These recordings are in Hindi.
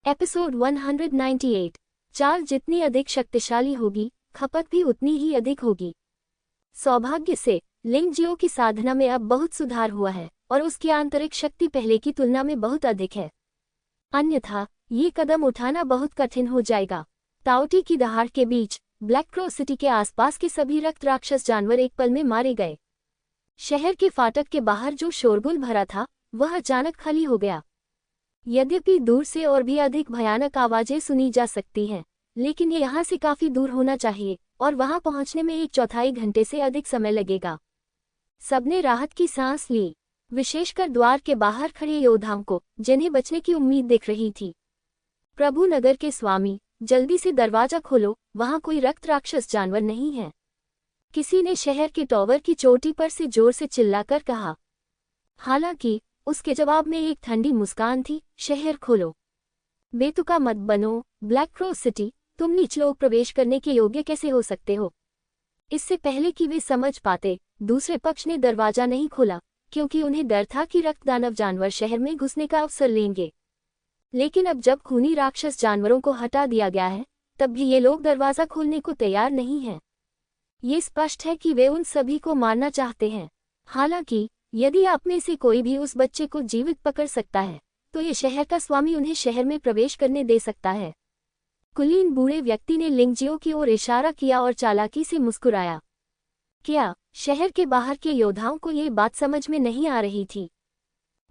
एपिसोड 198। चाल जितनी अधिक शक्तिशाली होगी, खपत भी उतनी ही अधिक होगी। सौभाग्य से लिंगजियो की साधना में अब बहुत सुधार हुआ है और उसकी आंतरिक शक्ति पहले की तुलना में बहुत अधिक है। अन्यथा ये कदम उठाना बहुत कठिन हो जाएगा। ताओटी की दहाड़ के बीच ब्लैक क्रॉ सिटी के आसपास के सभी रक्त राक्षस जानवर एक पल में मारे गए। शहर के फाटक के बाहर जो शोरगुल भरा था वह अचानक खाली हो गया। यद्यपि दूर से और भी अधिक भयानक आवाजें सुनी जा सकती हैं, लेकिन ये यहाँ से काफी दूर होना चाहिए और वहां पहुंचने में 1/4 घंटे से अधिक समय लगेगा। सबने राहत की सांस ली, विशेषकर द्वार के बाहर खड़े योद्धाओं को, जिन्हें बचने की उम्मीद दिख रही थी। प्रभु नगर के स्वामी, जल्दी से दरवाजा खोलो, वहां कोई रक्त राक्षस जानवर नहीं है। किसी ने शहर के टॉवर की चोटी पर से जोर से चिल्लाकर कहा। हालांकि उसके जवाब में एक ठंडी मुस्कान थी। शहर खोलो, बेतुका मत बनो। ब्लैक क्रॉ सिटी, तुम नीचलोक प्रवेश करने के योग्य कैसे हो सकते हो? इससे पहले कि वे समझ पाते, दूसरे पक्ष ने दरवाजा नहीं खोला, क्योंकि उन्हें डर था कि रक्तदानव जानवर शहर में घुसने का अवसर लेंगे। लेकिन अब जब खूनी राक्षस जानवरों को हटा दिया गया है, तब भी ये लोग दरवाजा खोलने को तैयार नहीं हैं। ये स्पष्ट है कि वे उन सभी को मारना चाहते हैं। हालांकि यदि आप में से कोई भी उस बच्चे को जीवित पकड़ सकता है, तो ये शहर का स्वामी उन्हें शहर में प्रवेश करने दे सकता है। कुलीन बूढ़े व्यक्ति ने लिंगजियो की ओर इशारा किया और चालाकी से मुस्कुराया। क्या शहर के बाहर के योद्धाओं को ये बात समझ में नहीं आ रही थी?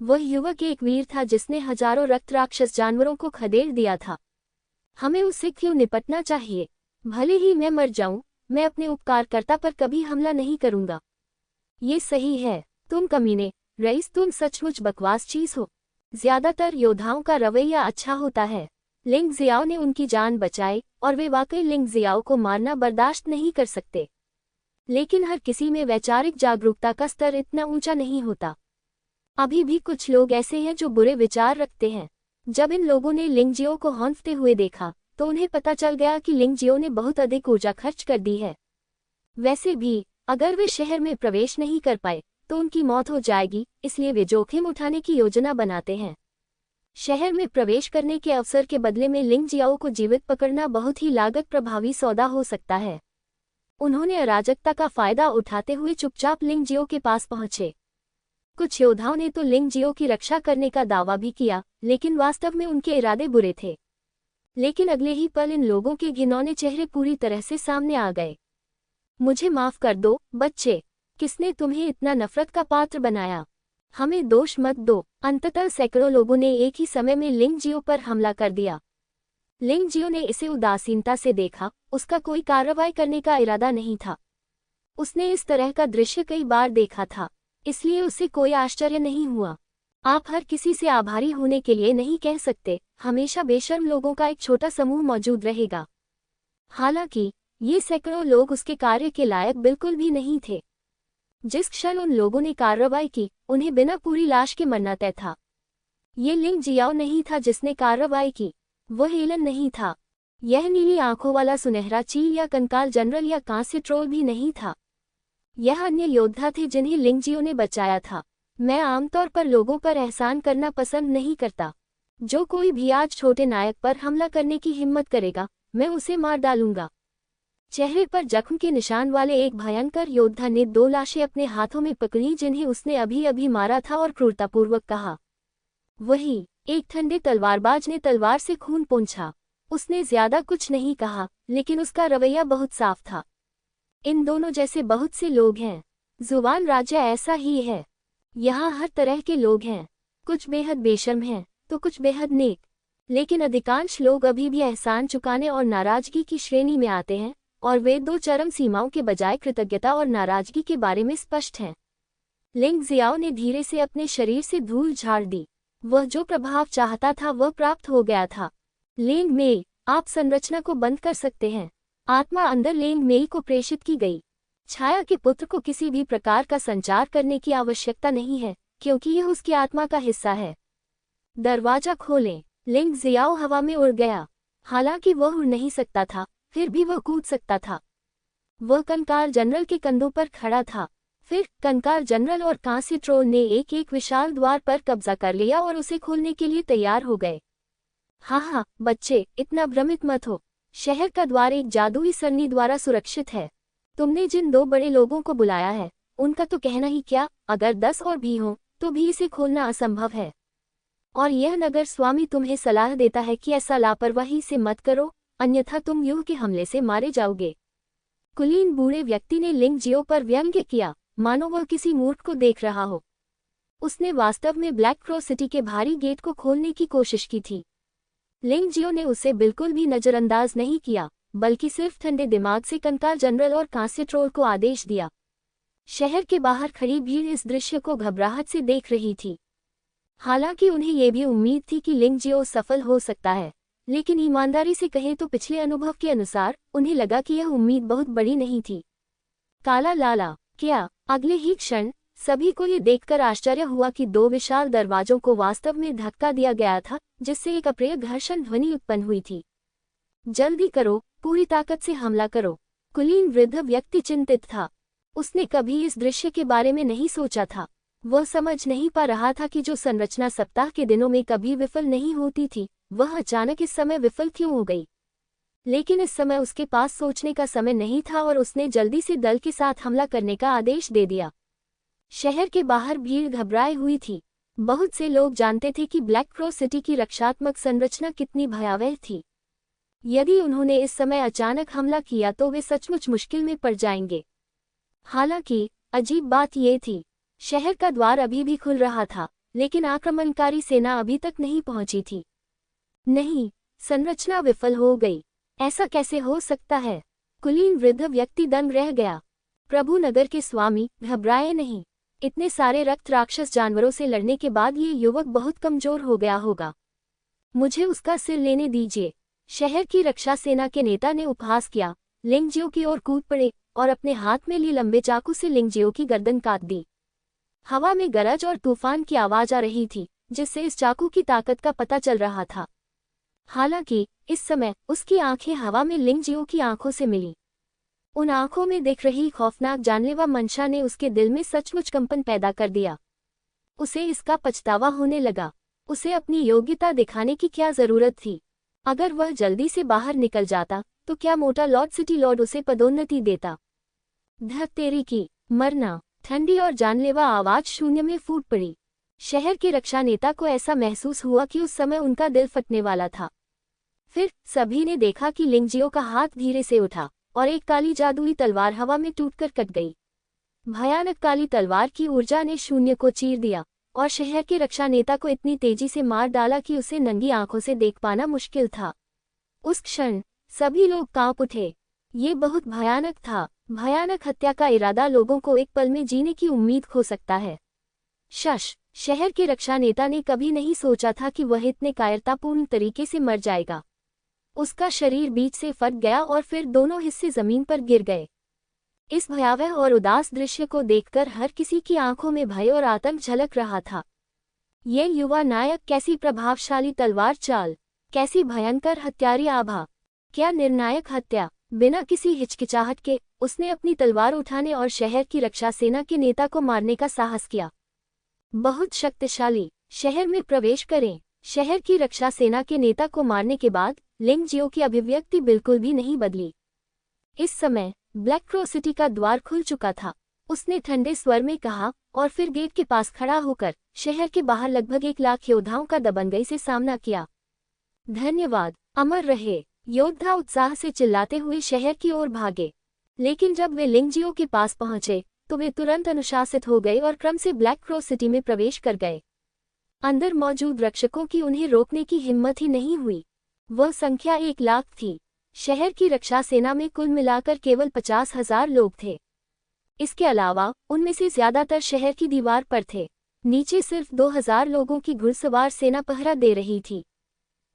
वह युवक एक वीर था जिसने हजारों रक्त राक्षस जानवरों को खदेड़ दिया था। हमें उससे क्यों निपटना चाहिए? भले ही मैं मर जाऊं, मैं अपने उपकारकर्ता पर कभी हमला नहीं करूंगा। ये सही है, तुम कमीने, रईस, तुम सचमुच बकवास चीज हो। ज्यादातर योद्धाओं का रवैया अच्छा होता है। लिंग जियाओ ने उनकी जान बचाई और वे वाकई लिंग जियाओ को मारना बर्दाश्त नहीं कर सकते। लेकिन हर किसी में वैचारिक जागरूकता का स्तर इतना ऊंचा नहीं होता। अभी भी कुछ लोग ऐसे हैं जो बुरे विचार रखते हैं। जब इन लोगों ने लिंगजियो को हौंफते हुए देखा, तो उन्हें पता चल गया कि लिंगजियो ने बहुत अधिक ऊर्जा खर्च कर दी है। वैसे भी अगर वे शहर में प्रवेश नहीं कर पाए तो उनकी मौत हो जाएगी, इसलिए वे जोखिम उठाने की योजना बनाते हैं। शहर में प्रवेश करने के अवसर के बदले में लिंगजियाओ को जीवित पकड़ना बहुत ही लागत प्रभावी सौदा हो सकता है। उन्होंने अराजकता का फायदा उठाते हुए चुपचाप लिंगजियो के पास पहुंचे। कुछ योद्धाओं ने तो लिंगजियो की रक्षा करने का दावा भी किया, लेकिन वास्तव में उनके इरादे बुरे थे। लेकिन अगले ही पल इन लोगों के घिनौने चेहरे पूरी तरह से सामने आ गए। मुझे माफ कर दो बच्चे, किसने तुम्हें इतना नफरत का पात्र बनाया? हमें दोष मत दो। अंततः सैकड़ों लोगों ने एक ही समय में लिंगजियो पर हमला कर दिया। लिंगजियो ने इसे उदासीनता से देखा, उसका कोई कार्रवाई करने का इरादा नहीं था। उसने इस तरह का दृश्य कई बार देखा था, इसलिए उसे कोई आश्चर्य नहीं हुआ। आप हर किसी से आभारी होने के लिए नहीं कह सकते। हमेशा बेशर्म लोगों का एक छोटा समूह मौजूद रहेगा। हालांकि ये सैकड़ों लोग उसके कार्य के लायक बिल्कुल भी नहीं थे। जिस क्षण उन लोगों ने कार्रवाई की, उन्हें बिना पूरी लाश के मरना तय था। ये लिंग जियाओ नहीं था जिसने कार्रवाई की, वह एलन नहीं था। यह नीली आंखों वाला सुनहरा चील या कंकाल जनरल या कांस्य ट्रोल भी नहीं था। यह अन्य योद्धा थे जिन्हें लिंगजियो ने बचाया था। मैं आमतौर पर लोगों पर एहसान करना पसंद नहीं करता। जो कोई भी आज छोटे नायक पर हमला करने की हिम्मत करेगा, मैं उसे मार डालूंगा। चेहरे पर जख्म के निशान वाले एक भयंकर योद्धा ने 2 लाशें अपने हाथों में पकड़ी जिन्हें उसने अभी अभी मारा था और क्रूरतापूर्वक कहा। वही एक ठंडे तलवारबाज ने तलवार से खून पोंछा। उसने ज्यादा कुछ नहीं कहा, लेकिन उसका रवैया बहुत साफ था। इन दोनों जैसे बहुत से लोग हैं। जुबान राज्य ऐसा ही है। यहाँ हर तरह के लोग हैं। कुछ बेहद बेशर्म हैं, तो कुछ बेहद नेक। लेकिन अधिकांश लोग अभी भी एहसान चुकाने और नाराजगी की श्रेणी में आते हैं, और वे 2 चरम सीमाओं के बजाय कृतज्ञता और नाराजगी के बारे में स्पष्ट हैं। लिंग जियाओ ने धीरे से अपने शरीर से धूल झाड़ दी। वह जो प्रभाव चाहता था वह प्राप्त हो गया था। लिंग मेई, आप संरचना को बंद कर सकते हैं। आत्मा अंदर लिंग मेई को प्रेषित की गई। छाया के पुत्र को किसी भी प्रकार का संचार करने की आवश्यकता नहीं है, क्योंकि यह उसकी आत्मा का हिस्सा है। दरवाजा खोलें। लिंग जियाओ हवा में उड़ गया। हालांकि वह उड़ नहीं सकता था, फिर भी वह कूद सकता था। वह कंकाल जनरल के कंधों पर खड़ा था। फिर कंकाल जनरल और कांस्य ट्रोल ने एक एक विशाल द्वार पर कब्जा कर लिया और उसे खोलने के लिए तैयार हो गए। हाँ हाँ बच्चे, इतना भ्रमित मत हो। शहर का द्वार एक जादुई सरनी द्वारा सुरक्षित है। तुमने जिन 2 बड़े लोगों को बुलाया है, उनका तो कहना ही क्या, अगर 10 और भी हों तो भी इसे खोलना असंभव है। और यह नगर स्वामी तुम्हें सलाह देता है कि ऐसा लापरवाही से मत करो, अन्यथा तुम युग के हमले से मारे जाओगे। कुलीन बूढ़े व्यक्ति ने लिंग जियो पर व्यंग्य किया, मानो वह किसी मूर्ख को देख रहा हो। उसने वास्तव में ब्लैक क्रॉस सिटी के भारी गेट को खोलने की कोशिश की थी। लिंग जियो ने उसे बिल्कुल भी नजरअंदाज नहीं किया, बल्कि सिर्फ ठंडे दिमाग से कंकाल जनरल और कांस्य ट्रोल को आदेश दिया। शहर के बाहर खड़ी भीड़ इस दृश्य को घबराहट से देख रही थी। हालांकि उन्हें यह भी उम्मीद थी कि लिंग जियो सफल हो सकता है, लेकिन ईमानदारी से कहें तो पिछले अनुभव के अनुसार उन्हें लगा कि यह उम्मीद बहुत बड़ी नहीं थी। काला लाला, क्या? अगले ही क्षण सभी को ये देखकर आश्चर्य हुआ कि 2 विशाल दरवाजों को वास्तव में धक्का दिया गया था, जिससे एक अप्रिय घर्षण ध्वनि उत्पन्न हुई थी। जल्दी करो, पूरी ताकत से हमला करो। कुलीन वृद्ध व्यक्ति चिंतित था। उसने कभी इस दृश्य के बारे में नहीं सोचा था। वह समझ नहीं पा रहा था कि जो संरचना सप्ताह के दिनों में कभी विफल नहीं होती थी, वह अचानक इस समय विफल क्यों हो गई। लेकिन इस समय उसके पास सोचने का समय नहीं था और उसने जल्दी से दल के साथ हमला करने का आदेश दे दिया। शहर के बाहर भीड़ घबराई हुई थी। बहुत से लोग जानते थे कि ब्लैक क्रॉस सिटी की रक्षात्मक संरचना कितनी भयावह थी। यदि उन्होंने इस समय अचानक हमला किया तो वे सचमुच मुश्किल में पड़ जाएंगे। हालांकि अजीब बात यह थी, शहर का द्वार अभी भी खुल रहा था, लेकिन आक्रमणकारी सेना अभी तक नहीं पहुंची थी। नहीं, संरचना विफल हो गई। ऐसा कैसे हो सकता है? कुलीन वृद्ध व्यक्ति दंग रह गया। प्रभु नगर के स्वामी, घबराए नहीं। इतने सारे रक्त राक्षस जानवरों से लड़ने के बाद ये युवक बहुत कमजोर हो गया होगा। मुझे उसका सिर लेने दीजिए। शहर की रक्षा सेना के नेता ने उपहास किया। लिंगजियो की ओर कूद पड़े और अपने हाथ में लिए लंबे चाकू से लिंगजियो की गर्दन काट दी। हवा में गरज और तूफान की आवाज आ रही थी, जिससे इस चाकू की ताकत का पता चल रहा था। हालांकि इस समय उसकी आंखें हवा में लिंगजियो की आंखों से मिली। उन आंखों में दिख रही खौफनाक जानलेवा मंशा ने उसके दिल में सचमुच कंपन पैदा कर दिया। उसे इसका पछतावा होने लगा। उसे अपनी योग्यता दिखाने की क्या जरूरत थी? अगर वह जल्दी से बाहर निकल जाता तो क्या मोटा लॉर्ड सिटी लॉर्ड उसे पदोन्नति देता? धत तेरी की, मरना! ठंडी और जानलेवा आवाज शून्य में फूट पड़ी। शहर के रक्षा नेता को ऐसा महसूस हुआ कि उस समय उनका दिल फटने वाला था। फिर सभी ने देखा कि लिंगजियो का हाथ धीरे से उठा और एक काली जादुई तलवार हवा में टूटकर कट गई। भयानक काली तलवार की ऊर्जा ने शून्य को चीर दिया और शहर के रक्षा नेता को इतनी तेजी से मार डाला कि उसे नंगी आंखों से देख पाना मुश्किल था। उस क्षण सभी लोग कांप उठे। ये बहुत भयानक था। भयानक हत्या का इरादा लोगों को एक पल में जीने की उम्मीद खो सकता है। शहर के रक्षा नेता ने कभी नहीं सोचा था कि वह इतने कायरतापूर्ण तरीके से मर जाएगा। उसका शरीर बीच से फट गया और फिर दोनों हिस्से जमीन पर गिर गए। इस भयावह और उदास दृश्य को देखकर हर किसी की आंखों में भय और आतंक झलक रहा था। ये युवा नायक, कैसी प्रभावशाली तलवार चाल, कैसी भयंकर हत्यारी आभा! क्या निर्णायक हत्या! बिना किसी हिचकिचाहट के उसने अपनी तलवार उठाने और शहर की रक्षा सेना के नेता को मारने का साहस किया। बहुत शक्तिशाली! शहर में प्रवेश करें। शहर की रक्षा सेना के नेता को मारने के बाद लिंगजियो की अभिव्यक्ति बिल्कुल भी नहीं बदली। इस समय ब्लैक क्रॉस सिटी का द्वार खुल चुका था। उसने ठंडे स्वर में कहा और फिर गेट के पास खड़ा होकर शहर के बाहर लगभग 1 लाख योद्धाओं का दबंगई से सामना किया। धन्यवाद, अमर रहे! योद्धा उत्साह से चिल्लाते हुए शहर की ओर भागे। लेकिन जब वे लिंगजियो के पास पहुंचे तो वे तुरंत अनुशासित हो गए और क्रम से ब्लैक क्रॉस सिटी में प्रवेश कर गए। अंदर मौजूद रक्षकों की उन्हें रोकने की हिम्मत ही नहीं हुई। वह संख्या 1 लाख थी। शहर की रक्षा सेना में कुल मिलाकर केवल 50,000 लोग थे। इसके अलावा उनमें से ज्यादातर शहर की दीवार पर थे। नीचे सिर्फ 2,000 लोगों की घुड़सवार सेना पहरा दे रही थी।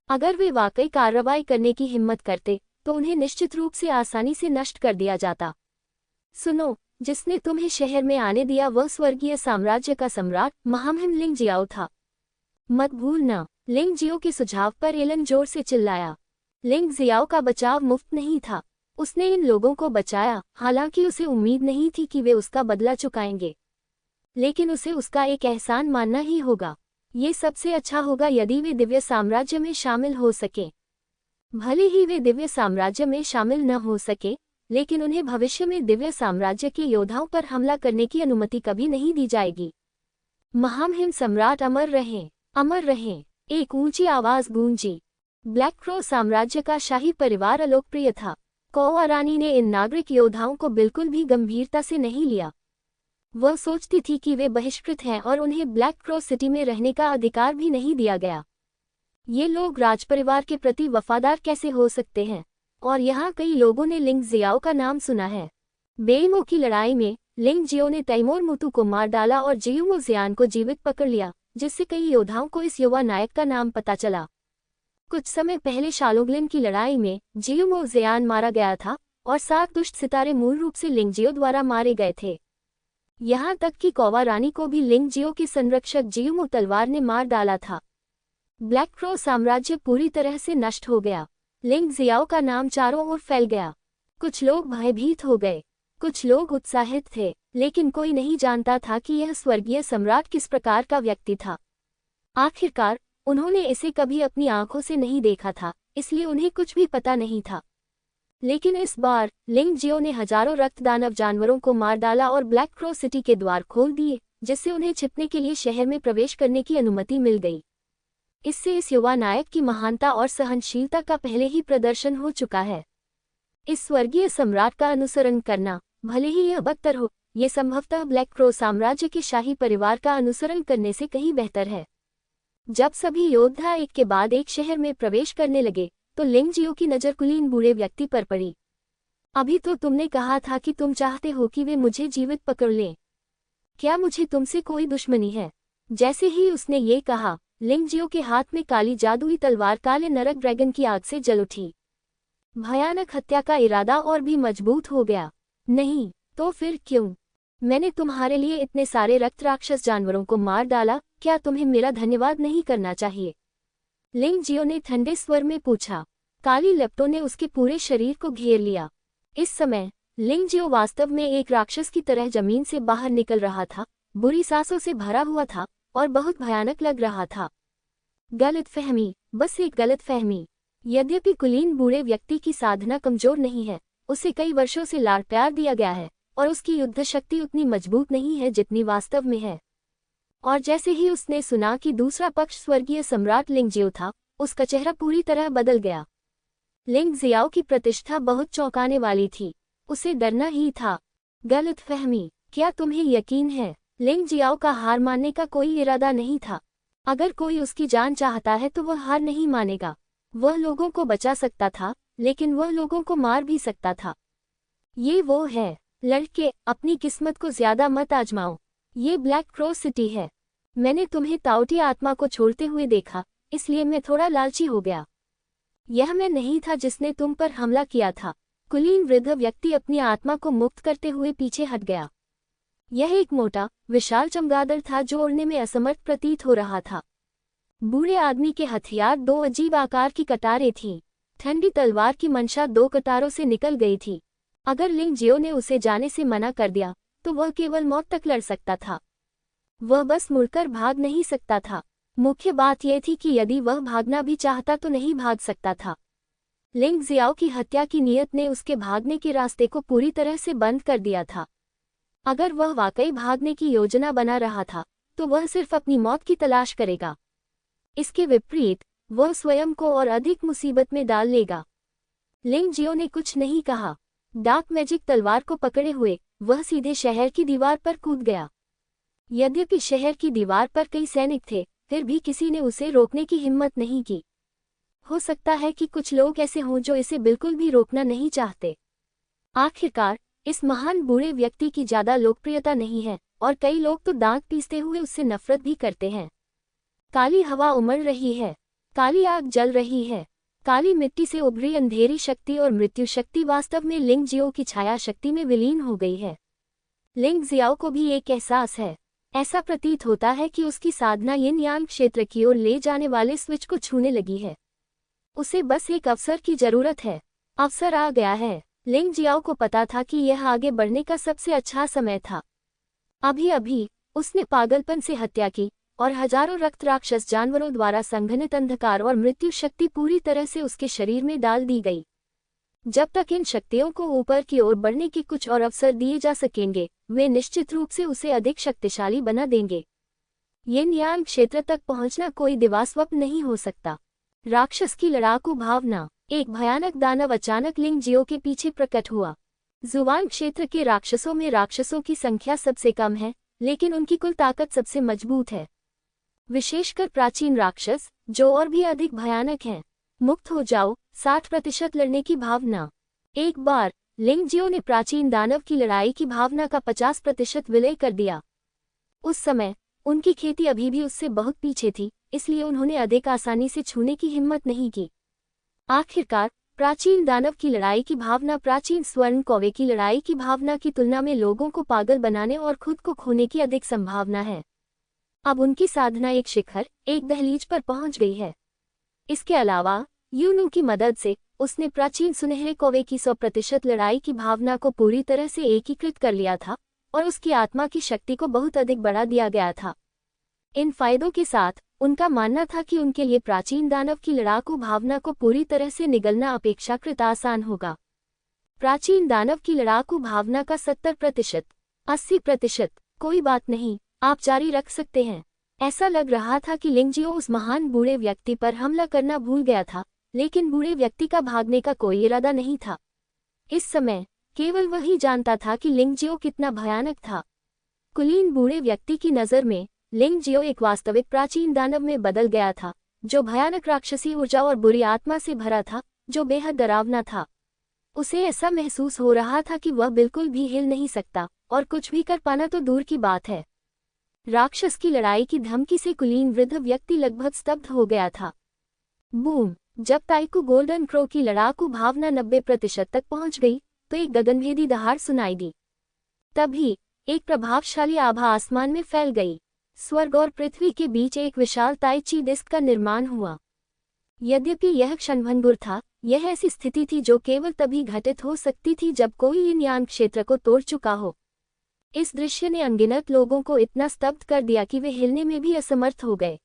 अगर वे वाकई कार्रवाई करने की हिम्मत करते तो उन्हें निश्चित रूप से आसानी से नष्ट कर दिया जाता। सुनो, जिसने तुम्हें शहर में आने दिया वह स्वर्गीय साम्राज्य का सम्राट महामहिम लिंगजियाओ था। मत भूलना। लिंगजियो के सुझाव पर एलन जोर से चिल्लाया। लिंगजियाओ का बचाव मुफ्त नहीं था। उसने इन लोगों को बचाया, हालांकि उसे उम्मीद नहीं थी कि वे उसका बदला चुकाएंगे। लेकिन उसे उसका एक एहसान मानना ही होगा। ये सबसे अच्छा होगा यदि वे दिव्य साम्राज्य में शामिल हो सकें। भले ही वे दिव्य साम्राज्य में शामिल न हो सके, लेकिन उन्हें भविष्य में दिव्य साम्राज्य के योद्धाओं पर हमला करने की अनुमति कभी नहीं दी जाएगी। महामहिम सम्राट अमर रहें, अमर रहें। एक ऊंची आवाज गूंजी। ब्लैक क्रो साम्राज्य का शाही परिवार अलोकप्रिय था। कौवा रानी ने इन नागरिक योद्धाओं को बिल्कुल भी गंभीरता से नहीं लिया। वह सोचती थी कि वे बहिष्कृत हैं और उन्हें ब्लैक क्रो सिटी में रहने का अधिकार भी नहीं दिया गया। ये लोग राजपरिवार के प्रति वफादार कैसे हो सकते हैं? और यहाँ कई लोगों ने लिंग जियाओ का नाम सुना है। बेइमो की लड़ाई में लिंग जियो ने तैमूर मुतु को मार डाला और जियुमो जियान को जीवित पकड़ लिया, जिससे कई योद्धाओं को इस युवा नायक का नाम पता चला। कुछ समय पहले शालोग्लिन की लड़ाई में जियुमो जियान मारा गया था और 7 दुष्ट सितारे मूल रूप से लिंग जियो द्वारा मारे गए थे। यहाँ तक कि कौवा रानी को भी लिंग जियो के संरक्षक जियुमो तलवार ने मार डाला था। ब्लैक क्रो साम्राज्य पूरी तरह से नष्ट हो गया। लिंग जियाओ का नाम चारों ओर फैल गया। कुछ लोग भयभीत हो गए, कुछ लोग उत्साहित थे, लेकिन कोई नहीं जानता था कि यह स्वर्गीय सम्राट किस प्रकार का व्यक्ति था। आखिरकार उन्होंने इसे कभी अपनी आंखों से नहीं देखा था, इसलिए उन्हें कुछ भी पता नहीं था। लेकिन इस बार लिंग जियो ने हजारों रक्तदानव जानवरों को मार डाला और ब्लैक क्रो सिटी के द्वार खोल दिए, जिससे उन्हें छिपने के लिए शहर में प्रवेश करने की अनुमति मिल गई। इससे इस युवा नायक की महानता और सहनशीलता का पहले ही प्रदर्शन हो चुका है। इस स्वर्गीय सम्राट का अनुसरण करना, भले ही यह बदतर हो, ये संभवतः ब्लैक क्रो साम्राज्य के शाही परिवार का अनुसरण करने से कहीं बेहतर है। जब सभी योद्धा एक के बाद एक शहर में प्रवेश करने लगे, तो लिंग जियो की नज़र कुलीन बूढ़े व्यक्ति पर पड़ी। अभी तो तुमने कहा था कि तुम चाहते हो कि वे मुझे जीवित पकड़ लें। क्या मुझे तुमसे कोई दुश्मनी है? जैसे ही उसने ये कहा, लिंग जियो के हाथ में काली जादुई तलवार काले नरक ड्रैगन की आग से जल उठी। भयानक हत्या का इरादा और भी मजबूत हो गया। नहीं तो फिर क्यों? मैंने तुम्हारे लिए इतने सारे रक्त राक्षस जानवरों को मार डाला, क्या तुम्हें मेरा धन्यवाद नहीं करना चाहिए? लिंग जियो ने ठंडे स्वर में पूछा। काली लपटों ने उसके पूरे शरीर को घेर लिया। इस समय लिंग जियो वास्तव में एक राक्षस की तरह जमीन से बाहर निकल रहा था, बुरी सांसों से भरा हुआ था और बहुत भयानक लग रहा था। गलतफहमी, बस एक गलतफहमी। यद्यपि कुलीन बूढ़े व्यक्ति की साधना कमजोर नहीं है, उसे कई वर्षों से लाड़ प्यार दिया गया है और उसकी युद्ध शक्ति उतनी मजबूत नहीं है जितनी वास्तव में है। और जैसे ही उसने सुना कि दूसरा पक्ष स्वर्गीय सम्राट लिंग जियो था, उसका चेहरा पूरी तरह बदल गया। लिंग जियाओ की प्रतिष्ठा बहुत चौंकाने वाली थी। उसे डरना ही था। गलतफहमी, क्या तुम्हें यकीन है? लिंग जियाओ का हार मानने का कोई इरादा नहीं था। अगर कोई उसकी जान चाहता है तो वह हार नहीं मानेगा। वह लोगों को बचा सकता था, लेकिन वह लोगों को मार भी सकता था। ये वो है। लड़के, अपनी किस्मत को ज्यादा मत आजमाओ। ये ब्लैक क्रो सिटी है। मैंने तुम्हें ताउटी आत्मा को छोड़ते हुए देखा, इसलिए मैं थोड़ा लालची हो गया। यह मैं नहीं था जिसने तुम पर हमला किया था। कुलीन वृद्ध व्यक्ति अपनी आत्मा को मुक्त करते हुए पीछे हट गया। यह एक मोटा, विशाल चमगादड़ था जो उड़ने में असमर्थ प्रतीत हो रहा था। बूढ़े आदमी के हथियार 2 अजीब आकार की कटारें थीं। ठंडी तलवार की मंशा 2 कटारों से निकल गई थी। अगर लिंग जियो ने उसे जाने से मना कर दिया, तो वह केवल मौत तक लड़ सकता था। वह बस मुड़कर भाग नहीं सकता था। मुख्य बात यह थी कि यदि वह भागना भी चाहता तो नहीं भाग सकता था। लिंग जियाओ की हत्या की नीयत ने उसके भागने के रास्ते को पूरी तरह से बंद कर दिया था। अगर वह वाकई भागने की योजना बना रहा था, तो वह सिर्फ अपनी मौत की तलाश करेगा। इसके विपरीत, वह स्वयं को और अधिक मुसीबत में डाल लेगा। लिंग जियो ने कुछ नहीं कहा। डार्क मैजिक तलवार को पकड़े हुए वह सीधे शहर की दीवार पर कूद गया। यद्यपि शहर की दीवार पर कई सैनिक थे, फिर भी किसी ने उसे रोकने की हिम्मत नहीं की। हो सकता है कि कुछ लोग ऐसे हों जो इसे बिल्कुल भी रोकना नहीं चाहते। आखिरकार, इस महान बूढ़े व्यक्ति की ज्यादा लोकप्रियता नहीं है और कई लोग तो दांत पीसते हुए उससे नफरत भी करते हैं। काली हवा उमड़ रही है, काली आग जल रही है। काली मिट्टी से उभरी अंधेरी शक्ति और मृत्यु शक्ति वास्तव में लिंग जियो की छाया शक्ति में विलीन हो गई है। लिंग जियाओ को भी एक एहसास है। ऐसा प्रतीत होता है कि उसकी साधना यिन यांग क्षेत्र की ओर ले जाने वाले स्विच को छूने लगी है। उसे बस एक अवसर की जरूरत है। अवसर आ गया है। लिंग जियाओ को पता था कि यह आगे बढ़ने का सबसे अच्छा समय था। अभी अभी उसने पागलपन से हत्या की और हजारों रक्त राक्षस जानवरों द्वारा संघनित अंधकार और मृत्यु शक्ति पूरी तरह से उसके शरीर में डाल दी गई। जब तक इन शक्तियों को ऊपर की ओर बढ़ने के कुछ और अवसर दिए जा सकेंगे, वे निश्चित रूप से उसे अधिक शक्तिशाली बना देंगे। यिन यांग क्षेत्र तक पहुंचना कोई दिवास्वप्न नहीं हो सकता। राक्षस की लड़ाकू भावना। एक भयानक दानव अचानक लिंग जियो के पीछे प्रकट हुआ। जुवान क्षेत्र के राक्षसों में राक्षसों की संख्या सबसे कम है, लेकिन उनकी कुल ताकत सबसे मजबूत है, विशेषकर प्राचीन राक्षस, जो और भी अधिक भयानक हैं। मुक्त हो जाओ। 60% लड़ने की भावना। एक बार लिंग जियो ने प्राचीन दानव की लड़ाई की भावना का 50% विलय कर दिया। उस समय उनकी खेती अभी भी उससे बहुत पीछे थी, इसलिए उन्होंने अधिक आसानी से छूने की हिम्मत नहीं की। आखिरकार प्राचीन दानव की लड़ाई की भावना प्राचीन स्वर्ण कौवे की लड़ाई की भावना की तुलना में लोगों को पागल बनाने और खुद को खोने की अधिक संभावना है। अब उनकी साधना एक शिखर, एक दहलीज पर पहुंच गई है। इसके अलावा यूनू की मदद से उसने प्राचीन सुनहरे कौवे की 100% लड़ाई की भावना को पूरी तरह से एकीकृत कर लिया था और उसकी आत्मा की शक्ति को बहुत अधिक बढ़ा दिया गया था। इन फायदों के साथ उनका मानना था कि उनके लिए प्राचीन दानव की लड़ाकू भावना को पूरी तरह से निगलना अपेक्षाकृत आसान होगा। प्राचीन दानव की लड़ाकू भावना का 70%, 80%, कोई बात नहीं, आप जारी रख सकते हैं। ऐसा लग रहा था कि लिंग जियो उस महान बूढ़े व्यक्ति पर हमला करना भूल गया था, लेकिन बूढ़े व्यक्ति का भागने का कोई इरादा नहीं था। इस समय केवल वही जानता था कि लिंग जियो कितना भयानक था। कुलीन बूढ़े व्यक्ति की नज़र में लिंग जियो एक वास्तविक प्राचीन दानव में बदल गया था, जो भयानक राक्षसी ऊर्जा और बुरी आत्मा से भरा था, जो बेहद डरावना था। उसे ऐसा महसूस हो रहा था कि वह बिल्कुल भी हिल नहीं सकता, और कुछ भी कर पाना तो दूर की बात है। राक्षस की लड़ाई की धमकी से कुलीन वृद्ध व्यक्ति लगभग स्तब्ध हो गया था। बूम! जब ताइकू गोल्डन क्रो की लड़ाकू भावना 90% तक पहुंच गई, तो एक गगनभेदी दहाड़ सुनाई दी। तभी एक प्रभावशाली आभा आसमान में फैल गई। स्वर्ग और पृथ्वी के बीच एक विशाल ताइची डिस्क का निर्माण हुआ। यद्यपि यह क्षणभंगुर था, यह ऐसी स्थिति थी जो केवल तभी घटित हो सकती थी जब कोई इन यान क्षेत्र को तोड़ चुका हो। इस दृश्य ने अनगिनत लोगों को इतना स्तब्ध कर दिया कि वे हिलने में भी असमर्थ हो गए।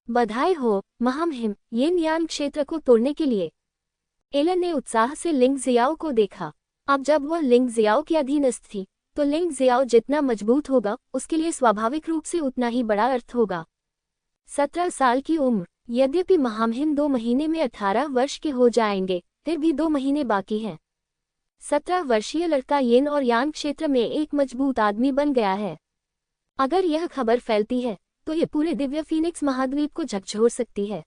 बधाई हो महामहिम, यिन यान क्षेत्र को तोड़ने के लिए। एलन ने उत्साह से लिंग जियाओ को देखा। अब जब वह लिंग जियाओ के अधीनस्थ थी, तो लिंग जियाओ जितना मजबूत होगा, उसके लिए स्वाभाविक रूप से उतना ही बड़ा अर्थ होगा। 17 साल की उम्र। यद्यपि महामहिम 2 महीने में 18 वर्ष के हो जाएंगे, फिर भी 2 महीने बाकी हैं। 17 वर्षीय लड़का यिन और यांग क्षेत्र में एक मजबूत आदमी बन गया है। अगर यह खबर फैलती है, तो ये पूरे दिव्य फीनिक्स महाद्वीप को झकझोर सकती है।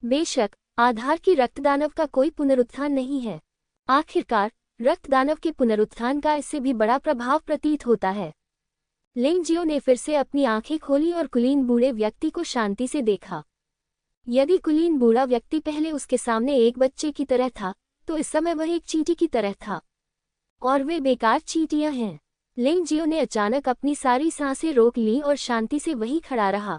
बेशक आधार की रक्तदानव का कोई पुनरुत्थान नहीं है। आखिरकार रक्तदानव के पुनरुत्थान का इससे भी बड़ा प्रभाव प्रतीत होता है। लिंग जियो ने फिर से अपनी आंखें खोली और कुलीन बूढ़े व्यक्ति को शांति से देखा। यदि कुलीन बूढ़ा व्यक्ति पहले उसके सामने एक बच्चे की तरह था, तो इस समय वह एक चींटी की तरह था। और वे बेकार चींटियां हैं। लिंग जियो ने अचानक अपनी सारी सांसें रोक लीं और शांति से वहीं खड़ा रहा।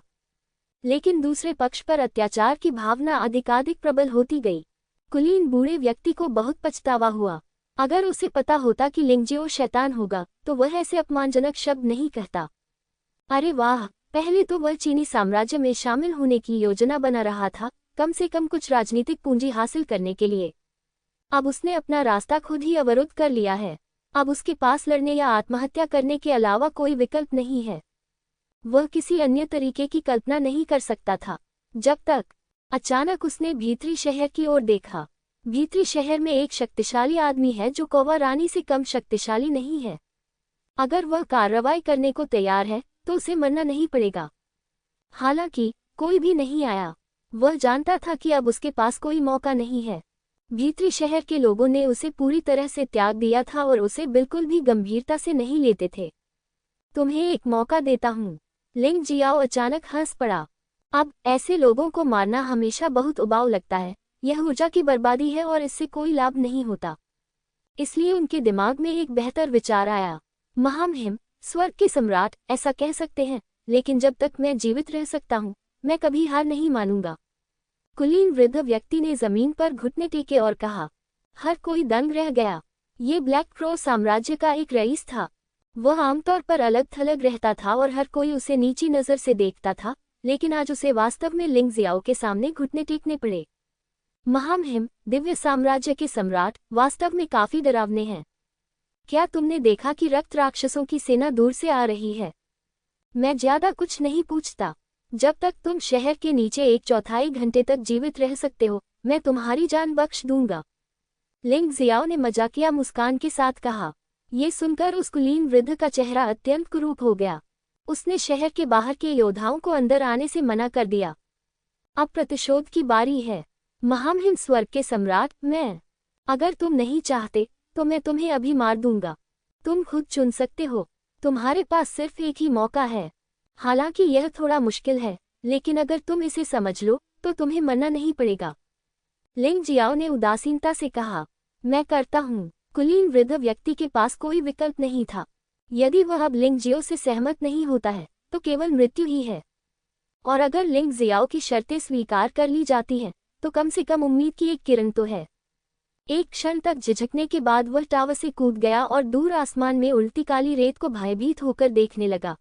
लेकिन दूसरे पक्ष पर अत्याचार की भावना अधिकाधिक प्रबल होती गई। कुलीन बूढ़े व्यक्ति को बहुत पछतावा हुआ। अगर उसे पता होता कि लिंग जियो शैतान होगा, तो वह ऐसे अपमानजनक शब्द नहीं कहता। अरे वाह, पहले तो वह चीनी साम्राज्य में शामिल होने की योजना बना रहा था, कम से कम कुछ राजनीतिक पूंजी हासिल करने के लिए। अब उसने अपना रास्ता खुद ही अवरुद्ध कर लिया है। अब उसके पास लड़ने या आत्महत्या करने के अलावा कोई विकल्प नहीं है। वह किसी अन्य तरीके की कल्पना नहीं कर सकता था, जब तक अचानक उसने भीतरी शहर की ओर देखा। भीतरी शहर में एक शक्तिशाली आदमी है जो कौवा रानी से कम शक्तिशाली नहीं है। अगर वह कार्रवाई करने को तैयार है, तो उसे मरना नहीं पड़ेगा। हालांकि कोई भी नहीं आया। वह जानता था कि अब उसके पास कोई मौका नहीं है। भीतरी शहर के लोगों ने उसे पूरी तरह से त्याग दिया था और उसे बिल्कुल भी गंभीरता से नहीं लेते थे। तुम्हें एक मौका देता हूँ। लिंग जियाओ अचानक हंस पड़ा। अब ऐसे लोगों को मारना हमेशा बहुत उबाऊ लगता है। यह ऊर्जा की बर्बादी है और इससे कोई लाभ नहीं होता। इसलिए उनके दिमाग में एक बेहतर विचार आया। महामहिम, स्वर्ग के सम्राट ऐसा कह सकते हैं, लेकिन जब तक मैं जीवित रह सकता हूँ, मैं कभी हार नहीं मानूंगा। कुलीन वृद्ध व्यक्ति ने जमीन पर घुटने टेके और कहा। हर कोई दंग रह गया। ये ब्लैक क्रो साम्राज्य का एक रईस था। वह आमतौर पर अलग थलग रहता था और हर कोई उसे नीची नज़र से देखता था, लेकिन आज उसे वास्तव में लिंग जियाओ के सामने घुटने टेकने पड़े। महामहिम, दिव्य साम्राज्य के सम्राट वास्तव में काफी डरावने हैं। क्या तुमने देखा कि रक्त राक्षसों की सेना दूर से आ रही है? मैं ज्यादा कुछ नहीं पूछता। जब तक तुम शहर के नीचे 1/4 घंटे तक जीवित रह सकते हो, मैं तुम्हारी जान बख्श दूंगा। लिंग जियाओ ने मजाकिया मुस्कान के साथ कहा। ये सुनकर उस कुलीन वृद्ध का चेहरा अत्यंत कुरूप हो गया। उसने शहर के बाहर के योद्धाओं को अंदर आने से मना कर दिया। अब प्रतिशोध की बारी है। महामहिम स्वर्ग के सम्राट, अगर तुम नहीं चाहते तो मैं तुम्हें अभी मार दूंगा। तुम खुद चुन सकते हो। तुम्हारे पास सिर्फ एक ही मौका है। हालांकि यह थोड़ा मुश्किल है, लेकिन अगर तुम इसे समझ लो तो तुम्हें मरना नहीं पड़ेगा। लिंग जियाओ ने उदासीनता से कहा। मैं करता हूँ। कुलीन वृद्ध व्यक्ति के पास कोई विकल्प नहीं था। यदि वह अब लिंग जियाओ से सहमत नहीं होता है तो केवल मृत्यु ही है। और अगर लिंग जियाओ की शर्तें स्वीकार कर ली जाती हैं तो कम से कम उम्मीद की एक किरण तो है। एक क्षण तक झिझकने के बाद वह टावर से कूद गया और दूर आसमान में उल्टी काली रेत को भयभीत होकर देखने लगा।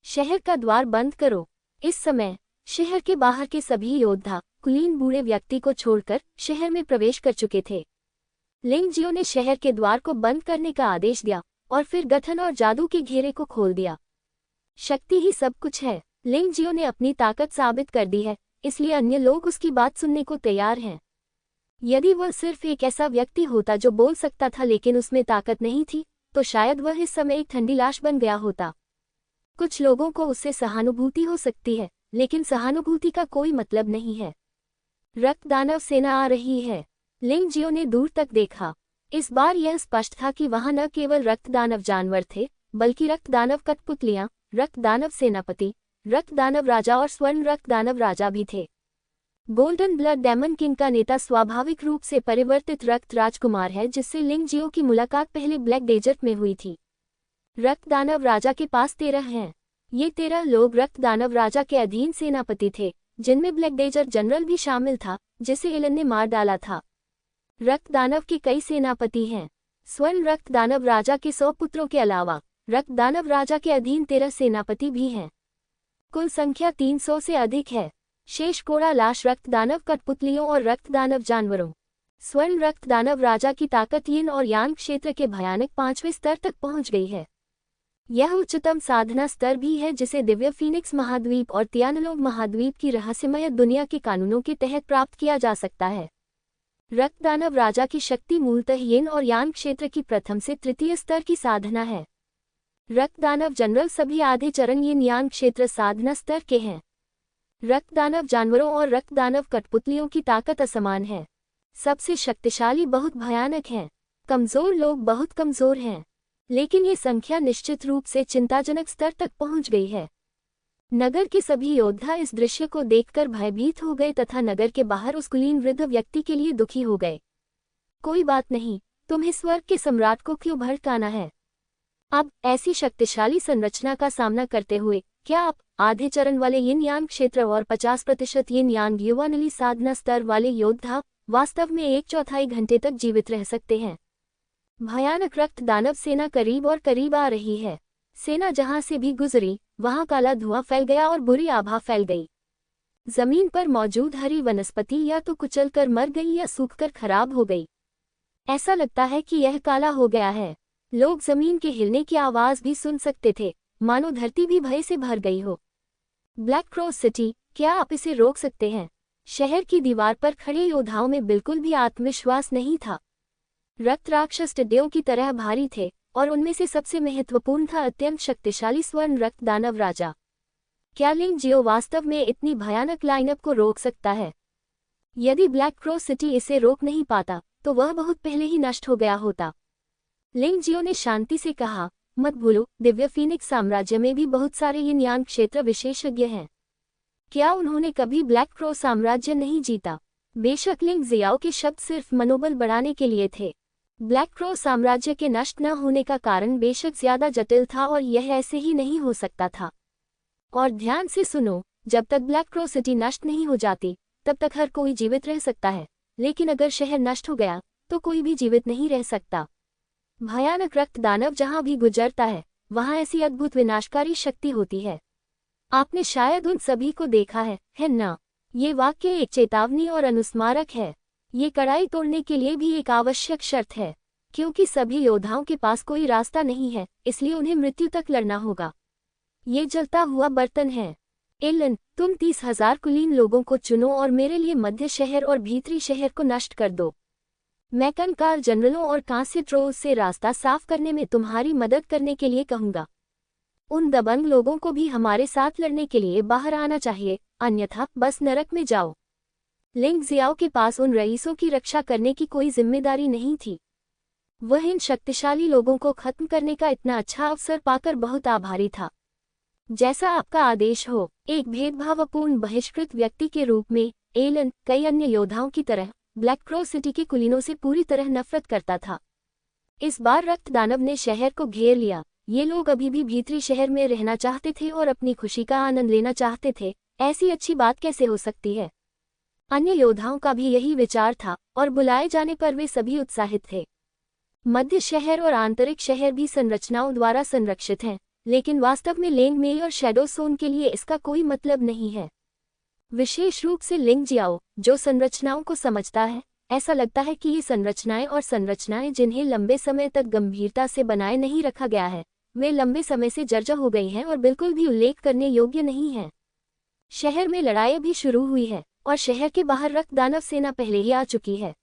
शहर का द्वार बंद करो। इस समय शहर के बाहर के सभी योद्धा कुलीन बूढ़े व्यक्ति को छोड़कर शहर में प्रवेश कर चुके थे। लिंग जियाओ ने शहर के द्वार को बंद करने का आदेश दिया और फिर गठन और जादू के घेरे को खोल दिया। शक्ति ही सब कुछ है। लिंग जियाओ ने अपनी ताकत साबित कर दी है, इसलिए अन्य लोग उसकी बात सुनने को तैयार हैं। यदि वह सिर्फ एक ऐसा व्यक्ति होता जो बोल सकता था लेकिन उसमें ताकत नहीं थी, तो शायद वह इस समय एक ठंडी लाश बन गया होता। कुछ लोगों को उससे सहानुभूति हो सकती है, लेकिन सहानुभूति का कोई मतलब नहीं है। रक्त दानव सेना आ रही है। लिंग जियाओ ने दूर तक देखा। इस बार यह स्पष्ट था कि वहां न केवल रक्त दानव जानवर थे, बल्कि रक्त दानव कठपुतलियां, रक्त दानव सेनापति, रक्त दानव राजा और स्वर्ण रक्त दानव राजा भी थे। गोल्डन ब्लड डेमन किंग का नेता स्वाभाविक रूप से परिवर्तित रक्त राजकुमार है, जिससे लिंग जियाओ की मुलाकात पहले ब्लैक डेजर्ट में हुई थी। रक्त दानव राजा के पास 13 हैं। ये 13 लोग रक्त दानव राजा के अधीन सेनापति थे, जिनमें ब्लैक डेजर्ट जनरल भी शामिल था, जिसे एलन ने मार डाला था। रक्त दानव के कई सेनापति हैं। स्वर्ण रक्त दानव राजा के 100 पुत्रों के अलावा रक्त दानव राजा के अधीन 13 सेनापति भी हैं। कुल संख्या 300 से अधिक है। शेष कोड़ा लाश रक्त दानव कठपुतलियों और रक्त दानव जानवरों। स्वर्ण रक्त दानव राजा की ताकत यिन और यांग क्षेत्र के भयानक 5वें स्तर तक पहुंच गई है। यह उच्चतम साधना स्तर भी है, जिसे दिव्य फीनिक्स महाद्वीप और तियानलोग महाद्वीप की रहस्यमय दुनिया के कानूनों के तहत प्राप्त किया जा सकता है। रक्त दानव राजा की शक्ति मूलतः यिन और यांग क्षेत्र की प्रथम से तृतीय स्तर की साधना है। रक्त दानव जनरल सभी आधे चरण यिन यांग क्षेत्र साधना स्तर के हैं। रक्त दानव जानवरों और रक्त दानव कठपुतलियों की ताकत असमान है। सबसे शक्तिशाली बहुत भयानक हैं। कमजोर लोग बहुत कमजोर हैं, लेकिन ये संख्या निश्चित रूप से चिंताजनक स्तर तक पहुंच गई है। नगर के सभी योद्धा इस दृश्य को देखकर भयभीत हो गए तथा नगर के बाहर उस कुलीन वृद्ध व्यक्ति के लिए दुखी हो गए। कोई बात नहीं, तुम्हें स्वर्ग के सम्राट को क्यों भड़काना है? अब ऐसी शक्तिशाली संरचना का सामना करते हुए क्या आप आधे चरण वाले यिन यांग क्षेत्र और 50% यिन यांग युवानली साधना स्तर वाले योद्धा वास्तव में 1/4 घंटे तक जीवित रह सकते हैं? भयानक रक्त दानव सेना करीब और करीब आ रही है। सेना जहां से भी गुजरी वहां काला धुआं फैल गया और बुरी आभा फैल गई। जमीन पर मौजूद हरी वनस्पति या तो कुचलकर मर गई या सूखकर खराब हो गई। ऐसा लगता है कि यह काला हो गया है। लोग जमीन के हिलने की आवाज भी सुन सकते थे, मानो धरती भी भय से भर गई हो। ब्लैक क्रॉस सिटी, क्या आप इसे रोक सकते हैं? शहर की दीवार पर खड़े योद्धाओं में बिल्कुल भी आत्मविश्वास नहीं था। रक्त राक्षस टिड्डियों की तरह भारी थे और उनमें से सबसे महत्वपूर्ण था अत्यंत शक्तिशाली स्वर्ण रक्त दानव राजा। क्या लिंग जियाओ वास्तव में इतनी भयानक लाइनअप को रोक सकता है? यदि ब्लैक क्रॉस सिटी इसे रोक नहीं पाता तो वह बहुत पहले ही नष्ट हो गया होता। लिंग जियाओ ने शांति से कहा, मत भूलो, दिव्य फीनिक्स साम्राज्य में भी बहुत सारे यिन यांग क्षेत्र विशेषज्ञ हैं। क्या उन्होंने कभी ब्लैक क्रॉस साम्राज्य नहीं जीता? बेशक लिंग जियाओ के शब्द सिर्फ मनोबल बढ़ाने के लिए थे। ब्लैक क्रॉस साम्राज्य के नष्ट न होने का कारण बेशक ज्यादा जटिल था और यह ऐसे ही नहीं हो सकता था। और ध्यान से सुनो, जब तक ब्लैक क्रॉस सिटी नष्ट नहीं हो जाती तब तक हर कोई जीवित रह सकता है, लेकिन अगर शहर नष्ट हो गया तो कोई भी जीवित नहीं रह सकता। भयानक रक्त दानव जहां भी गुजरता है वहां ऐसी अद्भुत विनाशकारी शक्ति होती है। आपने शायद उन सभी को देखा है ना? ये वाक्य एक चेतावनी और अनुस्मारक है। ये कड़ाई तोड़ने के लिए भी एक आवश्यक शर्त है, क्योंकि सभी योद्धाओं के पास कोई रास्ता नहीं है, इसलिए उन्हें मृत्यु तक लड़ना होगा। ये जलता हुआ बर्तन है। एलन, तुम 30,000 कुलीन लोगों को चुनो और मेरे लिए मध्य शहर और भीतरी शहर को नष्ट कर दो। मैं कंकाल जनरलों और कांस्य ट्रोज से रास्ता साफ करने में तुम्हारी मदद करने के लिए कहूंगा। उन दबंग लोगों को भी हमारे साथ लड़ने के लिए बाहर आना चाहिए, अन्यथा बस नरक में जाओ। लिंग जियाओ के पास उन रईसों की रक्षा करने की कोई जिम्मेदारी नहीं थी। वह इन शक्तिशाली लोगों को खत्म करने का इतना अच्छा अवसर पाकर बहुत आभारी था। जैसा आपका आदेश हो। एक भेदभावपूर्ण बहिष्कृत व्यक्ति के रूप में एलन कई अन्य योद्धाओं की तरह ब्लैक क्रो सिटी के कुलीनों से पूरी तरह नफरत करता था। इस बार रक्त दानव ने शहर को घेर लिया। ये लोग अभी भी भीतरी शहर में रहना चाहते थे और अपनी खुशी का आनंद लेना चाहते थे। ऐसी अच्छी बात कैसे हो सकती है? अन्य योद्धाओं का भी यही विचार था और बुलाए जाने पर वे सभी उत्साहित थे। मध्य शहर और आंतरिक शहर भी संरचनाओं द्वारा संरक्षित हैं, लेकिन वास्तव में लेंग मेई और शैडो सोन के लिए इसका कोई मतलब नहीं है। विशेष रूप से लिंग जियाओ, जो संरचनाओं को समझता है। ऐसा लगता है कि ये संरचनाएं जिन्हें लंबे समय तक गंभीरता से बनाए नहीं रखा गया है, वे लंबे समय से जर्जर हो गई हैं और बिल्कुल भी उल्लेख करने योग्य नहीं हैं। शहर में लड़ाई भी शुरू हुई है और शहर के बाहर रक्त दानव सेना पहले ही आ चुकी है।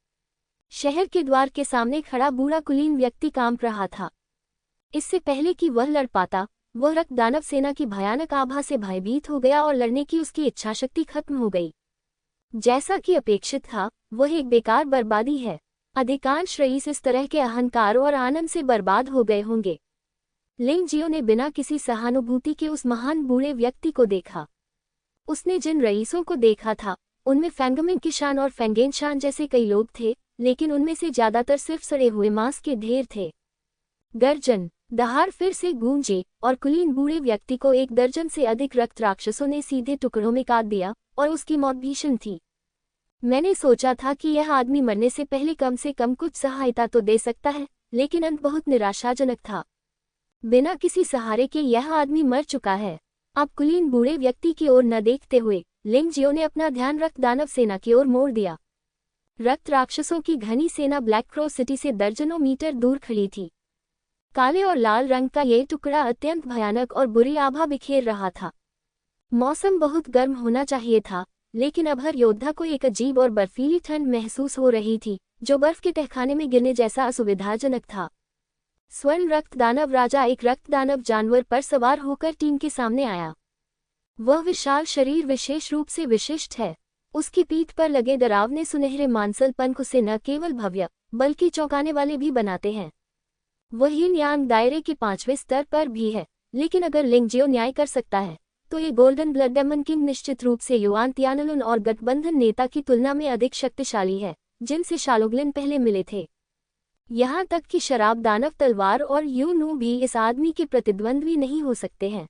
शहर के द्वार के सामने खड़ा बूढ़ा कुलीन व्यक्ति कांप रहा था। इससे पहले कि वह लड़ पाता, वह रक्त दानव सेना की भयानक आभा से भयभीत हो गया और लड़ने की उसकी इच्छाशक्ति खत्म हो गई। जैसा कि अपेक्षित था, वह एक बेकार बर्बादी है। अधिकांश रईस इस तरह के अहंकार और आनंद से बर्बाद हो गए होंगे। लिंग जियो ने बिना किसी सहानुभूति के उस महान बूढ़े व्यक्ति को देखा। उसने जिन रईसों को देखा था, उनमें फैंगमिन किशान और फैंगेनशान जैसे कई लोग थे, लेकिन उनमें से ज्यादातर सिर्फ सड़े हुए मांस के ढेर थे। गर्जन, दहाड़ फिर से गूंजे और कुलीन बूढ़े व्यक्ति को 1 दर्जन से अधिक रक्त राक्षसों ने सीधे टुकड़ों में काट दिया और उसकी मौत भीषण थी। मैंने सोचा था कि यह आदमी मरने से कम कुछ सहायता तो दे सकता है, लेकिन अंत बहुत निराशाजनक था। बिना किसी सहारे के यह आदमी मर चुका है। अब कुलीन बूढ़े व्यक्ति की ओर न देखते हुए लिंग जियो ने अपना ध्यान रक्त दानव सेना की ओर मोड़ दिया। रक्त राक्षसों की घनी सेना ब्लैक क्रो सिटी से दर्जनों मीटर दूर खड़ी थी। काले और लाल रंग का ये टुकड़ा अत्यंत भयानक और बुरी आभा बिखेर रहा था। मौसम बहुत गर्म होना चाहिए था, लेकिन अब हर योद्धा को एक अजीब और बर्फीली ठंड महसूस हो रही थी, जो बर्फ के तहखाने में गिरने जैसा असुविधाजनक था। स्वर्ण रक्त दानव राजा एक रक्त दानव जानवर पर सवार होकर टीम के सामने आया। वह विशाल शरीर विशेष रूप से विशिष्ट है। उसकी पीठ पर लगे डरावने सुनहरे मांसल पंख उसे न केवल भव्य बल्कि चौंकाने वाले भी बनाते हैं। वह यिन यांग दायरे के 5वें स्तर पर भी है, लेकिन अगर लिंग जियो न्याय कर सकता है, तो ये गोल्डन ब्लड डेमन किंग निश्चित रूप से युआन तियानलुन और गठबंधन नेता की तुलना में अधिक शक्तिशाली है, जिनसे शालोग्लिन पहले मिले थे। यहाँ तक कि शराब दानव तलवार और यूनू भी इस आदमी के प्रतिद्वंद्वी नहीं हो सकते हैं।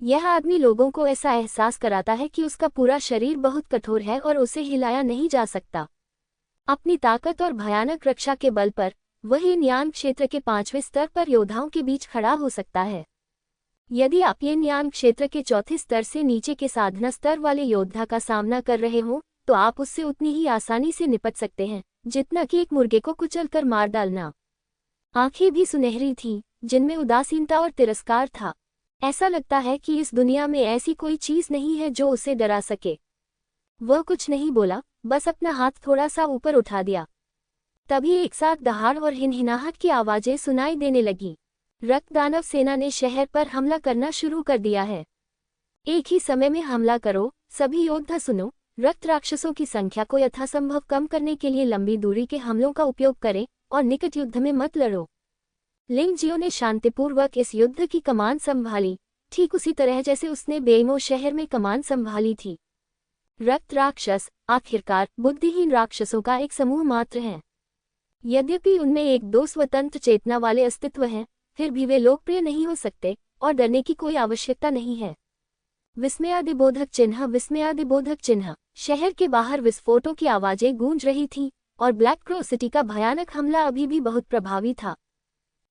यह आदमी लोगों को ऐसा एहसास कराता है कि उसका पूरा शरीर बहुत कठोर है और उसे हिलाया नहीं जा सकता। अपनी ताकत और भयानक रक्षा के बल पर वह यिन यांग क्षेत्र के 5वें स्तर पर योद्धाओं के बीच खड़ा हो सकता है। यदि आप यिन यांग क्षेत्र के 4थे स्तर से नीचे के साधना स्तर वाले योद्धा का सामना कर रहे हो, तो आप उससे उतनी ही आसानी से निपट सकते हैं जितना कि एक मुर्गे को कुचलकर मार डालना। आंखें भी सुनहरी थीं, जिनमें उदासीनता और तिरस्कार था। ऐसा लगता है कि इस दुनिया में ऐसी कोई चीज नहीं है जो उसे डरा सके। वह कुछ नहीं बोला, बस अपना हाथ थोड़ा सा ऊपर उठा दिया। तभी एक साथ दहाड़ और हिनहिनाहट की आवाजें सुनाई देने लगी। रक्त दानव सेना ने शहर पर हमला करना शुरू कर दिया है। एक ही समय में हमला करो, सभी योद्धा सुनो। रक्त राक्षसों की संख्या को यथासंभव कम करने के लिए लंबी दूरी के हमलों का उपयोग करें और निकट युद्ध में मत लड़ो। लिंग जियो ने शांतिपूर्वक इस युद्ध की कमान संभाली, ठीक उसी तरह जैसे उसने बेइमो शहर में कमान संभाली थी। रक्त राक्षस आखिरकार बुद्धिहीन राक्षसों का एक समूह मात्र है। यद्यपि उनमें 1-2 स्वतंत्र चेतना वाले अस्तित्व हैं, फिर भी वे लोकप्रिय नहीं हो सकते और डरने की कोई आवश्यकता नहीं है। विस्मयादिबोधक चिन्ह। शहर के बाहर विस्फोटों की आवाजें गूंज रही थीं और ब्लैक क्रो सिटी का भयानक हमला अभी भी बहुत प्रभावी था।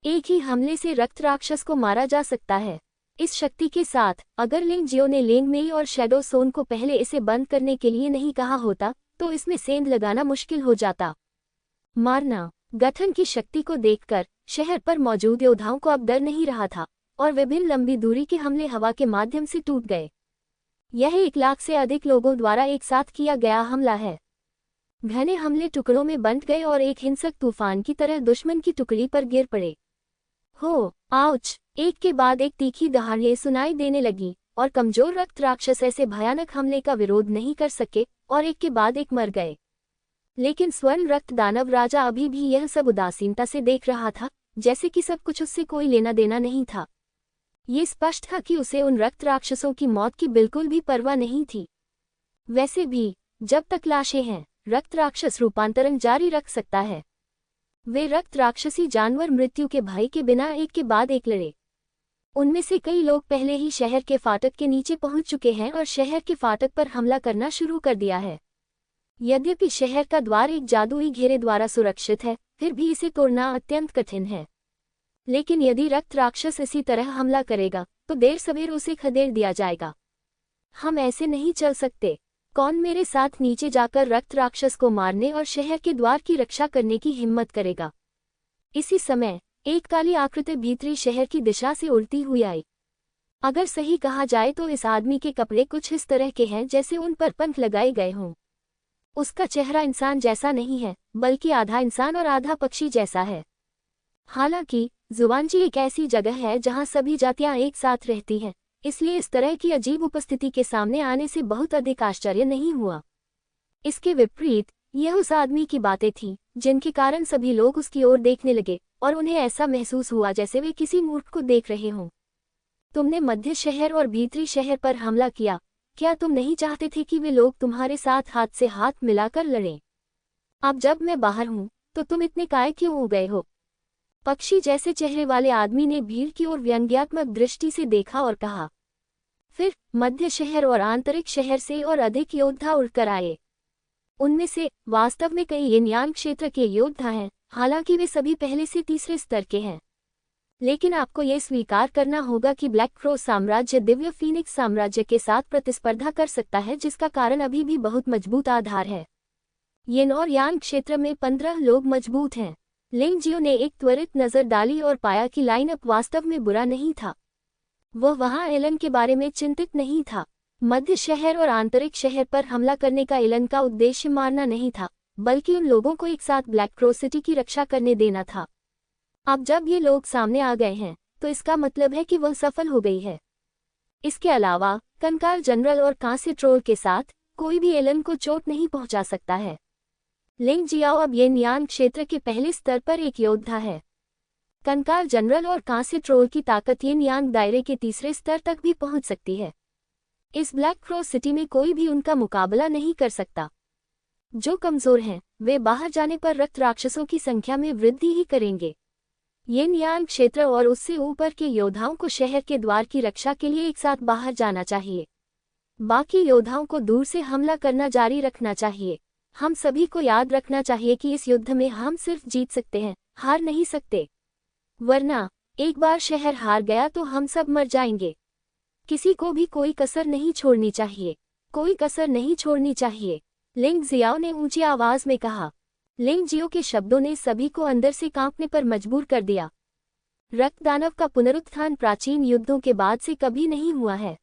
एक ही हमले से रक्त राक्षस को मारा जा सकता है। इस शक्ति के साथ अगर लिंग जियो ने लेंग मेई और शैडो सोन को पहले इसे बंद करने के लिए नहीं कहा होता तो इसमें सेंध लगाना मुश्किल हो जाता। मारना गठन की शक्ति को देखकर शहर पर मौजूद योद्धाओं को अब डर नहीं रहा था और विभिन्न लंबी दूरी के हमले हवा के माध्यम से टूट गए। यह 1 लाख से अधिक लोगों द्वारा एक साथ किया गया हमला है। घने हमले टुकड़ों में बंट गए और एक हिंसक तूफान की तरह दुश्मन की टुकड़ी पर गिर पड़े। हो आउच! एक के बाद एक तीखी दहाड़ें सुनाई देने लगी और कमजोर रक्त राक्षस ऐसे भयानक हमले का विरोध नहीं कर सके और एक के बाद एक मर गए। लेकिन स्वर्ण रक्त दानव राजा अभी भी यह सब उदासीनता से देख रहा था, जैसे कि सब कुछ उससे कोई लेना देना नहीं था। ये स्पष्ट था कि उसे उन रक्त राक्षसों की मौत की बिल्कुल भी परवाह नहीं थी। वैसे भी जब तक लाशें हैं, रक्त राक्षस रूपांतरण जारी रख सकता है। वे रक्त राक्षसी जानवर मृत्यु के भय के बिना एक के बाद एक लड़े। उनमें से कई लोग पहले ही शहर के फाटक के नीचे पहुंच चुके हैं और शहर के फाटक पर हमला करना शुरू कर दिया है। यद्यपि शहर का द्वार एक जादुई घेरे द्वारा सुरक्षित है, फिर भी इसे तोड़ना अत्यंत कठिन है। लेकिन यदि रक्त राक्षस इसी तरह हमला करेगा तो देर सवेर उसे खदेड़ दिया जाएगा। हम ऐसे नहीं चल सकते। कौन मेरे साथ नीचे जाकर रक्त राक्षस को मारने और शहर के द्वार की रक्षा करने की हिम्मत करेगा? इसी समय एक काली आकृति भीतरी शहर की दिशा से उड़ती हुई आई। अगर सही कहा जाए तो इस आदमी के कपड़े कुछ इस तरह के हैं जैसे उन पर पंख लगाए गए हों। उसका चेहरा इंसान जैसा नहीं है, बल्कि आधा इंसान और आधा पक्षी जैसा है। हालांकि जुवानजी एक ऐसी जगह है जहां सभी जातियां एक साथ रहती हैं, इसलिए इस तरह की अजीब उपस्थिति के सामने आने से बहुत अधिक आश्चर्य नहीं हुआ। इसके विपरीत यह उस आदमी की बातें थीं जिनके कारण सभी लोग उसकी ओर देखने लगे और उन्हें ऐसा महसूस हुआ जैसे वे किसी मूर्ख को देख रहे हों। तुमने मध्य शहर और भीतरी शहर पर हमला किया। क्या तुम नहीं चाहते थे कि वे लोग तुम्हारे साथ हाथ से हाथ मिलाकर लड़ें? अब जब मैं बाहर हूं तो तुम इतने काय क्यों हो गए हो? पक्षी जैसे चेहरे वाले आदमी ने भीड़ की ओर व्यंग्यात्मक दृष्टि से देखा और कहा। फिर मध्य शहर और आंतरिक शहर से और अधिक योद्धा उड़कर आए। उनमें से वास्तव में कई यिनयान क्षेत्र के योद्धा हैं, हालांकि वे सभी पहले से तीसरे स्तर के हैं। लेकिन आपको यह स्वीकार करना होगा कि ब्लैक क्रो साम्राज्य दिव्य फीनिक्स साम्राज्य के साथ प्रतिस्पर्धा कर सकता है, जिसका कारण अभी भी बहुत मजबूत आधार है। यिन और यान क्षेत्र में 15 लोग मजबूत हैं। लिंग जियो ने एक त्वरित नजर डाली और पाया कि लाइनअप वास्तव में बुरा नहीं था। वह वहां एलन के बारे में चिंतित नहीं था। मध्य शहर और आंतरिक शहर पर हमला करने का एलन का उद्देश्य मारना नहीं था, बल्कि उन लोगों को एक साथ ब्लैक क्रो सिटी की रक्षा करने देना था। अब जब ये लोग सामने आ गए हैं तो इसका मतलब है कि वह सफल हो गई है। इसके अलावा कंकाल जनरल और कांस्य ट्रोल के साथ कोई भी एलन को चोट नहीं पहुंचा सकता है। लिंग जियाओ अब यिनयान क्षेत्र के पहले स्तर पर एक योद्धा है। कंकाल जनरल और कांस्य ट्रोल की ताकत यिनयान दायरे के तीसरे स्तर तक भी पहुंच सकती है। इस ब्लैक क्रो सिटी में कोई भी उनका मुकाबला नहीं कर सकता। जो कमजोर हैं वे बाहर जाने पर रक्त राक्षसों की संख्या में वृद्धि ही करेंगे। यिनयान क्षेत्र और उससे ऊपर के योद्धाओं को शहर के द्वार की रक्षा के लिए एक साथ बाहर जाना चाहिए। बाकी योद्धाओं को दूर से हमला करना जारी रखना चाहिए। हम सभी को याद रखना चाहिए कि इस युद्ध में हम सिर्फ जीत सकते हैं, हार नहीं सकते। वरना एक बार शहर हार गया तो हम सब मर जाएंगे। किसी को भी कोई कसर नहीं छोड़नी चाहिए, कोई कसर नहीं छोड़नी चाहिए। लिंग जियाओ ने ऊंची आवाज में कहा। लिंग जियो के शब्दों ने सभी को अंदर से कांपने पर मजबूर कर दिया। रक्तदानव का पुनरुत्थान प्राचीन युद्धों के बाद से कभी नहीं हुआ है।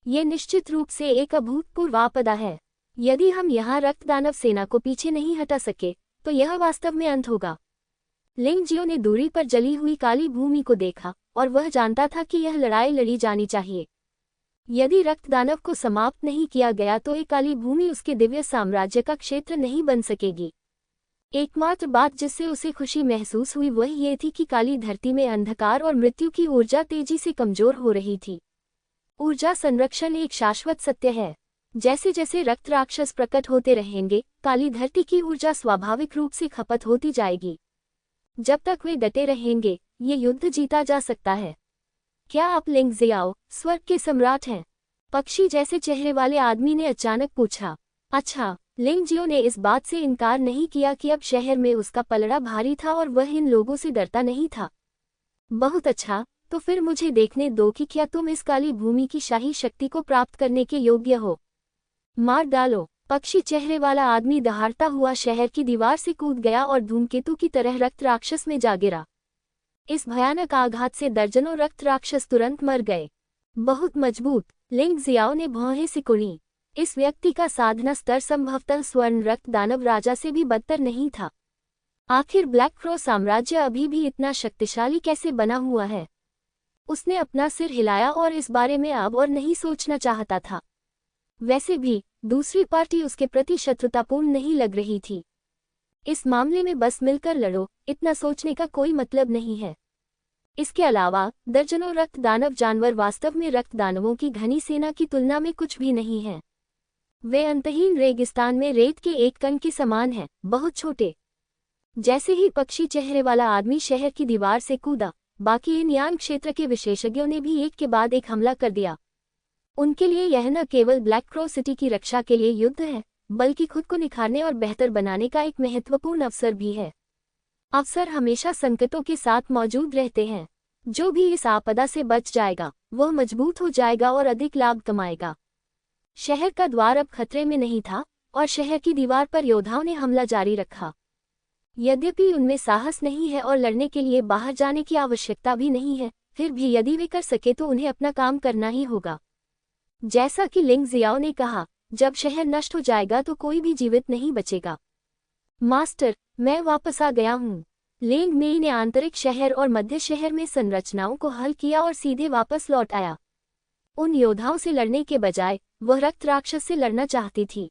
ये निश्चित रूप से एक अभूतपूर्व आपदा है। यदि हम यहाँ रक्तदानव सेना को पीछे नहीं हटा सके तो यह वास्तव में अंत होगा। लिंग जियो ने दूरी पर जली हुई काली भूमि को देखा और वह जानता था कि यह लड़ाई लड़ी जानी चाहिए। यदि रक्तदानव को समाप्त नहीं किया गया तो एक काली भूमि उसके दिव्य साम्राज्य का क्षेत्र नहीं बन सकेगी। एकमात्र बात जिससे उसे खुशी महसूस हुई वह ये थी कि काली धरती में अंधकार और मृत्यु की ऊर्जा तेजी से कमजोर हो रही थी। ऊर्जा संरक्षण एक शाश्वत सत्य है। जैसे जैसे रक्त राक्षस प्रकट होते रहेंगे, काली धरती की ऊर्जा स्वाभाविक रूप से खपत होती जाएगी। जब तक वे डटे रहेंगे, ये युद्ध जीता जा सकता है। क्या आप लिंग जियाओ स्वर्ग के सम्राट हैं? पक्षी जैसे चेहरे वाले आदमी ने अचानक पूछा। अच्छा, लिंग जियो ने इस बात से इनकार नहीं किया कि अब शहर में उसका पलड़ा भारी था और वह इन लोगों से डरता नहीं था। बहुत अच्छा, तो फिर मुझे देखने दो कि क्या तुम इस काली भूमि की शाही शक्ति को प्राप्त करने के योग्य हो। मार डालो। पक्षी चेहरे वाला आदमी दहाड़ता हुआ शहर की दीवार से कूद गया और धूमकेतु की तरह रक्त राक्षस में जा गिरा। इस भयानक आघात से दर्जनों रक्त राक्षस तुरंत मर गए। बहुत मजबूत, लिंग जियाओ ने भौहें सिकुड़ी। इस व्यक्ति का साधना स्तर संभवतः स्वर्ण रक्त दानव राजा से भी बदतर नहीं था। आखिर ब्लैक क्रो साम्राज्य अभी भी इतना शक्तिशाली कैसे बना हुआ है? उसने अपना सिर हिलाया और इस बारे में अब और नहीं सोचना चाहता था। वैसे भी दूसरी पार्टी उसके प्रति शत्रुतापूर्ण नहीं लग रही थी। इस मामले में बस मिलकर लड़ो, इतना सोचने का कोई मतलब नहीं है। इसके अलावा दर्जनों रक्त दानव जानवर वास्तव में रक्त दानवों की घनी सेना की तुलना में कुछ भी नहीं है। वे अंतहीन रेगिस्तान में रेत के एक कण के समान हैं, बहुत छोटे। जैसे ही पक्षी चेहरे वाला आदमी शहर की दीवार से कूदा, बाकी इनयान क्षेत्र के विशेषज्ञों ने भी एक के बाद एक हमला कर दिया। उनके लिए यह न केवल ब्लैक क्रो सिटी की रक्षा के लिए युद्ध है, बल्कि खुद को निखारने और बेहतर बनाने का एक महत्वपूर्ण अवसर भी है। अवसर हमेशा संकटों के साथ मौजूद रहते हैं। जो भी इस आपदा से बच जाएगा, वह मजबूत हो जाएगा और अधिक लाभ कमाएगा। शहर का द्वार अब खतरे में नहीं था और शहर की दीवार पर योद्धाओं ने हमला जारी रखा। यद्यपि उनमें साहस नहीं है और लड़ने के लिए बाहर जाने की आवश्यकता भी नहीं है, फिर भी यदि वे कर सके तो उन्हें अपना काम करना ही होगा। जैसा कि लिंग जियाओ ने कहा, जब शहर नष्ट हो जाएगा तो कोई भी जीवित नहीं बचेगा। मास्टर, मैं वापस आ गया हूँ। लेंग मेई ने आंतरिक शहर और मध्य शहर में संरचनाओं को हल किया और सीधे वापस लौट आया। उन योद्धाओं से लड़ने के बजाय वह रक्त राक्षस से लड़ना चाहती थी।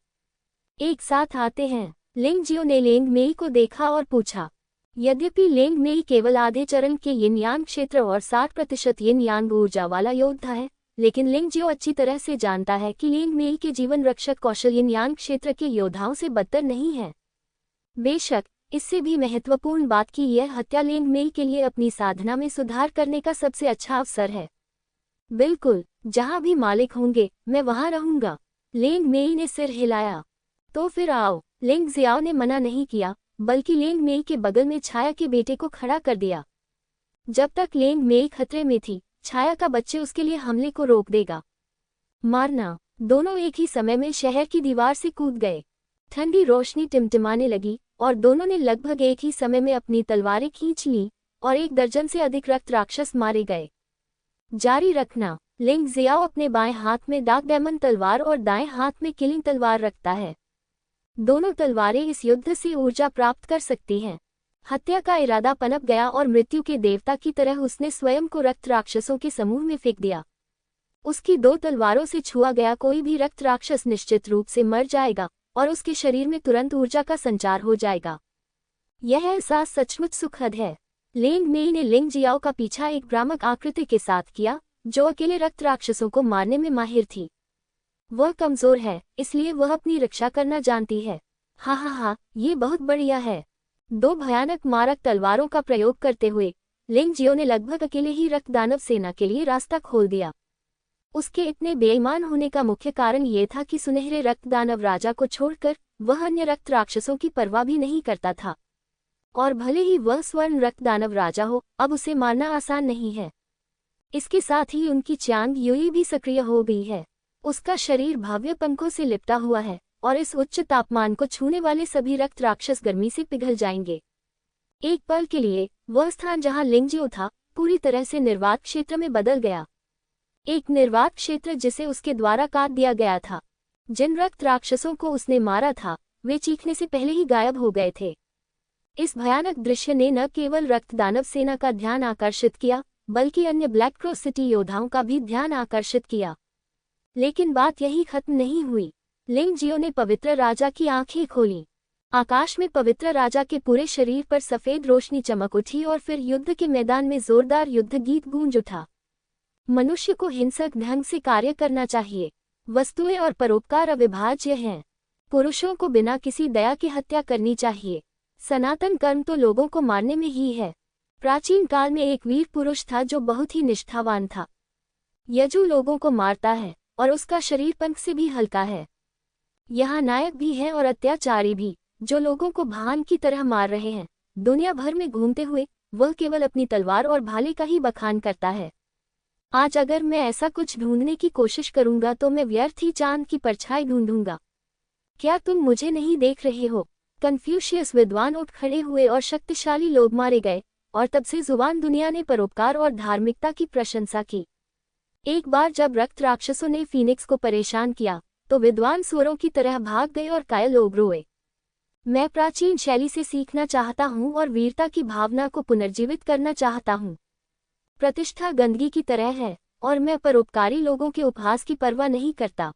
एक साथ आते हैं। लिंग जियो ने लेंग मेई को देखा और पूछा। यद्यपि लेंग मेई केवल आधे चरण के यिन यांग क्षेत्र और 60% यिन यांग ऊर्जा वाला योद्धा है, लेकिन लिंग जियो अच्छी तरह से जानता है कि लेंग मेई के जीवन रक्षक कौशल यिन यांग क्षेत्र के योद्धाओं से बदतर नहीं है। बेशक, इससे भी महत्वपूर्ण बात की यह हत्या लेंग मेई के लिए अपनी साधना में सुधार करने का सबसे अच्छा अवसर है। बिल्कुल, जहां भी मालिक होंगे मैं वहां रहूंगा। लेंग मेई ने सिर हिलाया। तो फिर आओ। लिंग जियाओ ने मना नहीं किया, बल्कि लेंग मेई के बगल में छाया के बेटे को खड़ा कर दिया। जब तक लेंग मेई खतरे में थी, छाया का बच्चे उसके लिए हमले को रोक देगा। मारना। दोनों एक ही समय में शहर की दीवार से कूद गए। ठंडी रोशनी टिमटिमाने लगी और दोनों ने लगभग एक ही समय में अपनी तलवारें खींच लीं और 1 दर्जन से अधिक रक्त राक्षस मारे गए। जारी रखना। लिंग जियाओ अपने बाएं हाथ में डार्क डायमंड तलवार और दाएं हाथ में किलिंग तलवार रखता है। दोनों तलवारें इस युद्ध से ऊर्जा प्राप्त कर सकती हैं। हत्या का इरादा पनप गया और मृत्यु के देवता की तरह उसने स्वयं को रक्त राक्षसों के समूह में फेंक दिया। उसकी 2 तलवारों से छुआ गया कोई भी रक्त राक्षस निश्चित रूप से मर जाएगा और उसके शरीर में तुरंत ऊर्जा का संचार हो जाएगा। यह एहसास सचमुच सुखद है। लेंग मेई ने लिंग जियाओ का पीछा एक भ्रामक आकृति के साथ किया, जो अकेले रक्त राक्षसों को मारने में माहिर थी। वह कमजोर है, इसलिए वह अपनी रक्षा करना जानती है। हाँ, ये बहुत बढ़िया है। 2 भयानक मारक तलवारों का प्रयोग करते हुए लिंग जियो ने लगभग अकेले ही रक्त दानव सेना के लिए रास्ता खोल दिया। उसके इतने बेईमान होने का मुख्य कारण ये था कि सुनहरे रक्त दानव राजा को छोड़कर वह अन्य रक्त राक्षसों की परवाह भी नहीं करता था। और भले ही वह स्वर्ण रक्त दानव राजा हो, अब उसे मारना आसान नहीं है। इसके साथ ही उनकी चांग युई भी सक्रिय हो गई है। उसका शरीर भव्य पंखों से लिपटा हुआ है और इस उच्च तापमान को छूने वाले सभी रक्त राक्षस गर्मी से पिघल जाएंगे। एक पल के लिए वह स्थान जहां लिंग जियो था पूरी तरह से निर्वात क्षेत्र में बदल गया। एक निर्वात क्षेत्र जिसे उसके द्वारा काट दिया गया था। जिन रक्त राक्षसों को उसने मारा था वे चीखने से पहले ही गायब हो गए थे। इस भयानक दृश्य ने न केवल रक्त दानव सेना का ध्यान आकर्षित किया, बल्कि अन्य ब्लैक क्रो सिटी योद्धाओं का भी ध्यान आकर्षित किया। लेकिन बात यही खत्म नहीं हुई। लिंग जियो ने पवित्र राजा की आंखें खोली। आकाश में पवित्र राजा के पूरे शरीर पर सफेद रोशनी चमक उठी और फिर युद्ध के मैदान में जोरदार युद्ध गीत गूंज उठा। मनुष्य को हिंसक ढंग से कार्य करना चाहिए। वस्तुएं और परोपकार अविभाज्य हैं। पुरुषों को बिना किसी दया की हत्या करनी चाहिए। सनातन कर्म तो लोगों को मारने में ही है। प्राचीन काल में एक वीर पुरुष था जो बहुत ही निष्ठावान था। यजु लोगों को मारता है और उसका शरीर पंख से भी हल्का है। यहाँ नायक भी हैं और अत्याचारी भी, जो लोगों को भान की तरह मार रहे हैं। दुनिया भर में घूमते हुए वह केवल अपनी तलवार और भाले का ही बखान करता है। आज अगर मैं ऐसा कुछ ढूंढने की कोशिश करूंगा तो मैं व्यर्थ ही चांद की परछाई ढूंढूंगा। क्या तुम मुझे नहीं देख रहे हो? कन्फ्यूशियस विद्वान उठ खड़े हुए और शक्तिशाली लोग मारे गए, और तब से जुबान दुनिया ने परोपकार और धार्मिकता की प्रशंसा की। एक बार जब रक्त राक्षसों ने फीनिक्स को परेशान किया, तो विद्वान सुअरों की तरह भाग गए और कायल लोग रोए। मैं प्राचीन शैली से सीखना चाहता हूँ और वीरता की भावना को पुनर्जीवित करना चाहता हूँ। प्रतिष्ठा गंदगी की तरह है, और मैं परोपकारी लोगों के उपहास की परवाह नहीं करता।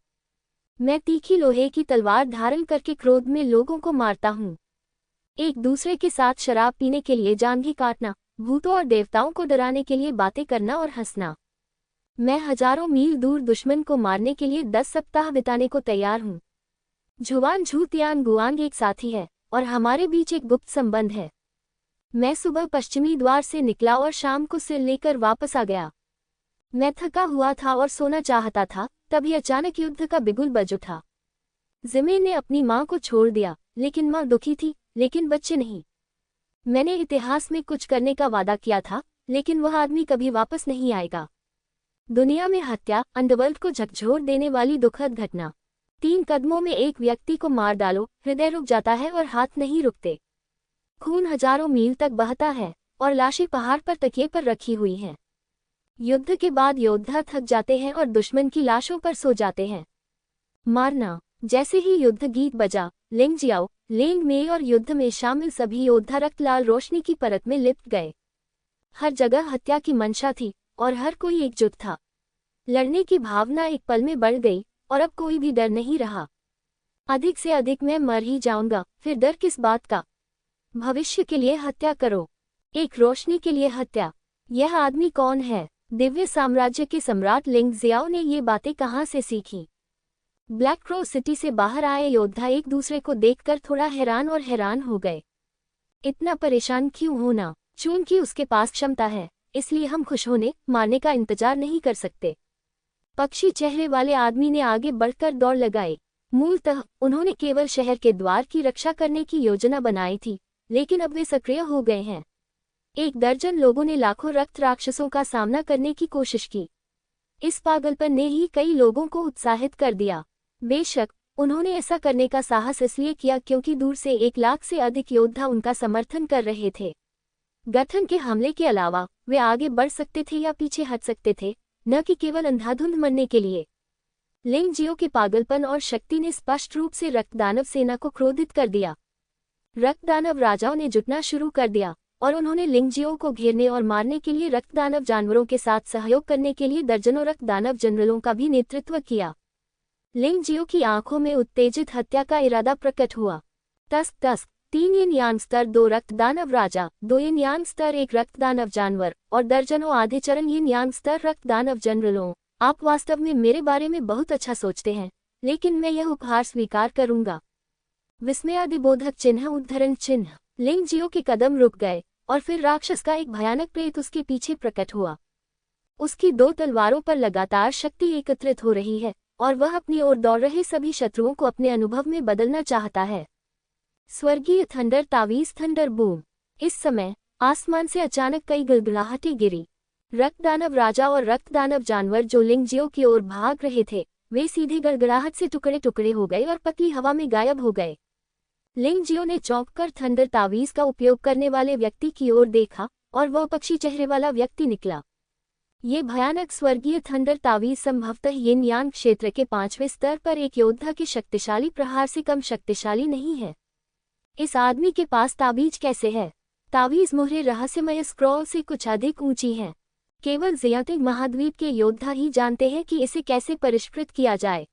मैं तीखी लोहे की तलवार धारण करके क्रोध में लोगों को मारता हूँ। एक दूसरे के साथ शराब पीने के लिए जांघें काटना, भूतों और देवताओं को डराने के लिए बातें करना और हंसना। मैं हजारों मील दूर दुश्मन को मारने के लिए 10 सप्ताह बिताने को तैयार हूँ। झुवान झू तियान गुआंग एक साथी है, और हमारे बीच एक गुप्त संबंध है। मैं सुबह पश्चिमी द्वार से निकला और शाम को सिर लेकर वापस आ गया। मैं थका हुआ था और सोना चाहता था, तभी अचानक युद्ध का बिगुल बज उठा। जिमे ने अपनी माँ को छोड़ दिया, लेकिन माँ दुखी थी, लेकिन बच्चे नहीं। मैंने इतिहास में कुछ करने का वादा किया था, लेकिन वह आदमी कभी वापस नहीं आएगा। दुनिया में हत्या, अंडरवर्ल्ड को झकझोर देने वाली दुखद घटना। 3 कदमों में एक व्यक्ति को मार डालो, हृदय रुक जाता है और हाथ नहीं रुकते। खून हजारों मील तक बहता है, और लाशें पहाड़ पर तकिए पर रखी हुई हैं। युद्ध के बाद योद्धा थक जाते हैं और दुश्मन की लाशों पर सो जाते हैं। मारना। जैसे ही युद्ध गीत बजा, लिंग जियाओ, लेंग में और युद्ध में शामिल सभी योद्धा रक्तलाल रोशनी की परत में लिपट गए। हर जगह हत्या की मंशा थी, और हर कोई एकजुट था। लड़ने की भावना एक पल में बढ़ गई, और अब कोई भी डर नहीं रहा। अधिक से अधिक मैं मर ही जाऊंगा, फिर डर किस बात का? भविष्य के लिए हत्या करो, एक रोशनी के लिए हत्या। यह आदमी कौन है? दिव्य साम्राज्य के सम्राट लिंग जियाओ ने ये बातें कहाँ से सीखी? ब्लैक क्रो सिटी से बाहर आए योद्धा एक दूसरे को देखकर थोड़ा हैरान हो गए। इतना परेशान क्यों होना? चूंकि उसके पास क्षमता है, इसलिए हम खुश होने, मारने का इंतजार नहीं कर सकते। पक्षी चेहरे वाले आदमी ने आगे बढ़कर दौड़ लगाई। मूलतः उन्होंने केवल शहर के द्वार की रक्षा करने की योजना बनाई थी, लेकिन अब वे सक्रिय हो गए हैं। 1 दर्जन लोगों ने लाखों रक्त राक्षसों का सामना करने की कोशिश की। इस पागलपन ने ही कई लोगों को उत्साहित कर दिया। बेशक उन्होंने ऐसा करने का साहस इसलिए किया क्योंकि दूर से 1 लाख से अधिक योद्धा उनका समर्थन कर रहे थे। गठन के हमले के अलावा वे आगे बढ़ सकते थे या पीछे हट सकते थे, न कि केवल अंधाधुंध मरने के लिए। लिंग जियो के पागलपन और शक्ति ने स्पष्ट रूप से रक्तदानव सेना को क्रोधित कर दिया। रक्तदानव राजाओं ने जुटना शुरू कर दिया, और उन्होंने लिंग जियो को घेरने और मारने के लिए रक्तदानव जानवरों के साथ सहयोग करने के लिए दर्जनों रक्तदानव जनरलों का भी नेतृत्व किया। लिंग जियो की आंखों में उत्तेजित हत्या का इरादा प्रकट हुआ। तस्क 3 यिन यांग स्तर 2 रक्तदानव राजा, 2 यिन यांग स्तर 1 रक्तदानव जानवर, और दर्जनों आधे चरण यिन यांग स्तर रक्तदानव जनरलों। आप वास्तव में मेरे बारे में बहुत अच्छा सोचते हैं, लेकिन मैं यह उपहार स्वीकार करूंगा। विस्मयादिबोधक चिन्ह, उद्धरण चिन्ह। लिंग जियो के कदम रुक गए, और फिर राक्षस का एक भयानक प्रेत उसके पीछे प्रकट हुआ। उसकी 2 तलवारों पर लगातार शक्ति एकत्रित हो रही है, और वह अपनी ओर दौड़ रहे सभी शत्रुओं को अपने अनुभव में बदलना चाहता है। स्वर्गीय थंडर तावीज, थंडर बूम। इस समय आसमान से अचानक कई गिलगिलाहटें गिरी। रक्तदानव राजा और रक्तदानव जानवर जो लिंग जियो की ओर भाग रहे थे, वे सीधे गड़गड़ाहट से टुकड़े टुकड़े हो गए और पतली हवा में गायब हो गए। लिंग जियो ने चौंककर थंडर तावीज का उपयोग करने वाले व्यक्ति की ओर देखा, और वह पक्षी चेहरे वाला व्यक्ति निकला। ये भयानक स्वर्गीय थंडर तावीज संभवतः यिन यांग क्षेत्र के 5वें स्तर पर एक योद्धा के शक्तिशाली प्रहार से कम शक्तिशाली नहीं है। इस आदमी के पास ताबीज कैसे है? तावीज मोहरे रहस्यमय स्क्रॉल से कुछ अधिक ऊंची हैं। केवल ज़ियांटिंग महाद्वीप के योद्धा ही जानते हैं कि इसे कैसे परिष्कृत किया जाए।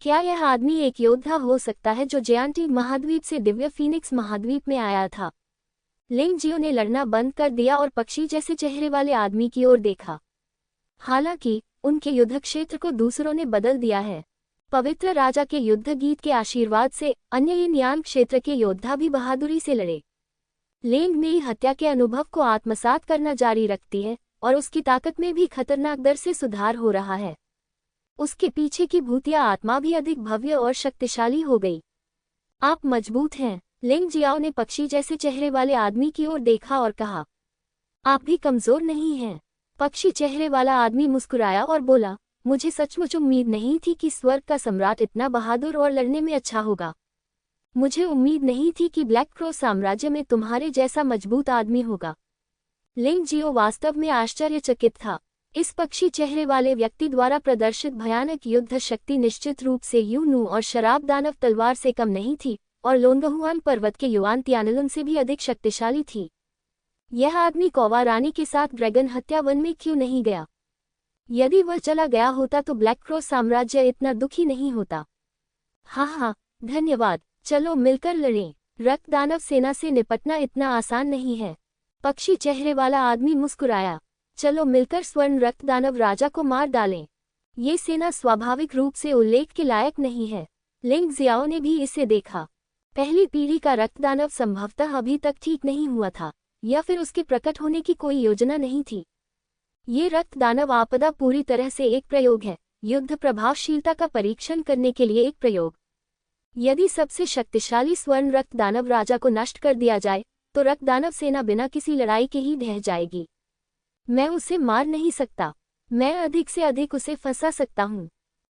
क्या यह आदमी एक योद्धा हो सकता है जो ज़ियांटिंग महाद्वीप से दिव्य फीनिक्स महाद्वीप में आया था? लिंग जियो ने लड़ना बंद कर दिया और पक्षी जैसे चेहरे वाले आदमी की ओर देखा। हालांकि उनके युद्ध क्षेत्र को दूसरों ने बदल दिया है। पवित्र राजा के युद्ध गीत के आशीर्वाद से अन्य यिन यांग क्षेत्र के योद्धा भी बहादुरी से लड़े। लेंग में हत्या के अनुभव को आत्मसात करना जारी रखती है, और उसकी ताकत में भी खतरनाक दर से सुधार हो रहा है। उसके पीछे की भूतिया आत्मा भी अधिक भव्य और शक्तिशाली हो गई। आप मजबूत हैं। लिंग जियाओ ने पक्षी जैसे चेहरे वाले आदमी की ओर देखा और कहा, आप भी कमजोर नहीं हैं। पक्षी चेहरे वाला आदमी मुस्कुराया और बोला, मुझे सचमुच उम्मीद नहीं थी कि स्वर्ग का सम्राट इतना बहादुर और लड़ने में अच्छा होगा। मुझे उम्मीद नहीं थी कि ब्लैक क्रो साम्राज्य में तुम्हारे जैसा मजबूत आदमी होगा। लिंग जियो वास्तव में आश्चर्यचकित था। इस पक्षी चेहरे वाले व्यक्ति द्वारा प्रदर्शित भयानक युद्ध शक्ति निश्चित रूप से यू नू और शराब दानव तलवार से कम नहीं थी और लोंगहुआन पर्वत के युआन तियानलुन से भी अधिक शक्तिशाली थी। यह आदमी कौवा रानी के साथ ड्रैगन हत्या वन में क्यों नहीं गया? यदि वह चला गया होता तो ब्लैक क्रो साम्राज्य इतना दुखी नहीं होता। हाँ, धन्यवाद। चलो मिलकर लड़ें। रक्त दानव सेना से निपटना इतना आसान नहीं है। पक्षी चेहरे वाला आदमी मुस्कुराया। चलो मिलकर स्वर्ण रक्त दानव राजा को मार डालें। ये सेना स्वाभाविक रूप से उल्लेख के लायक नहीं है। लिंग जियाओ ने भी इसे देखा। पहली पीढ़ी का रक्त दानव संभवतः अभी तक ठीक नहीं हुआ था, या फिर उसके प्रकट होने की कोई योजना नहीं थी। ये रक्त दानव आपदा पूरी तरह से एक प्रयोग है, युद्ध प्रभावशीलता का परीक्षण करने के लिए एक प्रयोग। यदि सबसे शक्तिशाली स्वर्ण रक्त दानव राजा को नष्ट कर दिया जाए तो रक्त दानव सेना बिना किसी लड़ाई के ही ढह जाएगी। मैं उसे मार नहीं सकता, मैं अधिक से अधिक उसे फंसा सकता हूँ।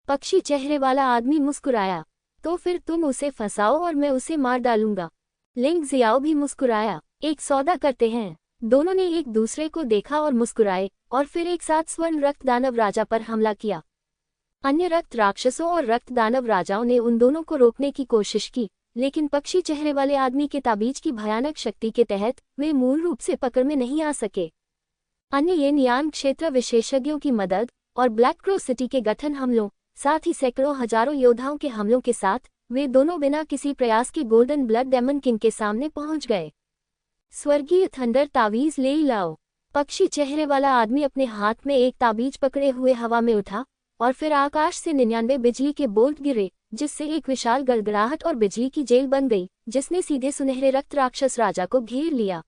पक्षी चेहरे वाला आदमी मुस्कुराया। तो फिर तुम उसे फंसाओ और मैं उसे मार डालूंगा। लिंग जियाओ भी मुस्कुराया। एक सौदा करते हैं। दोनों ने एक दूसरे को देखा और मुस्कुराए और फिर एक साथ स्वर्ण रक्त दानव राजा पर हमला किया। अन्य रक्त राक्षसों और रक्त दानव राजाओं ने उन दोनों को रोकने की कोशिश की, लेकिन पक्षी चेहरे वाले आदमी के ताबीज की भयानक शक्ति के तहत वे मूल रूप से पकड़ में नहीं आ सके। अन्य येनयान क्षेत्र विशेषज्ञों की मदद और ब्लैक क्रो सिटी के गठन हमलों, साथ ही सैकड़ों हजारों योद्धाओं के हमलों के साथ वे दोनों बिना किसी प्रयास के गोल्डन ब्लड डेमन किंग के सामने पहुंच गए। स्वर्गीय थंडर तावीज ले लाओ। पक्षी चेहरे वाला आदमी अपने हाथ में एक ताबीज पकड़े हुए हवा में उठा और फिर आकाश से 99 बिजली के बोल्ट गिरे, जिससे एक विशाल गड़गड़ाहट और बिजली की जेल बन गई, जिसने सीधे सुनहरे रक्त राक्षस राजा को घेर लिया।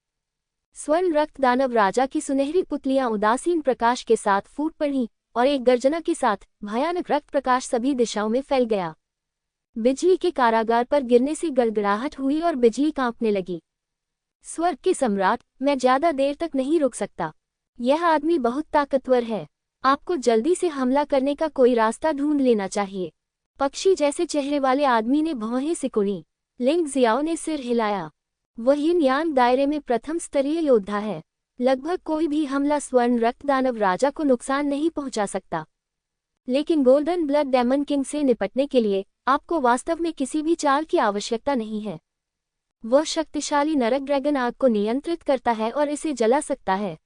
स्वर्ण रक्त दानव राजा की सुनहरी पुतलियां उदासीन प्रकाश के साथ फूट पड़ी और एक गर्जना के साथ भयानक रक्त प्रकाश सभी दिशाओं में फैल गया। बिजली के कारागार पर गिरने से गड़गड़ाहट हुई और बिजली कांपने लगी। स्वर्ग के सम्राट, मैं ज्यादा देर तक नहीं रुक सकता। यह आदमी बहुत ताकतवर है। आपको जल्दी से हमला करने का कोई रास्ता ढूंढ लेना चाहिए। पक्षी जैसे चेहरे वाले आदमी ने भौहें सिकुड़ी। लिंग जियाओ ने सिर हिलाया। वह येनयान दायरे में प्रथम स्तरीय योद्धा है। लगभग कोई भी हमला स्वर्ण रक्त दानव राजा को नुकसान नहीं पहुंचा सकता। लेकिन गोल्डन ब्लड डेमन किंग से निपटने के लिए आपको वास्तव में किसी भी चाल की आवश्यकता नहीं है। वह शक्तिशाली नरक ड्रैगन आग को नियंत्रित करता है और इसे जला सकता है।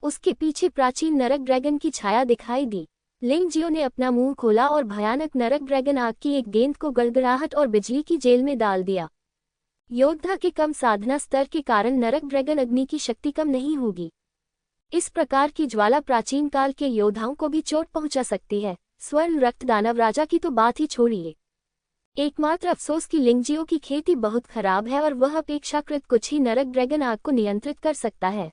उसके पीछे प्राचीन नरक ड्रैगन की छाया दिखाई दी। लिंग जियो ने अपना मुंह खोला और भयानक नरक ड्रैगन आग की एक गेंद को गड़गड़ाहट और बिजली की जेल में डाल दिया। योद्धा के कम साधना स्तर के कारण नरक ड्रैगन अग्नि की शक्ति कम नहीं होगी। इस प्रकार की ज्वाला प्राचीन काल के योद्धाओं को भी चोट पहुंचा सकती है। स्वर्ण रक्त दानव राजा की तो बात ही छोड़िए। एकमात्र अफसोस कि लिंग जियो की खेती बहुत खराब है और वह अपेक्षाकृत कुछ ही नरक ड्रैगन आग को नियंत्रित कर सकता है।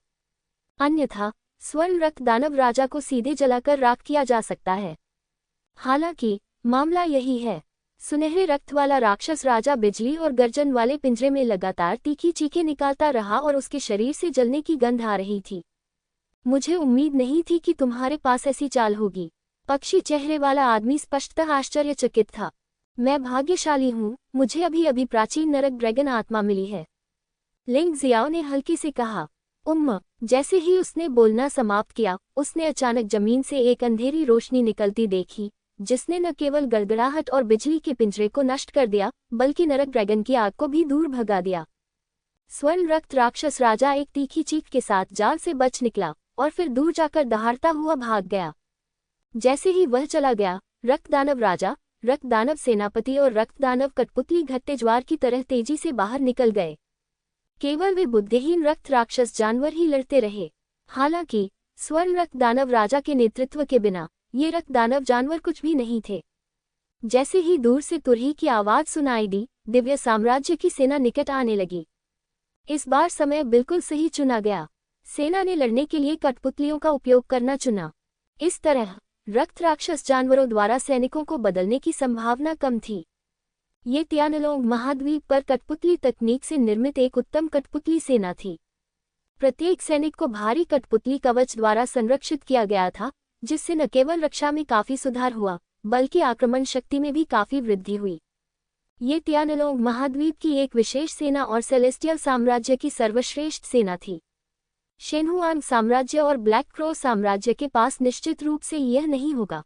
अन्यथा स्वर्ण रक्त दानव राजा को सीधे जलाकर राख किया जा सकता है। हालांकि मामला यही है। सुनहरे रक्त वाला राक्षस राजा बिजली और गर्जन वाले पिंजरे में लगातार तीखी चीखें निकालता रहा और उसके शरीर से जलने की गंध आ रही थी। मुझे उम्मीद नहीं थी कि तुम्हारे पास ऐसी चाल होगी। पक्षी चेहरे वाला आदमी स्पष्टतः आश्चर्यचकित था। मैं भाग्यशाली हूँ, मुझे अभी अभी प्राचीन नरक ड्रैगन आत्मा मिली है। लिंग जियाओ ने हल्की से कहा। जैसे ही उसने बोलना समाप्त किया, उसने अचानक जमीन से एक अंधेरी रोशनी निकलती देखी, जिसने न केवल गड़गड़ाहट और बिजली के पिंजरे को नष्ट कर दिया, बल्कि नरक ड्रैगन की आग को भी दूर भगा दिया। स्वर्ण रक्त राक्षस राजा एक तीखी चीख के साथ जाल से बच निकला और फिर दूर जाकर दहाड़ता हुआ भाग गया। जैसे ही वह चला गया, रक्त दानव राजा, रक्त दानव सेनापति और रक्त दानव कठपुतली घट्टे ज्वार की तरह तेजी से बाहर निकल गए। केवल वे बुद्धिहीन रक्त राक्षस जानवर ही लड़ते रहे। हालांकि स्वर्ण रक्त दानव राजा के नेतृत्व के बिना ये रक्त दानव जानवर कुछ भी नहीं थे। जैसे ही दूर से तुरही की आवाज सुनाई दी, दिव्य साम्राज्य की सेना निकट आने लगी। इस बार समय बिल्कुल सही चुना गया। सेना ने लड़ने के लिए कठपुतलियों का उपयोग करना चुना। इस तरह रक्त राक्षस जानवरों द्वारा सैनिकों को बदलने की संभावना कम थी। ये तियानलोंग महाद्वीप पर कठपुतली तकनीक से निर्मित एक उत्तम कठपुतली सेना थी। प्रत्येक सैनिक को भारी कठपुतली कवच द्वारा संरक्षित किया गया था, जिससे न केवल रक्षा में काफी सुधार हुआ, बल्कि आक्रमण शक्ति में भी काफी वृद्धि हुई। ये तियानलोंग महाद्वीप की एक विशेष सेना और सेलेस्टियल साम्राज्य की सर्वश्रेष्ठ सेना थी। शेनहुआन साम्राज्य और ब्लैक क्रो साम्राज्य के पास निश्चित रूप से यह नहीं होगा।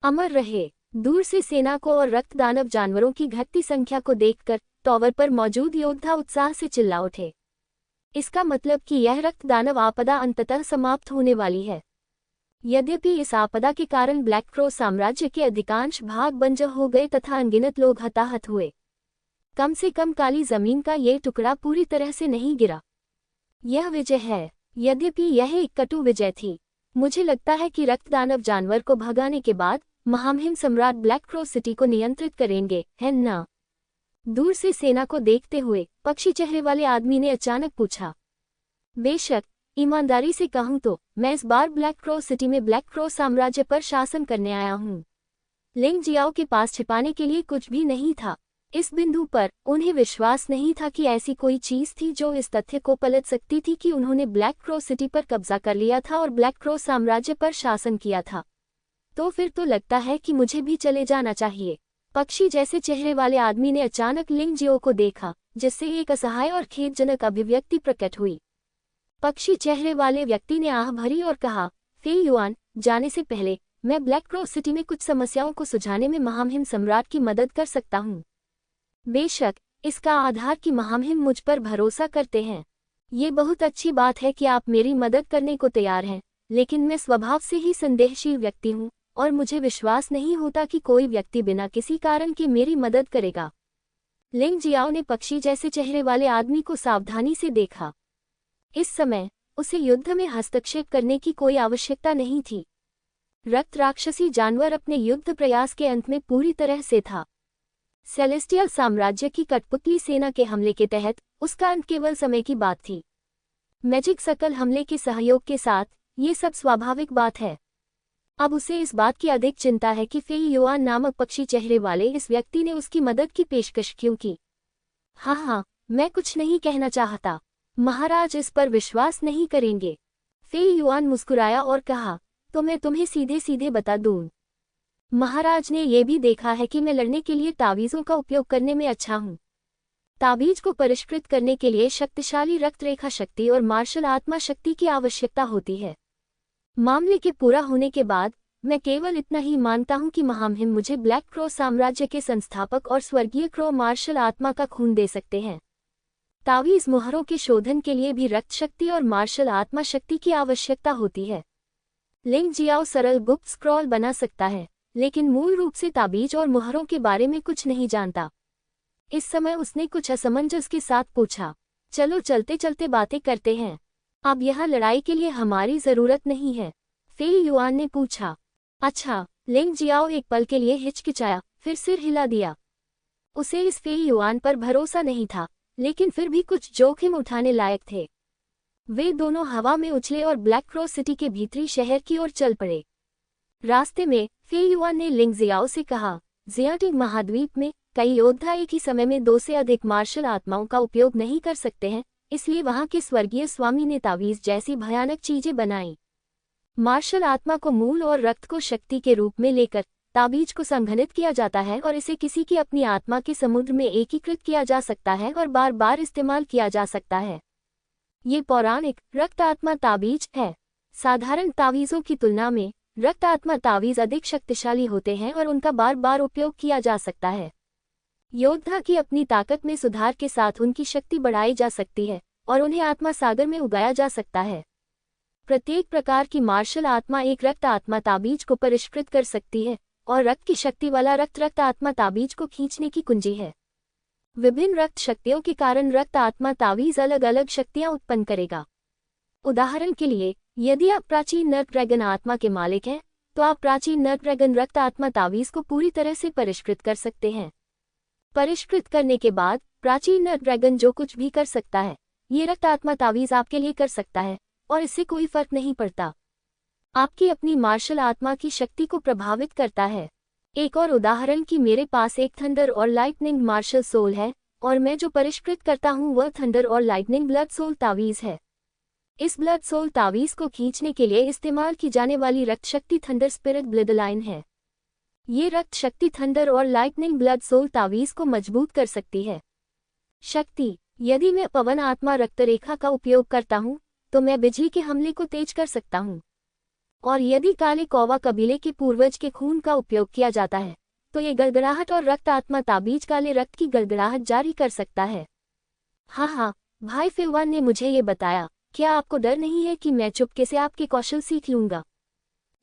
अमर रहे। दूर से सेना को और रक्त दानव जानवरों की घटती संख्या को देखकर टॉवर पर मौजूद योद्धा उत्साह से चिल्ला उठे। इसका मतलब कि यह रक्त दानव आपदा अंततः समाप्त होने वाली है। यद्यपि इस आपदा के कारण ब्लैक क्रो साम्राज्य के अधिकांश भाग बंजर हो गए तथा अनगिनत लोग हताहत हुए, कम से कम काली जमीन का ये टुकड़ा पूरी तरह से नहीं गिरा। यह विजय है, यद्यपि यह एक कटु विजय थी। मुझे लगता है कि रक्त दानव जानवर को भगाने के बाद महामहिम सम्राट ब्लैक क्रो सिटी को नियंत्रित करेंगे, है ना? दूर से सेना को देखते हुए पक्षी चेहरे वाले आदमी ने अचानक पूछा। बेशक, ईमानदारी से कहूं तो मैं इस बार ब्लैक क्रो सिटी में ब्लैक क्रो साम्राज्य पर शासन करने आया हूं। लिंग जियाओ के पास छिपाने के लिए कुछ भी नहीं था। इस बिंदु पर उन्हें विश्वास नहीं था कि ऐसी कोई चीज थी जो इस तथ्य को पलट सकती थी कि उन्होंने ब्लैक क्रो सिटी पर कब्जा कर लिया था और ब्लैक क्रो साम्राज्य पर शासन किया था। तो फिर तो लगता है कि मुझे भी चले जाना चाहिए। पक्षी जैसे चेहरे वाले आदमी ने अचानक लिंग जियो को देखा, जिससे एक असहाय और खेदजनक अभिव्यक्ति प्रकट हुई। पक्षी चेहरे वाले व्यक्ति ने आह भरी और कहा, फेई युआन, जाने से पहले मैं ब्लैक क्रो सिटी में कुछ समस्याओं को सुलझाने में महामहिम सम्राट की मदद कर सकता हूँ। बेशक, इसका आधार कि महामहिम मुझ पर भरोसा करते हैं। ये बहुत अच्छी बात है कि आप मेरी मदद करने को तैयार हैं, लेकिन मैं स्वभाव से ही संदेहशील व्यक्ति हूँ और मुझे विश्वास नहीं होता कि कोई व्यक्ति बिना किसी कारण के मेरी मदद करेगा। लिंग जियाओ ने पक्षी जैसे चेहरे वाले आदमी को सावधानी से देखा। इस समय उसे युद्ध में हस्तक्षेप करने की कोई आवश्यकता नहीं थी। रक्त राक्षसी जानवर अपने युद्ध प्रयास के अंत में पूरी तरह से था। सेलेस्टियल साम्राज्य की कठपुतली सेना के हमले के तहत उसका अंत केवल समय की बात थी। मैजिक सकल हमले के सहयोग के साथ ये सब स्वाभाविक बात है। अब उसे इस बात की अधिक चिंता है कि फेई युआन नामक पक्षी चेहरे वाले इस व्यक्ति ने उसकी मदद की पेशकश क्यों की। हाँ, मैं कुछ नहीं कहना चाहता। महाराज इस पर विश्वास नहीं करेंगे। फेई युआन मुस्कुराया और कहा, तो मैं तुम्हें सीधे सीधे बता दूं। महाराज ने यह भी देखा है कि मैं लड़ने के लिए तावीज़ों का उपयोग करने में अच्छा हूँ। ताबीज को परिष्कृत करने के लिए शक्तिशाली रक्तरेखा शक्ति और मार्शल आत्मा शक्ति की आवश्यकता होती है। मामले के पूरा होने के बाद मैं केवल इतना ही मानता हूं कि महामहिम मुझे ब्लैक क्रो साम्राज्य के संस्थापक और स्वर्गीय क्रो मार्शल आत्मा का खून दे सकते हैं। तावीज़ मुहरों के शोधन के लिए भी रक्त शक्ति और मार्शल आत्मा शक्ति की आवश्यकता होती है। लिंग जियाओ सरल गुप्त स्क्रॉल बना सकता है, लेकिन मूल रूप से ताबीज और मुहरों के बारे में कुछ नहीं जानता। इस समय उसने कुछ असमंजस के साथ पूछा, चलो चलते चलते बातें करते हैं। अब यहाँ लड़ाई के लिए हमारी जरूरत नहीं है। फेई युआन ने पूछा। अच्छा। लिंग जियाओ एक पल के लिए हिचकिचाया, फिर सिर हिला दिया। उसे इस फेई युआन पर भरोसा नहीं था, लेकिन फिर भी कुछ जोखिम उठाने लायक थे। वे दोनों हवा में उछले और ब्लैक क्रो सिटी के भीतरी शहर की ओर चल पड़े। रास्ते में फेई युआन ने लिंग जियाओ से कहा, जियाटिंग महाद्वीप में कई योद्धा एक ही समय में 2 से अधिक मार्शल आत्माओं का उपयोग नहीं कर सकते हैं, इसलिए वहां के स्वर्गीय स्वामी ने तावीज जैसी भयानक चीजें बनाई। मार्शल आत्मा को मूल और रक्त को शक्ति के रूप में लेकर ताबीज को संघनित किया जाता है और इसे किसी की अपनी आत्मा के समुद्र में एकीकृत किया जा सकता है और बार बार इस्तेमाल किया जा सकता है। ये पौराणिक रक्त आत्मा ताबीज है। साधारण तावीज़ों की तुलना में रक्त आत्मा तावीज अधिक शक्तिशाली होते हैं और उनका बार बार उपयोग किया जा सकता है। योद्धा की अपनी ताकत में सुधार के साथ उनकी शक्ति बढ़ाई जा सकती है और उन्हें आत्मा सागर में उगाया जा सकता है। प्रत्येक प्रकार की मार्शल आत्मा एक रक्त आत्मा ताबीज को परिष्कृत कर सकती है और रक्त की शक्ति वाला रक्त आत्मा ताबीज को खींचने की कुंजी है। विभिन्न रक्त शक्तियों के कारण रक्त आत्मा तावीज अलग अलग शक्तियां उत्पन्न करेगा। उदाहरण के लिए, यदि आप प्राचीन नर्क ड्रैगन आत्मा के मालिक हैं, तो आप प्राचीन नर्क ड्रैगन रक्त आत्मा तावीज को पूरी तरह से परिष्कृत कर सकते हैं। परिष्कृत करने के बाद प्राचीन नर्क ड्रैगन जो कुछ भी कर सकता है, ये रक्त आत्मा तावीज आपके लिए कर सकता है और इससे कोई फर्क नहीं पड़ता। आपकी अपनी मार्शल आत्मा की शक्ति को प्रभावित करता है। एक और उदाहरण कि मेरे पास एक थंडर और लाइटनिंग मार्शल सोल है और मैं जो परिष्कृत करता हूँ वह थंडर और लाइटनिंग ब्लड सोल तावीज है। इस ब्लड सोल तावीज़ को खींचने के लिए इस्तेमाल की जाने वाली रक्त शक्ति थंडर स्पिरिट ब्लड लाइन है। ये रक्त शक्ति थंडर और लाइटनिंग ब्लड सोल तावीज़ को मजबूत कर सकती है। शक्ति: यदि मैं पवन आत्मा रक्त रेखा का उपयोग करता हूँ तो मैं बिजली के हमले को तेज कर सकता हूँ। और यदि काले कौवा कबीले के पूर्वज के खून का उपयोग किया जाता है तो ये गड़गड़ाहट और रक्त आत्मा ताबीज काले रक्त की गड़गड़ाहट जारी कर सकता है। हाँ, भाई फिलवान ने मुझे ये बताया। क्या आपको डर नहीं है कि मैं चुपके से आपके कौशल सीख लूंगा?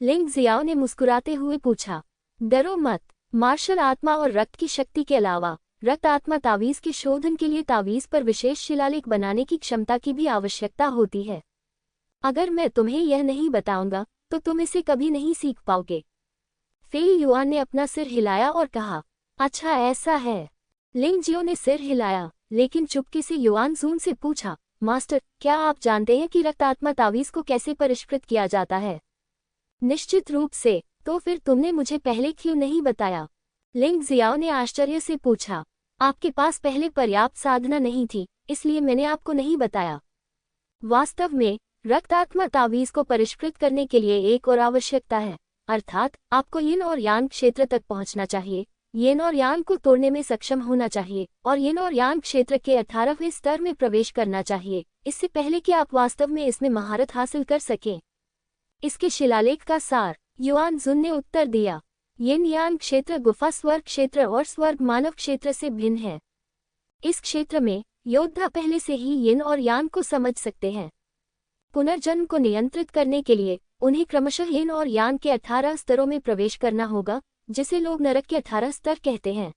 लिंग जियाओ ने मुस्कुराते हुए पूछा। डरो मत। मार्शल आत्मा और रक्त की शक्ति के अलावा रक्त आत्मा तावीज के शोधन के लिए तावीज पर विशेष शिलालेख बनाने की क्षमता की भी आवश्यकता होती है। अगर मैं तुम्हें यह नहीं बताऊंगा तो तुम इसे कभी नहीं सीख पाओगे। फेई युआन ने अपना सिर हिलाया और कहा, अच्छा ऐसा है। लिंग जियो ने सिर हिलाया, लेकिन चुपके से युआन जून से पूछा, मास्टर, क्या आप जानते हैं कि रक्त आत्मा तावीज को कैसे परिष्कृत किया जाता है? निश्चित रूप से। तो फिर तुमने मुझे पहले क्यों नहीं बताया? लिंग जियाओ ने आश्चर्य से पूछा। आपके पास पहले पर्याप्त साधना नहीं थी, इसलिए मैंने आपको नहीं बताया। वास्तव में रक्त आत्मा तावीज को परिष्कृत करने के लिए एक और आवश्यकता है, अर्थात आपको यिन और यांग क्षेत्र तक पहुंचना चाहिए, यिन और यांग को तोड़ने में सक्षम होना चाहिए और यिन और यांग क्षेत्र के 18वें स्तर में प्रवेश करना चाहिए, इससे पहले कि आप वास्तव में इसमें महारत हासिल कर सकें। इसके शिलालेख का सार। युआन जुन ने उत्तर दिया, यिन यांग क्षेत्र गुफा स्वर्ग क्षेत्र और स्वर्ग मानव क्षेत्र से भिन्न है। इस क्षेत्र में योद्धा पहले से ही यिन और यांग को समझ सकते हैं। पुनर्जन्म को नियंत्रित करने के लिए उन्हें क्रमशः यिन और यांग के 18 स्तरों में प्रवेश करना होगा, जिसे लोग नरक के 18 स्तर कहते हैं।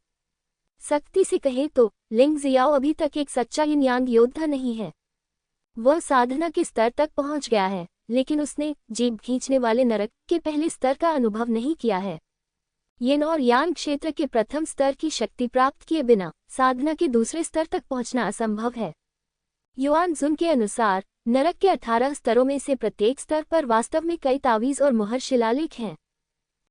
सख्ती से कहें तो लिंग जियाओ अभी तक एक सच्चा यिन यांग योद्धा नहीं है। वह साधना के स्तर तक पहुंच गया है, लेकिन उसने जीभ खींचने वाले नरक के पहले स्तर का अनुभव नहीं किया है। यिन और यांग क्षेत्र के प्रथम स्तर की शक्ति प्राप्त किए बिना साधना के दूसरे स्तर तक पहुंचना असंभव है। युआन जुन के अनुसार नरक के 18 स्तरों में से प्रत्येक स्तर पर वास्तव में कई तावीज और मुहर शिलालेख हैं।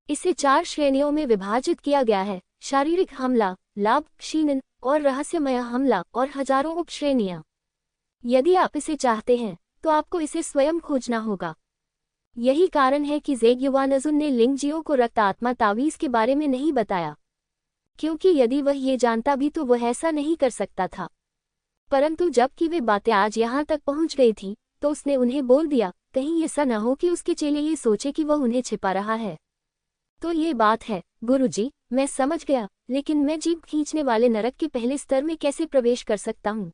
इसे 4 श्रेणियों में विभाजित किया गया है: शारीरिक हमला, लाभ, क्षीणन और रहस्यमय हमला, और हजारों उप श्रेणियां। यदि आप इसे चाहते हैं तो आपको इसे स्वयं खोजना होगा। यही कारण है कि ज़ेग युआनजुन ने लिंग जियो को रक्त आत्मा तावीज के बारे में नहीं बताया, क्योंकि यदि वह ये जानता भी तो वह ऐसा नहीं कर सकता था। परंतु जबकि वे बातें आज यहाँ तक पहुँच गई थीं, तो उसने उन्हें बोल दिया, कहीं ऐसा न हो कि उसके चेले ये सोचे कि वह उन्हें छिपा रहा है। तो ये बात है गुरुजी, मैं समझ गया, लेकिन मैं जीभ खींचने वाले नरक के पहले स्तर में कैसे प्रवेश कर सकता हूँ?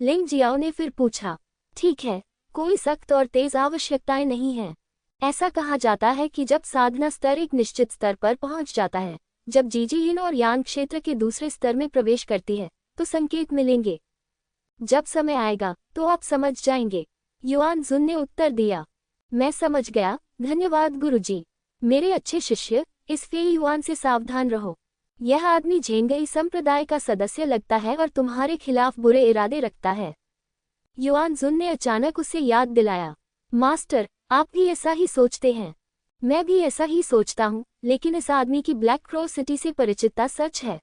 लिंग जियाओ ने फिर पूछा। ठीक है, कोई सख्त और तेज आवश्यकताएं नहीं हैं। ऐसा कहा जाता है कि जब साधना स्तर एक निश्चित स्तर पर पहुंच जाता है, जब जीजी यिन और यांग क्षेत्र के दूसरे स्तर में प्रवेश करती है, तो संकेत मिलेंगे। जब समय आएगा तो आप समझ जाएंगे। युआन जुन ने उत्तर दिया। मैं समझ गया, धन्यवाद गुरुजी। मेरे अच्छे शिष्य, इस फेई युआन से सावधान रहो। यह आदमी झेंगई संप्रदाय का सदस्य लगता है और तुम्हारे खिलाफ बुरे इरादे रखता है। युआन जुन ने अचानक उसे याद दिलाया। मास्टर, आप भी ऐसा ही सोचते हैं? मैं भी ऐसा ही सोचता हूँ, लेकिन इस आदमी की ब्लैक क्रॉस सिटी से परिचितता सच है।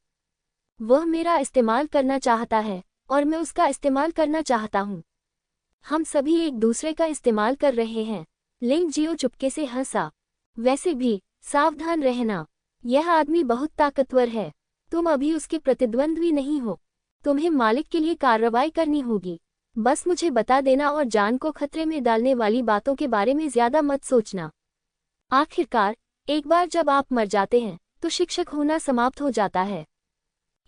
वह मेरा इस्तेमाल करना चाहता है और मैं उसका इस्तेमाल करना चाहता हूँ। हम सभी एक दूसरे का इस्तेमाल कर रहे हैं। लिंग जियो चुपके से हंसा। वैसे भी सावधान रहना, यह आदमी बहुत ताकतवर है। तुम अभी उसके प्रतिद्वंद्वी नहीं हो। तुम्हें मालिक के लिए कार्रवाई करनी होगी। बस मुझे बता देना और जान को खतरे में डालने वाली बातों के बारे में ज्यादा मत सोचना। आखिरकार एक बार जब आप मर जाते हैं तो शिक्षक होना समाप्त हो जाता है।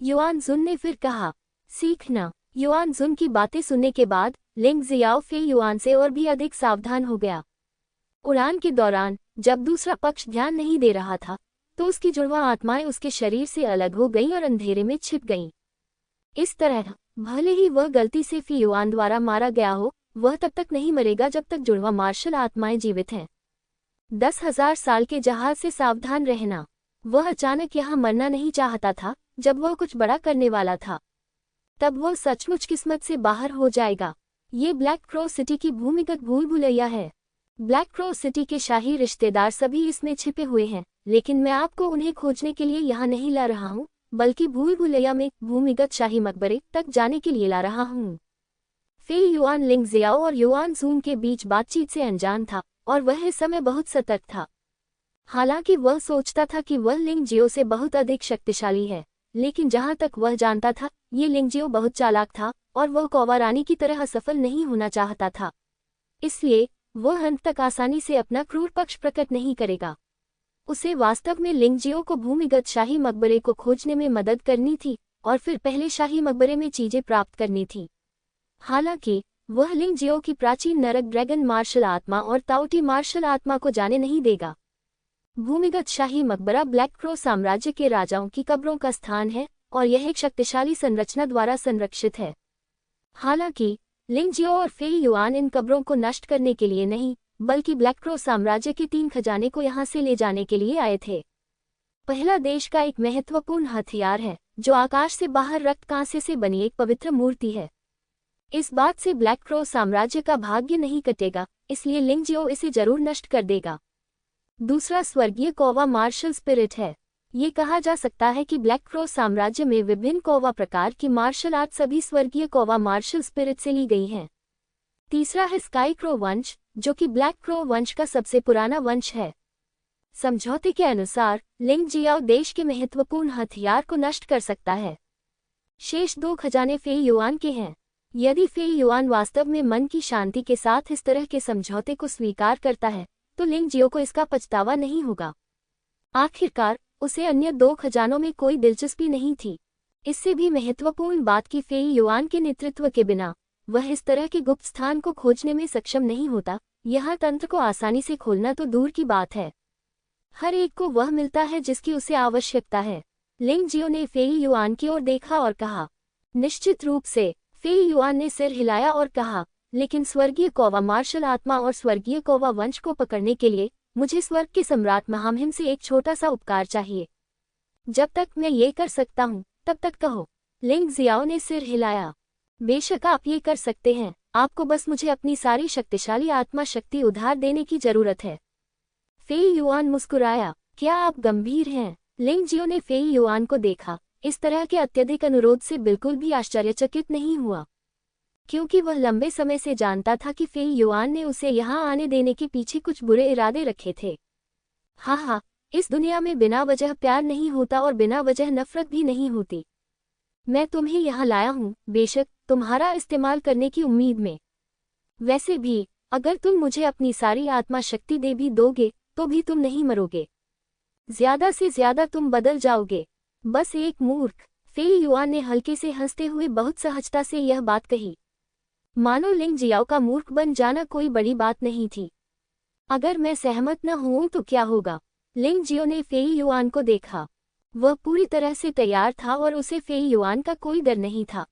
युआन जुन ने फिर कहा। सीखना। युआन जुन की बातें सुनने के बाद लिंग जियाओ फेई युआन से और भी अधिक सावधान हो गया। उड़ान के दौरान जब दूसरा पक्ष ध्यान नहीं दे रहा था तो उसकी जुड़वा आत्माएं उसके शरीर से अलग हो गईं और अंधेरे में छिप गईं। इस तरह भले ही वह गलती से फी युआन द्वारा मारा गया हो, वह तब तक नहीं मरेगा जब तक जुड़वा मार्शल आत्माएं जीवित हैं। 10,000 साल के जहाज से सावधान रहना। वह अचानक यहाँ मरना नहीं चाहता था। जब वह कुछ बड़ा करने वाला था तब वह सचमुच किस्मत से बाहर हो जाएगा। ये ब्लैक क्रॉस सिटी की भूमिगत भूल भुलैया है। ब्लैक क्रॉस सिटी के शाही रिश्तेदार सभी इसमें छिपे हुए हैं, लेकिन मैं आपको उन्हें खोजने के लिए यहाँ नहीं ला रहा हूँ, बल्कि भूल भुलैया में भूमिगत शाही मकबरे तक जाने के लिए ला रहा हूँ। फेई युआन लिंग जियाओ और युआन जून के बीच बातचीत से अनजान था और वह इस समय बहुत सतर्क था। हालांकि वह सोचता था कि वह लिंग जियो से बहुत अधिक शक्तिशाली है, लेकिन जहां तक वह जानता था ये लिंग जियो बहुत चालाक था और वह कौवा रानी की तरह असफल नहीं होना चाहता था। इसलिए वह अंत तक आसानी से अपना क्रूर पक्ष प्रकट नहीं करेगा। उसे वास्तव में लिंग जियो को भूमिगत शाही मकबरे को खोजने में मदद करनी थी और फिर पहले शाही मकबरे में चीजें प्राप्त करनी थी। हालांकि वह लिंग जियो की प्राचीन नरक ड्रैगन मार्शल आत्मा और ताओटी मार्शल आत्मा को जाने नहीं देगा। भूमिगत शाही मकबरा ब्लैक क्रो साम्राज्य के राजाओं की कब्रों का स्थान है और यह एक शक्तिशाली संरचना द्वारा संरक्षित है। हालांकि लिंग जियो और फेई युआन इन कब्रों को नष्ट करने के लिए नहीं, बल्कि ब्लैक क्रो साम्राज्य के 3 खजाने को यहां से ले जाने के लिए आए थे। पहला देश का एक महत्वपूर्ण हथियार है जो आकाश से बाहर रक्त कांसे से बनी एक पवित्र मूर्ति है। इस बात से ब्लैक क्रो साम्राज्य का भाग्य नहीं कटेगा, इसलिए लिंग जियो इसे जरूर नष्ट कर देगा। दूसरा स्वर्गीय कौवा मार्शल स्पिरिट है। ये कहा जा सकता है कि ब्लैक क्रो साम्राज्य में विभिन्न कौवा प्रकार की मार्शल आर्ट सभी स्वर्गीय कौवा मार्शल स्पिरिट से ली गई हैं। तीसरा है स्काई क्रो वंश, जो कि ब्लैक क्रो वंश का सबसे पुराना वंश है। समझौते के अनुसार लिंग जियाओ देश के महत्वपूर्ण हथियार को नष्ट कर सकता है। शेष 2 खजाने फेई युआन के हैं। यदि फेई युआन वास्तव में मन की शांति के साथ इस तरह के समझौते को स्वीकार करता है तो लिंग जियो को इसका पछतावा नहीं होगा। आखिरकार उसे अन्य 2 खजानों में कोई दिलचस्पी नहीं थी। इससे भी महत्वपूर्ण बात कि फेई युआन के नेतृत्व के बिना वह इस तरह के गुप्त स्थान को खोजने में सक्षम नहीं होता। यह तंत्र को आसानी से खोलना तो दूर की बात है, हर एक को वह मिलता है जिसकी उसे आवश्यकता है। लिंग जियो ने फेई युआन की ओर देखा और कहा। निश्चित रूप से फेई युआन ने सिर हिलाया और कहा, लेकिन स्वर्गीय कौवा मार्शल आत्मा और स्वर्गीय कौवा वंश को पकड़ने के लिए मुझे स्वर्ग के सम्राट महामहिम से एक छोटा सा उपकार चाहिए। जब तक मैं ये कर सकता हूँ तब तक कहो। लिंग जियाओ ने सिर हिलाया। बेशक आप ये कर सकते हैं, आपको बस मुझे अपनी सारी शक्तिशाली आत्मा शक्ति उधार देने की जरूरत है। फेई युआन मुस्कुराया। क्या आप गंभीर हैं? लिंग जियो ने फेई युआन को देखा। इस तरह के अत्यधिक अनुरोध से बिल्कुल भी आश्चर्यचकित नहीं हुआ, क्योंकि वह लंबे समय से जानता था कि फेई युआन ने उसे यहाँ आने देने के पीछे कुछ बुरे इरादे रखे थे। हाँ, इस दुनिया में बिना वजह प्यार नहीं होता और बिना वजह नफरत भी नहीं होती। मैं तुम्हें यहाँ लाया हूँ बेशक तुम्हारा इस्तेमाल करने की उम्मीद में। वैसे भी अगर तुम मुझे अपनी सारी आत्मा शक्ति दे भी दोगे तो भी तुम नहीं मरोगे, ज्यादा से ज्यादा तुम बदल जाओगे। बस एक मूर्ख। फेई युआन ने हल्के से हंसते हुए बहुत सहजता से यह बात कही, मानो लिंग जियाओ का मूर्ख बन जाना कोई बड़ी बात नहीं थी। अगर मैं सहमत न हूं तो क्या होगा? लिंग जियो ने फेई युआन को देखा। वह पूरी तरह से तैयार था और उसे फेई युआन का कोई डर नहीं था।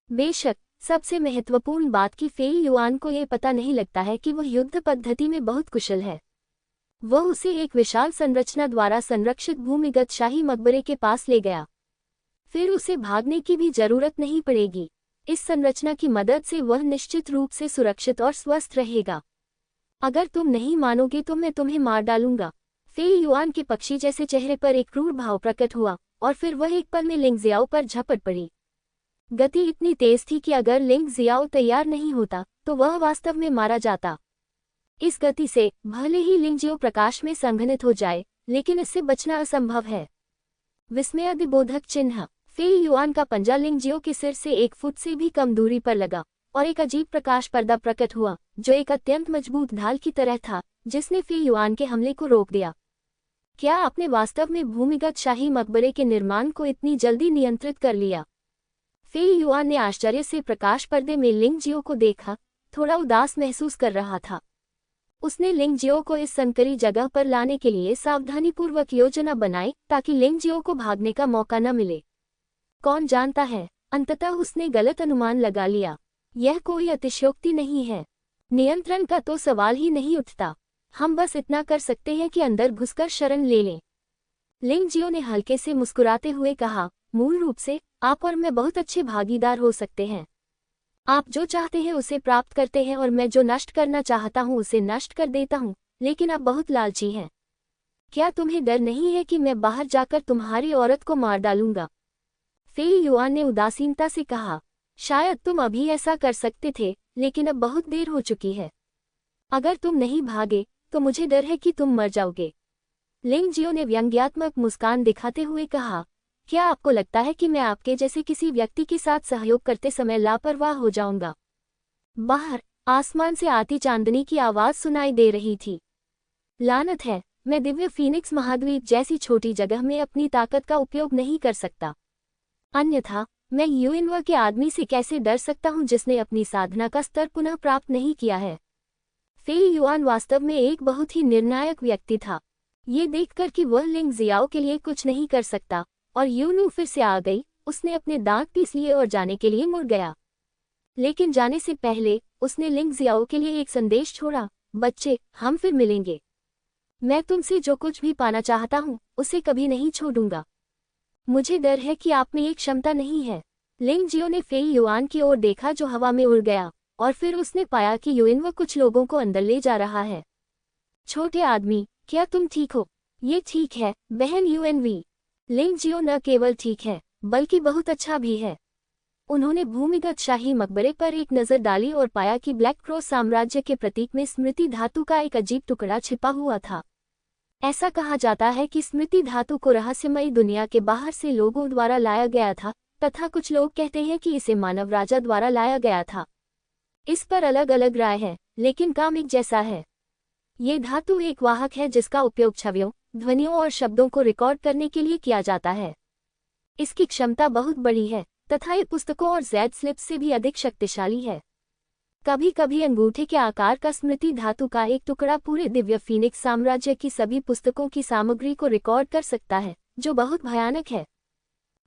बेशक सबसे महत्वपूर्ण बात कि फेई युआन को यह पता नहीं लगता है कि वह युद्ध पद्धति में बहुत कुशल है। वह उसे एक विशाल संरचना द्वारा संरक्षित भूमिगत शाही मकबरे के पास ले गया। फिर उसे भागने की भी जरूरत नहीं पड़ेगी। इस संरचना की मदद से वह निश्चित रूप से सुरक्षित और स्वस्थ रहेगा। अगर तुम नहीं मानोगे तो मैं तुम्हें मार डालूंगा। फेई युआन के पक्षी जैसे चेहरे पर एक क्रूर भाव प्रकट हुआ और फिर वह एक पल में लिंग जियाओ पर झपट पड़ी। गति इतनी तेज थी कि अगर लिंग जियाओ तैयार नहीं होता तो वह वास्तव में मारा जाता। इस गति से भले ही लिंग जियो प्रकाश में संघनित हो जाए, लेकिन इससे बचना असंभव है। विस्मयादिबोधक चिन्ह। फेई युआन का पंजा लिंग जियो के सिर से 1 फुट से भी कम दूरी पर लगा और एक अजीब प्रकाश पर्दा प्रकट हुआ जो एक अत्यंत मजबूत ढाल की तरह था, जिसने फेई युआन के हमले को रोक दिया। क्या आपने वास्तव में भूमिगत शाही मकबरे के निर्माण को इतनी जल्दी नियंत्रित कर लिया? फेई युआन ने आश्चर्य से प्रकाश पर्दे में लिंग जियो को देखा, थोड़ा उदास महसूस कर रहा था। उसने लिंग जियो को इस संकरी जगह पर लाने के लिए सावधानीपूर्वक योजना बनाई ताकि लिंग जियो को भागने का मौका न मिले। कौन जानता है, अंततः उसने गलत अनुमान लगा लिया। यह कोई अतिशयोक्ति नहीं है। नियंत्रण का तो सवाल ही नहीं उठता। हम बस इतना कर सकते हैं कि अंदर घुसकर शरण ले लें। लिंग जियो ने हल्के से मुस्कुराते हुए कहा, मूल रूप से आप और मैं बहुत अच्छे भागीदार हो सकते हैं। आप जो चाहते हैं उसे प्राप्त करते हैं और मैं जो नष्ट करना चाहता हूं उसे नष्ट कर देता हूं, लेकिन आप बहुत लालची हैं। क्या तुम्हें डर नहीं है कि मैं बाहर जाकर तुम्हारी औरत को मार डालूंगा? फेई युआन ने उदासीनता से कहा। शायद तुम अभी ऐसा कर सकते थे, लेकिन अब बहुत देर हो चुकी है। अगर तुम नहीं भागे तो मुझे डर है कि तुम मर जाओगे। लिंग जियो ने व्यंग्यात्मक मुस्कान दिखाते हुए कहा, क्या आपको लगता है कि मैं आपके जैसे किसी व्यक्ति के साथ सहयोग करते समय लापरवाह हो जाऊंगा? बाहर आसमान से आती चांदनी की आवाज सुनाई दे रही थी। लानत है, मैं दिव्य फीनिक्स महाद्वीप जैसी छोटी जगह में अपनी ताकत का उपयोग नहीं कर सकता। अन्यथा मैं यूएनवा के आदमी से कैसे डर सकता हूं जिसने अपनी साधना का स्तर पुनः प्राप्त नहीं किया है। फेई युआन वास्तव में एक बहुत ही निर्णायक व्यक्ति था। ये देखकर कि वह लिंग जियाओ के लिए कुछ नहीं कर सकता और यूनू फिर से आ गई, उसने अपने दांत पीस लिए और जाने के लिए मुड़ गया। लेकिन जाने से पहले उसने लिंग जियाओ के लिए एक संदेश छोड़ा, बच्चे, हम फिर मिलेंगे। मैं तुमसे जो कुछ भी पाना चाहता हूँ उसे कभी नहीं छोड़ूंगा। मुझे डर है कि आप में एक क्षमता नहीं है। लिंग जियो ने फेई युआन की ओर देखा जो हवा में उड़ गया, और फिर उसने पाया कि यूएनवा कुछ लोगों को अंदर ले जा रहा है। छोटे आदमी, क्या तुम ठीक हो? ये ठीक है, बहन यूएनवी। लिंग जियो न केवल ठीक है, बल्कि बहुत अच्छा भी है। उन्होंने भूमिगत शाही मकबरे पर एक नज़र डाली और पाया कि ब्लैक क्रॉस साम्राज्य के प्रतीक में स्मृति धातु का एक अजीब टुकड़ा छिपा हुआ था। ऐसा कहा जाता है कि स्मृति धातु को रहस्यमयी दुनिया के बाहर से लोगों द्वारा लाया गया था, तथा कुछ लोग कहते हैं कि इसे मानव राजा द्वारा लाया गया था। इस पर अलग अलग राय है, लेकिन काम एक जैसा है। ये धातु एक वाहक है जिसका उपयोग छवियों, ध्वनियों और शब्दों को रिकॉर्ड करने के लिए किया जाता है। इसकी क्षमता बहुत बड़ी है तथा ये पुस्तकों और ज़ेड स्लिप्स से भी अधिक शक्तिशाली है। कभी कभी अंगूठे के आकार का स्मृति धातु का एक टुकड़ा पूरे दिव्य फीनिक्स साम्राज्य की सभी पुस्तकों की सामग्री को रिकॉर्ड कर सकता है, जो बहुत भयानक है।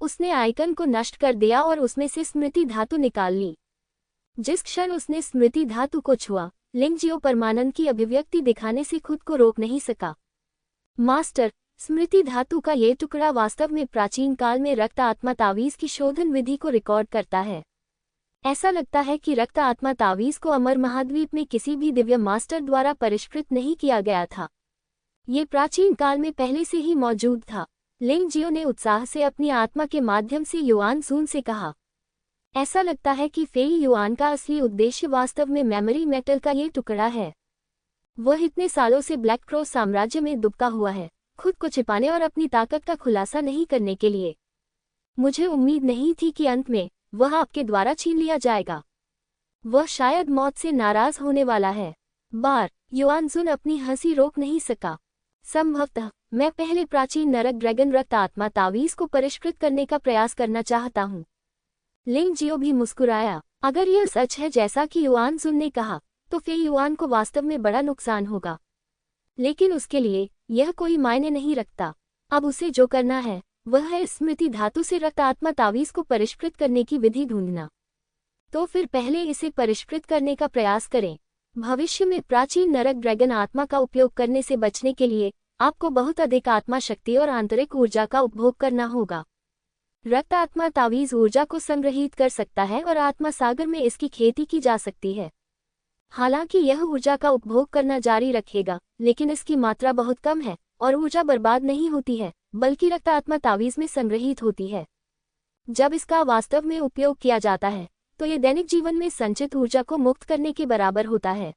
उसने आइकन को नष्ट कर दिया और उसमें से स्मृति धातु निकाल ली। जिस क्षण उसने स्मृति धातु को छुआ, लिंग जियो परमानंद की अभिव्यक्ति दिखाने से खुद को रोक नहीं सका। मास्टर, स्मृति धातु का ये टुकड़ा वास्तव में प्राचीन काल में रक्त आत्मा तावीज की शोधन विधि को रिकॉर्ड करता है। ऐसा लगता है कि रक्त आत्मा तावीज को अमर महाद्वीप में किसी भी दिव्य मास्टर द्वारा परिष्कृत नहीं किया गया था। ये प्राचीन काल में पहले से ही मौजूद था। लिंग जियो ने उत्साह से अपनी आत्मा के माध्यम से युआन जून से कहा, ऐसा लगता है कि फेई युआन का असली उद्देश्य वास्तव में मेमोरी मेटल का ये टुकड़ा है। वह इतने सालों से ब्लैक क्रॉस साम्राज्य में दुबका हुआ है, खुद को छिपाने और अपनी ताकत का खुलासा नहीं करने के लिए। मुझे उम्मीद नहीं थी कि अंत में वह आपके द्वारा छीन लिया जाएगा। वह शायद मौत से नाराज होने वाला है। युआन जुन अपनी हंसी रोक नहीं सका। संभवतः मैं पहले प्राचीन नरक ड्रैगन रक्त आत्मा तावीज को परिष्कृत करने का प्रयास करना चाहता हूँ। लिंग जियो भी मुस्कुराया। अगर यह सच है जैसा कि युआन जुन ने कहा, तो फेई युआन को वास्तव में बड़ा नुकसान होगा। लेकिन उसके लिए यह कोई मायने नहीं रखता। अब उसे जो करना है वह है स्मृति धातु से रक्त आत्मा तावीज को परिष्कृत करने की विधि ढूंढना। तो फिर पहले इसे परिष्कृत करने का प्रयास करें। भविष्य में प्राचीन नरक ड्रैगन आत्मा का उपयोग करने से बचने के लिए आपको बहुत अधिक आत्मा शक्ति और आंतरिक ऊर्जा का उपभोग करना होगा। रक्त आत्मा तावीज ऊर्जा को संग्रहित कर सकता है और आत्मा सागर में इसकी खेती की जा सकती है। हालांकि यह ऊर्जा का उपभोग करना जारी रखेगा, लेकिन इसकी मात्रा बहुत कम है और ऊर्जा बर्बाद नहीं होती है, बल्कि रक्त आत्मा तावीज में संग्रहित होती है। जब इसका वास्तव में उपयोग किया जाता है तो ये दैनिक जीवन में संचित ऊर्जा को मुक्त करने के बराबर होता है।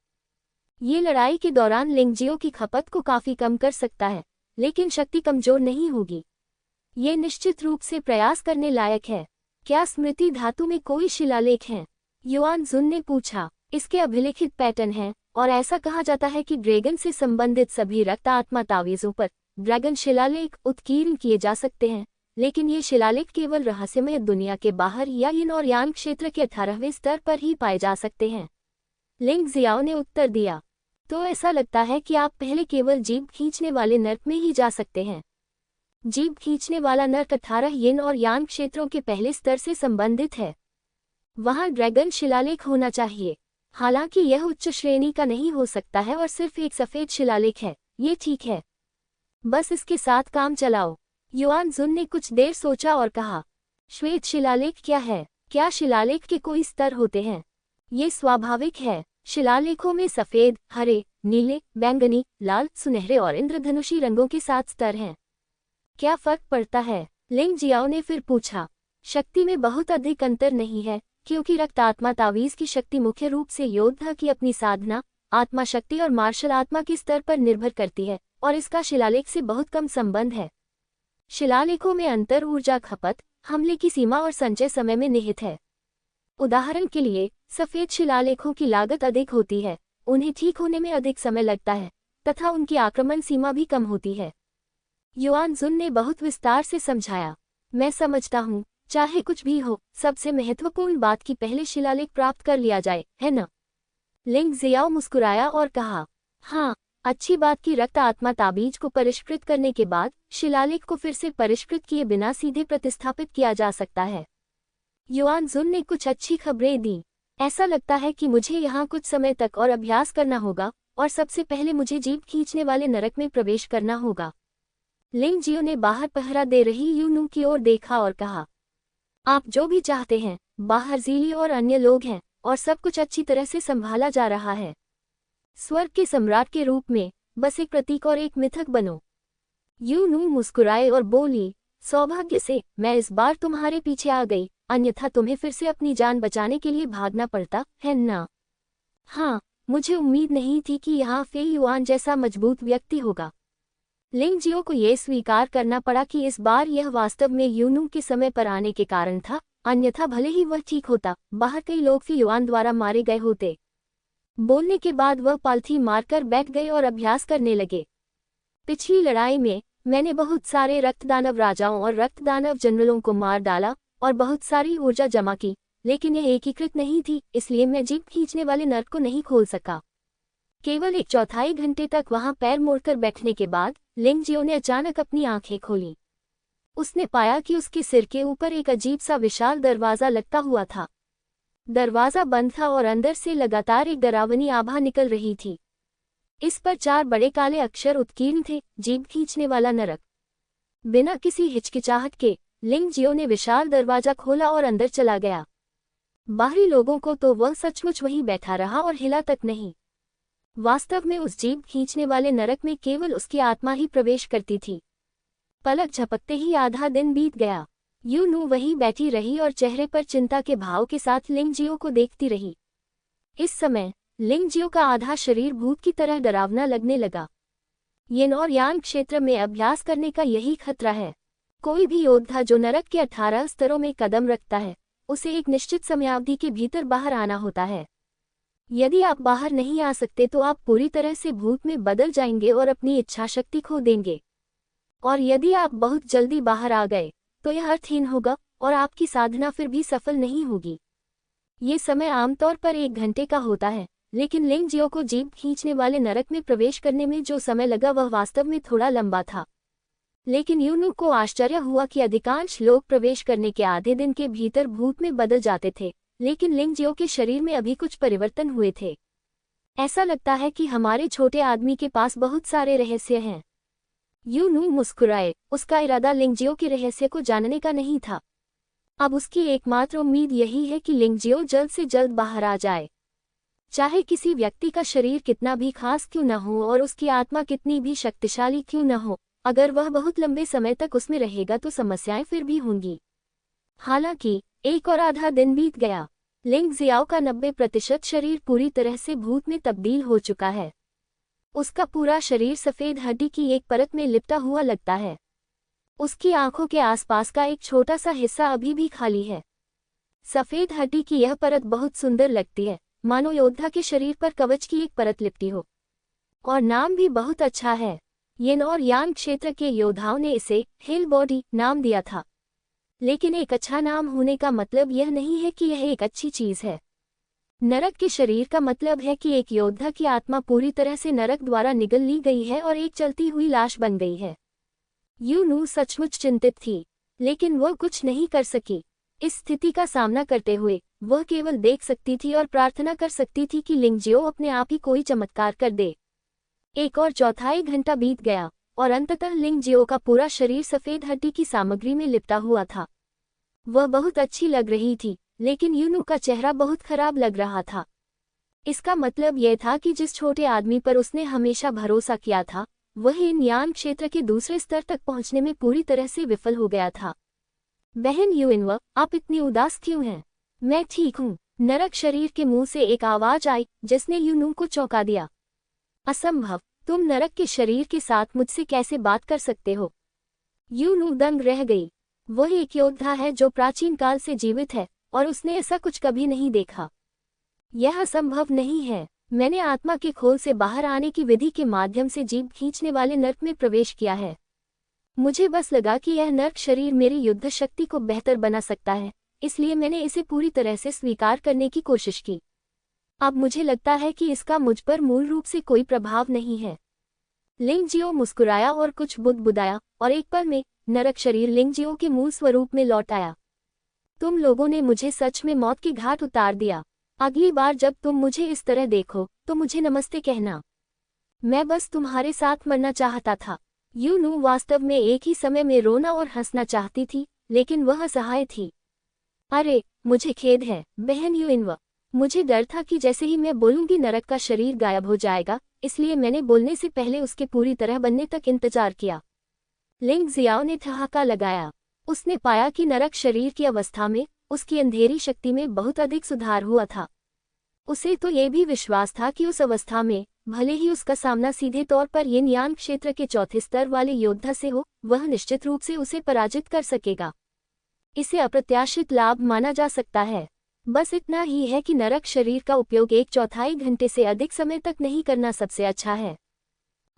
ये लड़ाई के दौरान लिंग जियो की खपत को काफी कम कर सकता है, लेकिन शक्ति कमजोर नहीं होगी। ये निश्चित रूप से प्रयास करने लायक है। क्या स्मृति धातु में कोई शिलालेख है? युआन जुन ने पूछा। इसके अभिलिखित पैटर्न हैं और ऐसा कहा जाता है कि ड्रैगन से संबंधित सभी रक्त आत्मा तावीजों पर ड्रैगन शिलालेख उत्कीर्ण किए जा सकते हैं, लेकिन ये शिलालेख केवल रहस्यमय दुनिया के बाहर या यिन और यांग क्षेत्र के 18वें स्तर पर ही पाए जा सकते हैं। लिंग जियाओ ने उत्तर दिया, तो ऐसा लगता है कि आप पहले केवल जीभ खींचने वाले नर्क में ही जा सकते हैं। जीभ खींचने वाला नर्क 18 यिन और यांग क्षेत्रों के पहले स्तर से संबंधित है। वहां ड्रैगन शिलालेख होना चाहिए। हालांकि यह उच्च श्रेणी का नहीं हो सकता है और सिर्फ एक सफेद शिलालेख है। ये ठीक है, बस इसके साथ काम चलाओ। युआन जुन ने कुछ देर सोचा और कहा, श्वेत शिलालेख क्या है? क्या शिलालेख के कोई स्तर होते हैं? ये स्वाभाविक है। शिलालेखों में सफेद, हरे, नीले, बैंगनी, लाल, सुनहरे और इंद्रधनुषी रंगों के 7 स्तर हैं। क्या फर्क पड़ता है? लिंग जियाओ ने फिर पूछा। शक्ति में बहुत अधिक अंतर नहीं है, क्योंकि रक्त आत्मा तावीज़ की शक्ति मुख्य रूप से योद्धा की अपनी साधना, आत्मा शक्ति और मार्शल आत्मा के स्तर पर निर्भर करती है, और इसका शिलालेख से बहुत कम संबंध है। शिलालेखों में अंतर ऊर्जा खपत, हमले की सीमा और संचय समय में निहित है। उदाहरण के लिए, सफ़ेद शिलालेखों की लागत अधिक होती है, उन्हें ठीक होने में अधिक समय लगता है, तथा उनकी आक्रमण सीमा भी कम होती है। युआन जुन ने बहुत विस्तार से समझाया। मैं समझता हूँ, चाहे कुछ भी हो, सबसे महत्वपूर्ण बात की पहले शिलालेख प्राप्त कर लिया जाए, है न? लिंग जियाओ मुस्कुराया और कहा, हाँ, अच्छी बात की रक्त आत्मा ताबीज को परिष्कृत करने के बाद शिलालेख को फिर से परिष्कृत किए बिना सीधे प्रतिस्थापित किया जा सकता है। युआन जुन ने कुछ अच्छी खबरें दी। ऐसा लगता है कि मुझे यहाँ कुछ समय तक और अभ्यास करना होगा, और सबसे पहले मुझे जीभ खींचने वाले नरक में प्रवेश करना होगा। लिंग जियो ने बाहर पहरा दे रही यूनू की ओर देखा और कहा, आप जो भी चाहते हैं, बाहर ज़ीली और अन्य लोग हैं, और सब कुछ अच्छी तरह से संभाला जा रहा है। स्वर्ग के सम्राट के रूप में बस एक प्रतीक और एक मिथक बनो। यूनू मुस्कुराए और बोली, सौभाग्य से मैं इस बार तुम्हारे पीछे आ गई, अन्यथा तुम्हें फिर से अपनी जान बचाने के लिए भागना पड़ता, है ना? हाँ, मुझे उम्मीद नहीं थी कि यहाँ फे युआन जैसा मजबूत व्यक्ति होगा। लिंग जियो को यह स्वीकार करना पड़ा कि इस बार यह वास्तव में यूनू के समय पर आने के कारण था, अन्यथा भले ही वह ठीक होता, बाहर कई लोग फे युआन द्वारा मारे गए होते। बोलने के बाद वह पालथी मारकर बैठ गए और अभ्यास करने लगे। पिछली लड़ाई में मैंने बहुत सारे रक्तदानव राजाओं और रक्तदानव जनरलों को मार डाला और बहुत सारी ऊर्जा जमा की, लेकिन यह एकीकृत नहीं थी, इसलिए मैं जीभ खींचने वाले नर्क को नहीं खोल सका। केवल 1/4 घंटे तक वहां पैर मोड़कर बैठने के बाद लिंग जियो ने अचानक अपनी आंखें खोली। उसने पाया कि उसके सिर के ऊपर एक अजीब सा विशाल दरवाज़ा लगता हुआ था। दरवाज़ा बंद था और अंदर से लगातार एक डरावनी आभा निकल रही थी। इस पर 4 बड़े काले अक्षर उत्कीर्ण थे, जीभ खींचने वाला नरक। बिना किसी हिचकिचाहट के लिंग जियो ने विशाल दरवाजा खोला और अंदर चला गया। बाहरी लोगों को तो वह सचमुच वहीं बैठा रहा और हिला तक नहीं। वास्तव में उस जीभ खींचने वाले नरक में केवल उसकी आत्मा ही प्रवेश करती थी। पलक झपकते ही आधा दिन बीत गया। यूनू वहीं बैठी रही और चेहरे पर चिंता के भाव के साथ लिंग जियो को देखती रही। इस समय लिंग जियो का आधा शरीर भूत की तरह डरावना लगने लगा। यिन और यांग क्षेत्र में अभ्यास करने का यही खतरा है। कोई भी योद्धा जो नरक के 18 स्तरों में कदम रखता है, उसे एक निश्चित समयावधि के भीतर बाहर आना होता है। यदि आप बाहर नहीं आ सकते तो आप पूरी तरह से भूत में बदल जाएंगे और अपनी इच्छा शक्ति खो देंगे। और यदि आप बहुत जल्दी बाहर आ गए तो यह अर्थहीन होगा और आपकी साधना फिर भी सफल नहीं होगी। ये समय आमतौर पर 1 घंटे का होता है, लेकिन लिंग जियो को जीभ खींचने वाले नरक में प्रवेश करने में जो समय लगा वह वास्तव में थोड़ा लंबा था। लेकिन यूनू को आश्चर्य हुआ कि अधिकांश लोग प्रवेश करने के आधे दिन के भीतर भूत में बदल जाते थे, लेकिन लिंग जियो के शरीर में अभी कुछ परिवर्तन हुए थे। ऐसा लगता है कि हमारे छोटे आदमी के पास बहुत सारे रहस्य हैं। यूनू मुस्कुराए। उसका इरादा लिंग जियो के रहस्य को जानने का नहीं था। अब उसकी एकमात्र उम्मीद यही है कि लिंग जियो जल्द से जल्द बाहर आ जाए। चाहे किसी व्यक्ति का शरीर कितना भी खास क्यों न हो और उसकी आत्मा कितनी भी शक्तिशाली क्यों न हो, अगर वह बहुत लंबे समय तक उसमें रहेगा तो समस्याएं फिर भी होंगी। हालांकि 1 और आधा दिन बीत गया। लिंग जियाओ का 90% शरीर पूरी तरह से भूत में तब्दील हो चुका है। उसका पूरा शरीर सफ़ेद हड्डी की एक परत में लिपटा हुआ लगता है। उसकी आंखों के आसपास का एक छोटा सा हिस्सा अभी भी खाली है। सफ़ेद हड्डी की यह परत बहुत सुंदर लगती है, मानो योद्धा के शरीर पर कवच की एक परत लिपटी हो। और नाम भी बहुत अच्छा है। यिन और यांग क्षेत्र के योद्धाओं ने इसे हिल बॉडी नाम दिया था। लेकिन एक अच्छा नाम होने का मतलब यह नहीं है कि यह एक अच्छी चीज़ है। नरक के शरीर का मतलब है कि एक योद्धा की आत्मा पूरी तरह से नरक द्वारा निगल ली गई है और एक चलती हुई लाश बन गई है। यूनू सचमुच चिंतित थी, लेकिन वह कुछ नहीं कर सकी। इस स्थिति का सामना करते हुए वह केवल देख सकती थी और प्रार्थना कर सकती थी कि लिंग जियो अपने आप ही कोई चमत्कार कर दे। 1 और चौथाई घंटा बीत गया और अंततः लिंग जियो का पूरा शरीर सफ़ेद हड्डी की सामग्री में लिपटा हुआ था। वह बहुत अच्छी लग रही थी, लेकिन यूनू का चेहरा बहुत खराब लग रहा था। इसका मतलब यह था कि जिस छोटे आदमी पर उसने हमेशा भरोसा किया था, वह इन यान क्षेत्र के दूसरे स्तर तक पहुंचने में पूरी तरह से विफल हो गया था। बहन यूइनव, आप इतनी उदास क्यों हैं? मैं ठीक हूँ। नरक शरीर के मुंह से एक आवाज आई जिसने यूनू को चौंका दिया। असंभव, तुम नरक के शरीर के साथ मुझसे कैसे बात कर सकते हो? यूनू दंग रह गई। वह एक योद्धा है जो प्राचीन काल से जीवित है और उसने ऐसा कुछ कभी नहीं देखा। यह असंभव नहीं है। मैंने आत्मा के खोल से बाहर आने की विधि के माध्यम से जीभ खींचने वाले नर्क में प्रवेश किया है। मुझे बस लगा कि यह नर्क शरीर मेरी युद्ध शक्ति को बेहतर बना सकता है, इसलिए मैंने इसे पूरी तरह से स्वीकार करने की कोशिश की। अब मुझे लगता है कि इसका मुझ पर मूल रूप से कोई प्रभाव नहीं है। लिंगजियो मुस्कुराया और कुछ बुदबुदाया और एक पल में नरक शरीर लिंगजियो के मूल स्वरूप में लौट आया। तुम लोगों ने मुझे सच में मौत की घाट उतार दिया। अगली बार जब तुम मुझे इस तरह देखो तो मुझे नमस्ते कहना। मैं बस तुम्हारे साथ मरना चाहता था। यूनू वास्तव में एक ही समय में रोना और हंसना चाहती थी, लेकिन वह असहाय थी। अरे, मुझे खेद है, बहन यूइनव। मुझे डर था कि जैसे ही मैं बोलूंगी नरक का शरीर गायब हो जाएगा, इसलिए मैंने बोलने से पहले उसके पूरी तरह बनने तक इंतजार किया। लिंग जियाओ ने ठहाका लगाया। उसने पाया कि नरक शरीर की अवस्था में उसकी अंधेरी शक्ति में बहुत अधिक सुधार हुआ था। उसे तो ये भी विश्वास था कि उस अवस्था में भले ही उसका सामना सीधे तौर पर यिन यान क्षेत्र के चौथे स्तर वाले योद्धा से हो, वह निश्चित रूप से उसे पराजित कर सकेगा। इसे अप्रत्याशित लाभ माना जा सकता है। बस इतना ही है कि नरक शरीर का उपयोग 1/4 घंटे से अधिक समय तक नहीं करना सबसे अच्छा है।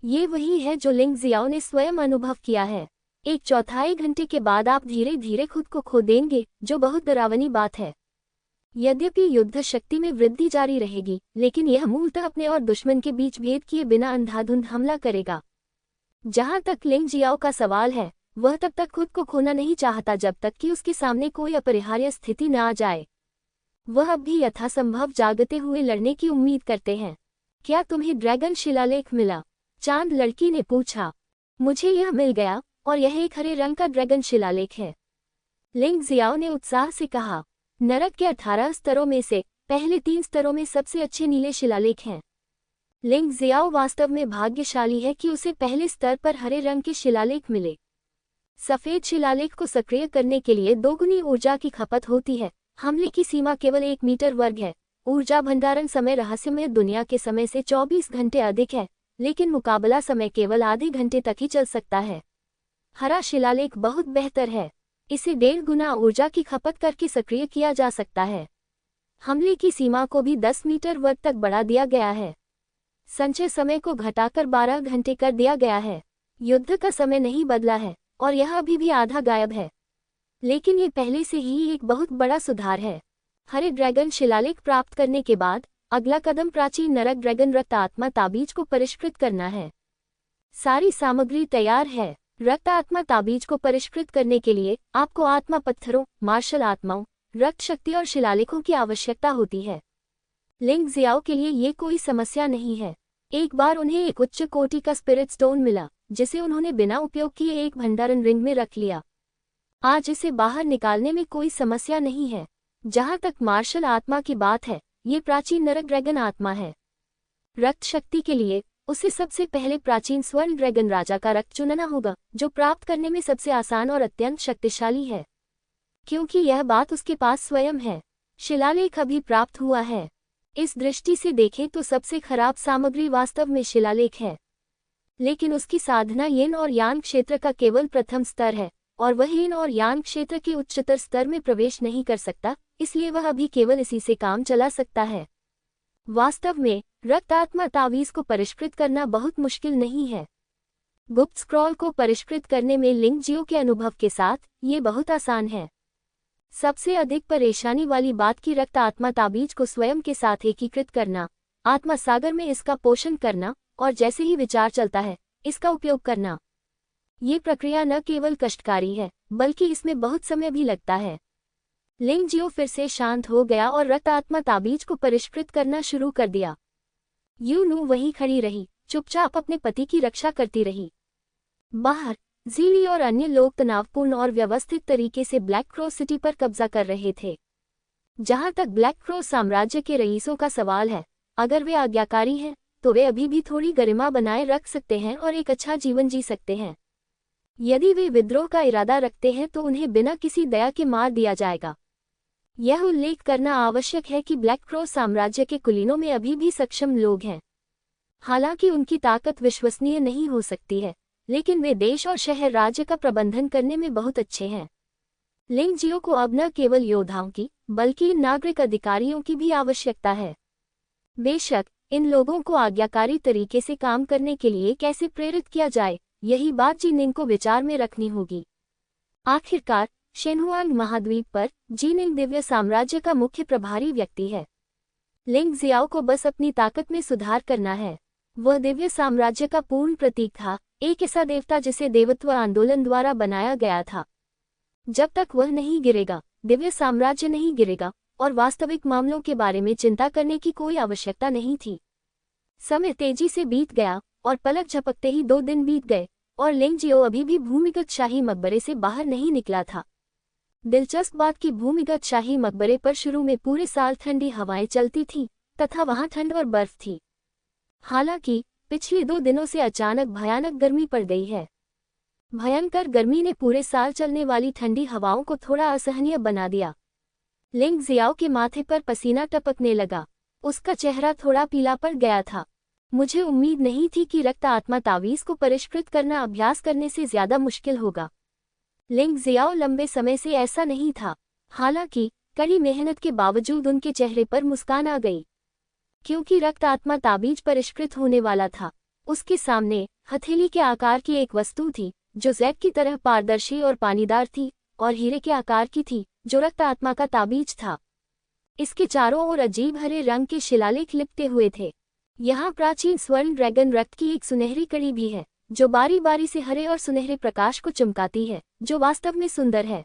ये वही है जो लिंग जियाओ ने स्वयं अनुभव किया है। 1/4 घंटे के बाद आप धीरे धीरे खुद को खो देंगे, जो बहुत डरावनी बात है। यद्यपि युद्ध शक्ति में वृद्धि जारी रहेगी, लेकिन यह मूलतः अपने और दुश्मन के बीच भेद किए बिना अंधाधुंध हमला करेगा। जहां तक लिंग जियाओ का सवाल है, वह तब तक खुद को खोना नहीं चाहता जब तक कि उसके सामने कोई अपरिहार्य स्थिति न आ जाए। वह अब भी यथासंभव जागते हुए लड़ने की उम्मीद करते हैं। क्या तुम्हें ड्रैगन शिलालेख मिला? चांद लड़की ने पूछा। मुझे यह मिल गया, और यह एक हरे रंग का ड्रैगन शिलालेख है। लिंग जियाओ ने उत्साह से कहा। नरक के 18 स्तरों में से पहले 3 स्तरों में सबसे अच्छे नीले शिलालेख हैं। लिंग जियाओ वास्तव में भाग्यशाली है कि उसे पहले स्तर पर हरे रंग के शिलालेख मिले। सफेद शिलालेख को सक्रिय करने के लिए दोगुनी ऊर्जा की खपत होती है। हमले की सीमा केवल 1 मीटर वर्ग है। ऊर्जा भंडारण समय रहस्यमय दुनिया के समय से 24 घंटे अधिक है, लेकिन मुकाबला समय केवल आधे घंटे तक ही चल सकता है। हरा शिलालेख बहुत बेहतर है। इसे 1.5 गुना ऊर्जा की खपत करके सक्रिय किया जा सकता है। हमले की सीमा को भी 10 मीटर वर्ग तक बढ़ा दिया गया है। संचय समय को घटाकर 12 घंटे कर दिया गया है। युद्ध का समय नहीं बदला है और यह अभी भी आधा गायब है, लेकिन ये पहले से ही एक बहुत बड़ा सुधार है। हरे ड्रैगन शिलालेख प्राप्त करने के बाद अगला कदम प्राचीन नरक ड्रैगन रक्त आत्मा ताबीज को परिष्कृत करना है। सारी सामग्री तैयार है। रक्त आत्मा ताबीज को परिष्कृत करने के लिए आपको आत्मा पत्थरों, मार्शल आत्माओं, रक्त शक्ति और शिलालेखों की आवश्यकता होती है। लिंग जियाओ के लिए ये कोई समस्या नहीं है। एक बार उन्हें एक उच्च कोटि का स्पिरिट स्टोन मिला, जिसे उन्होंने बिना उपयोग किए एक भंडारण रिंग में रख लिया। आज इसे बाहर निकालने में कोई समस्या नहीं है। जहां तक मार्शल आत्मा की बात है, ये प्राचीन नरक ड्रैगन आत्मा है। रक्त शक्ति के लिए उसे सबसे पहले प्राचीन स्वर्ण ड्रैगन राजा का रक्त चुनना होगा, जो प्राप्त करने में सबसे आसान और अत्यंत शक्तिशाली है, क्योंकि यह बात उसके पास स्वयं है। शिलालेख अभी प्राप्त हुआ है। इस दृष्टि से देखें तो सबसे खराब सामग्री वास्तव में शिलालेख है, लेकिन उसकी साधना यिन और यान क्षेत्र का केवल प्रथम स्तर है, और वह यिन और यान क्षेत्र के उच्चतर स्तर में प्रवेश नहीं कर सकता, इसलिए वह अभी केवल इसी से काम चला सकता है। वास्तव में रक्त आत्मा तावीज को परिष्कृत करना बहुत मुश्किल नहीं है। गुप्त स्क्रॉल को परिष्कृत करने में लिंग जियो के अनुभव के साथ ये बहुत आसान है। सबसे अधिक परेशानी वाली बात की रक्त आत्मा ताबीज को स्वयं के साथ एकीकृत करना, आत्मा सागर में इसका पोषण करना, और जैसे ही विचार चलता है इसका उपयोग करना। ये प्रक्रिया न केवल कष्टकारी है, बल्कि इसमें बहुत समय भी लगता है। लिंग जियो फिर से शांत हो गया और रक्त आत्मा ताबीज को परिष्कृत करना शुरू कर दिया। यूनू वहीं खड़ी रही, चुपचाप अपने पति की रक्षा करती रही। बाहर ज़ीली और अन्य लोग तनावपूर्ण और व्यवस्थित तरीके से ब्लैक क्रो सिटी पर कब्जा कर रहे थे। जहां तक ब्लैक क्रो साम्राज्य के रईसों का सवाल है, अगर वे आज्ञाकारी हैं तो वे अभी भी थोड़ी गरिमा बनाए रख सकते हैं और एक अच्छा जीवन जी सकते हैं। यदि वे विद्रोह का इरादा रखते हैं तो उन्हें बिना किसी दया के मार दिया जाएगा। यह उल्लेख करना आवश्यक है कि ब्लैक क्रॉस साम्राज्य के कुलीनों में अभी भी सक्षम लोग हैं। हालांकि उनकी ताकत विश्वसनीय नहीं हो सकती है, लेकिन वे देश और शहर राज्य का प्रबंधन करने में बहुत अच्छे हैं। लिंग जियो को अब न केवल योद्धाओं की बल्कि इन नागरिक अधिकारियों की भी आवश्यकता है। बेशक इन लोगों को आज्ञाकारी तरीके से काम करने के लिए कैसे प्रेरित किया जाए, यही बात जीनिंग को विचार में रखनी होगी। आखिरकार शेनहुआंग महाद्वीप पर जीनिंग दिव्य साम्राज्य का मुख्य प्रभारी व्यक्ति है। लिंग जियाओ को बस अपनी ताकत में सुधार करना है। वह दिव्य साम्राज्य का पूर्ण प्रतीक था, एक ऐसा देवता जिसे देवत्व आंदोलन द्वारा बनाया गया था। जब तक वह नहीं गिरेगा, दिव्य साम्राज्य नहीं गिरेगा और वास्तविक मामलों के बारे में चिंता करने की कोई आवश्यकता नहीं थी। समय तेजी से बीत गया और पलक झपकते ही 2 दिन बीत गए और लिंग जियो अभी भी भूमिगत शाही मकबरे से बाहर नहीं निकला था। दिलचस्प बात कि भूमिगत शाही मकबरे पर शुरू में पूरे साल ठंडी हवाएं चलती थीं तथा वहां ठंड और बर्फ थी। हालांकि पिछले 2 दिनों से अचानक भयानक गर्मी पड़ गई है। भयंकर गर्मी ने पूरे साल चलने वाली ठंडी हवाओं को थोड़ा असहनीय बना दिया। लिंग जियाओ के माथे पर पसीना टपकने लगा। उसका चेहरा थोड़ा पीला पड़ गया था। मुझे उम्मीद नहीं थी कि रक्त आत्मा तावीज को परिष्कृत करना अभ्यास करने से ज्यादा मुश्किल होगा। लिंग जियाओ लंबे समय से ऐसा नहीं था। हालांकि कड़ी मेहनत के बावजूद उनके चेहरे पर मुस्कान आ गई, क्योंकि रक्त आत्मा ताबीज परिष्कृत होने वाला था। उसके सामने हथेली के आकार की एक वस्तु थी जो जैब की तरह पारदर्शी और पानीदार थी और हीरे के आकार की थी जो रक्त आत्मा का ताबीज था। इसके चारों ओर अजीब हरे रंग के शिलालेख लिपटे हुए थे। यहाँ प्राचीन स्वर्ण ड्रैगन रक्त की एक सुनहरी कड़ी भी है जो बारी बारी से हरे और सुनहरे प्रकाश को चमकाती है, जो वास्तव में सुंदर है।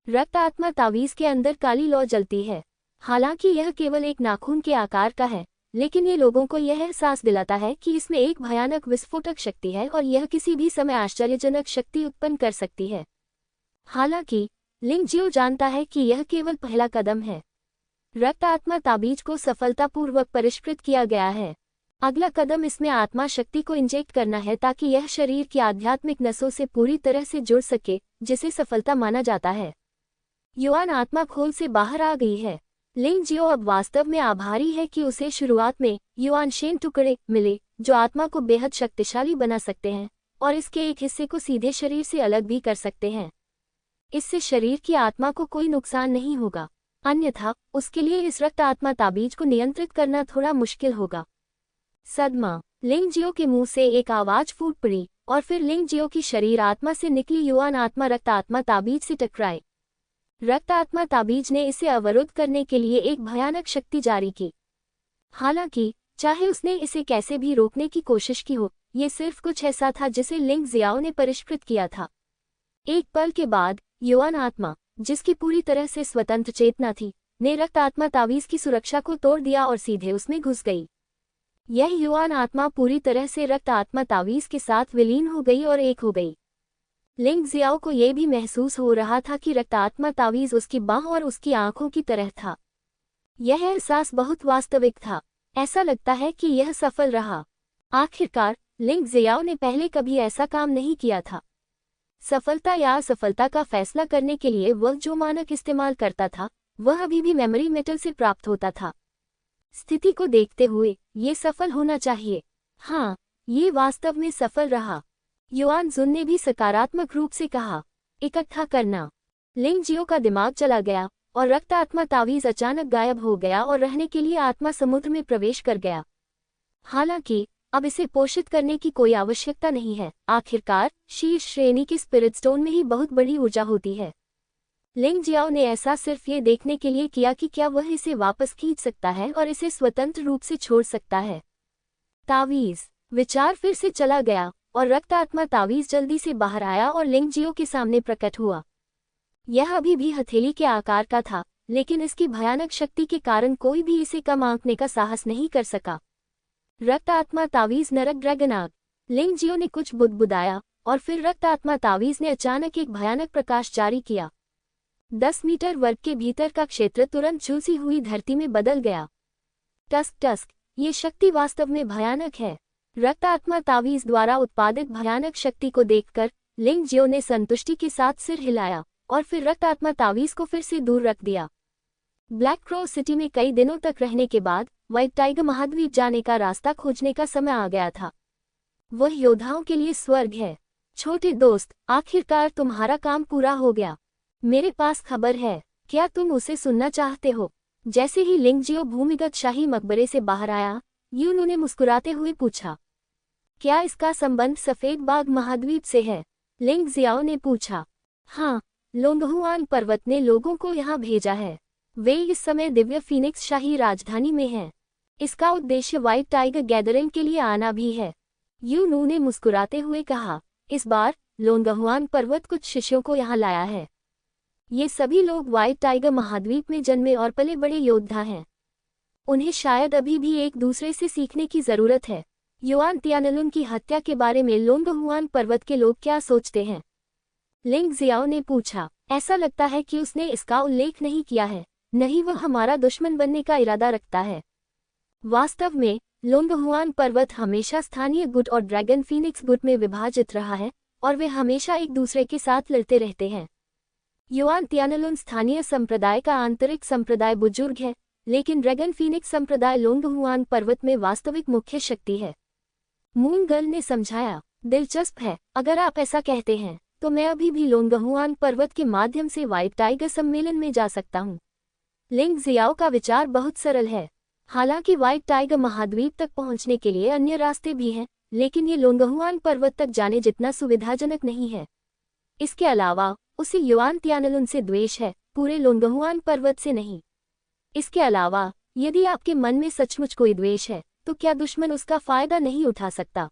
रक्त आत्मा तावीज के अंदर काली लौ जलती है। हालांकि यह केवल एक नाखून के आकार का है, लेकिन ये लोगों को यह एहसास दिलाता है कि इसमें एक भयानक विस्फोटक शक्ति है और यह किसी भी समय आश्चर्यजनक शक्ति उत्पन्न कर सकती है। हालांकि लिंग जियो जानता है कि यह केवल पहला कदम है। रक्त आत्मा ताबीज को सफलतापूर्वक परिष्कृत किया गया है। अगला कदम इसमें आत्मा शक्ति को इंजेक्ट करना है ताकि यह शरीर की आध्यात्मिक नसों से पूरी तरह से जुड़ सके, जिसे सफलता माना जाता है। युआन आत्मा खोल से बाहर आ गई है। लिंग जियो अब वास्तव में आभारी है कि उसे शुरुआत में युआन शेन टुकड़े मिले जो आत्मा को बेहद शक्तिशाली बना सकते हैं और इसके एक हिस्से को सीधे शरीर से अलग भी कर सकते हैं। इससे शरीर की आत्मा को कोई नुकसान नहीं होगा, अन्यथा उसके लिए इस रक्त आत्मा ताबीज को नियंत्रित करना थोड़ा मुश्किल होगा। सदमा। लिंग जियो के मुंह से एक आवाज फूट पड़ी और फिर लिंग जियो की शरीर आत्मा से निकली युआन आत्मा रक्त आत्मा ताबीज से टकराए। रक्त आत्मा ताबीज ने इसे अवरुद्ध करने के लिए एक भयानक शक्ति जारी की। हालांकि चाहे उसने इसे कैसे भी रोकने की कोशिश की हो, ये सिर्फ कुछ ऐसा था जिसे लिंग जियाओ ने परिष्कृत किया था। एक पल के बाद युआन आत्मा, जिसकी पूरी तरह से स्वतंत्र चेतना थी, ने रक्त आत्मा तावीज की सुरक्षा को तोड़ दिया और सीधे उसमें घुस गई। यह युआन आत्मा पूरी तरह से रक्त आत्मा तावीज के साथ विलीन हो गई और एक हो गई। लिंग जियाओ को यह भी महसूस हो रहा था कि रक्त आत्मा तावीज उसकी बांह और उसकी आंखों की तरह था। यह एहसास बहुत वास्तविक था। ऐसा लगता है कि यह सफल रहा। आखिरकार लिंग जियाओ ने पहले कभी ऐसा काम नहीं किया था। सफलता या असफलता का फैसला करने के लिए वह जो मानक इस्तेमाल करता था वह अभी भी मेमोरी मेटल से प्राप्त होता था। स्थिति को देखते हुए ये सफल होना चाहिए। हाँ, ये वास्तव में सफल रहा। युआन जुन ने भी सकारात्मक रूप से कहा। इकट्ठा करना। लिंग जियो का दिमाग चला गया और रक्त आत्मा तावीज अचानक गायब हो गया और रहने के लिए आत्मा समुद्र में प्रवेश कर गया। हालांकि अब इसे पोषित करने की कोई आवश्यकता नहीं है। आखिरकार शीर्ष श्रेणी के स्पिरिट स्टोन में ही बहुत बड़ी ऊर्जा होती है। लिंग जियाओ ने ऐसा सिर्फ ये देखने के लिए किया कि क्या वह इसे वापस खींच सकता है और इसे स्वतंत्र रूप से छोड़ सकता है। तावीज। विचार फिर से चला गया और रक्त आत्मा तावीज जल्दी से बाहर आया और लिंग जियो के सामने प्रकट हुआ। यह अभी भी हथेली के आकार का था, लेकिन इसकी भयानक शक्ति के कारण कोई भी इसे कम आंकने का साहस नहीं कर सका। रक्त आत्मा तावीज नरक ड्रैगन आग। लिंग जियो ने कुछ बुदबुदाया और फिर रक्त आत्मा तावीज ने अचानक एक भयानक प्रकाश जारी किया। 10 मीटर वर्ग के भीतर का क्षेत्र तुरंत झुलसी हुई धरती में बदल गया। Tusk tusk. ये शक्ति वास्तव में भयानक है। रक्त आत्मा तावीज द्वारा उत्पादित भयानक शक्ति को देखकर लिंग जियो ने संतुष्टि के साथ सिर हिलाया और फिर रक्त आत्मा तावीज को फिर से दूर रख दिया। ब्लैक क्रो सिटी में कई दिनों तक रहने के बाद व्हाइट टाइगर महाद्वीप जाने का रास्ता खोजने का समय आ गया था। वह योद्धाओं के लिए स्वर्ग है। छोटे दोस्त, आखिरकार तुम्हारा काम पूरा हो गया। मेरे पास खबर है, क्या तुम उसे सुनना चाहते हो? जैसे ही लिंगजियो भूमिगत शाही मकबरे से बाहर आया, यूनू ने मुस्कुराते हुए पूछा, क्या इसका संबंध सफेद बाग महाद्वीप से है? लिंग जियाओ ने पूछा। हाँ, लोंगहुआन पर्वत ने लोगों को यहाँ भेजा है। वे इस समय दिव्य फीनिक्स शाही राजधानी में हैं। इसका उद्देश्य व्हाइट टाइगर गैदरिंग के लिए आना भी है। यूनू ने मुस्कुराते हुए कहा, इस बार लोंगहुआन पर्वत कुछ शिष्यों को यहाँ लाया है। ये सभी लोग व्हाइट टाइगर महाद्वीप में जन्मे और पले बड़े योद्धा हैं। उन्हें शायद अभी भी एक दूसरे से सीखने की जरूरत है। युआन तियानलुन की हत्या के बारे में लोंगहुआन पर्वत के लोग क्या सोचते हैं? लिंग जियाओ ने पूछा। ऐसा लगता है कि उसने इसका उल्लेख नहीं किया है। नहीं, वह हमारा दुश्मन बनने का इरादा रखता है। वास्तव में लोंगहुआन पर्वत हमेशा स्थानीय गुट और ड्रैगन फीनिक्स गुट में विभाजित रहा है और वे हमेशा एक दूसरे के साथ लड़ते रहते हैं। युआन तियानलुन स्थानीय संप्रदाय का आंतरिक संप्रदाय बुजुर्ग है, लेकिन ड्रैगन फीनिक्स संप्रदाय लोंगहुआन पर्वत में वास्तविक मुख्य शक्ति है। मून गर्ल ने समझाया। दिलचस्प है, अगर आप ऐसा कहते हैं तो मैं अभी भी लोंगहुआन पर्वत के माध्यम से व्हाइट टाइगर सम्मेलन में जा सकता हूँ। लिंग जियाओ का विचार बहुत सरल है। हालांकि व्हाइट टाइगर महाद्वीप तक पहुंचने के लिए अन्य रास्ते भी हैं, लेकिन ये लोंगहुआन पर्वत तक जाने जितना सुविधाजनक नहीं है। इसके अलावा उसे युआन तियानलुन से द्वेष है, पूरे लोंगहुआन पर्वत से नहीं। इसके अलावा यदि आपके मन में सचमुच कोई द्वेष है, तो क्या दुश्मन उसका फायदा नहीं उठा सकता?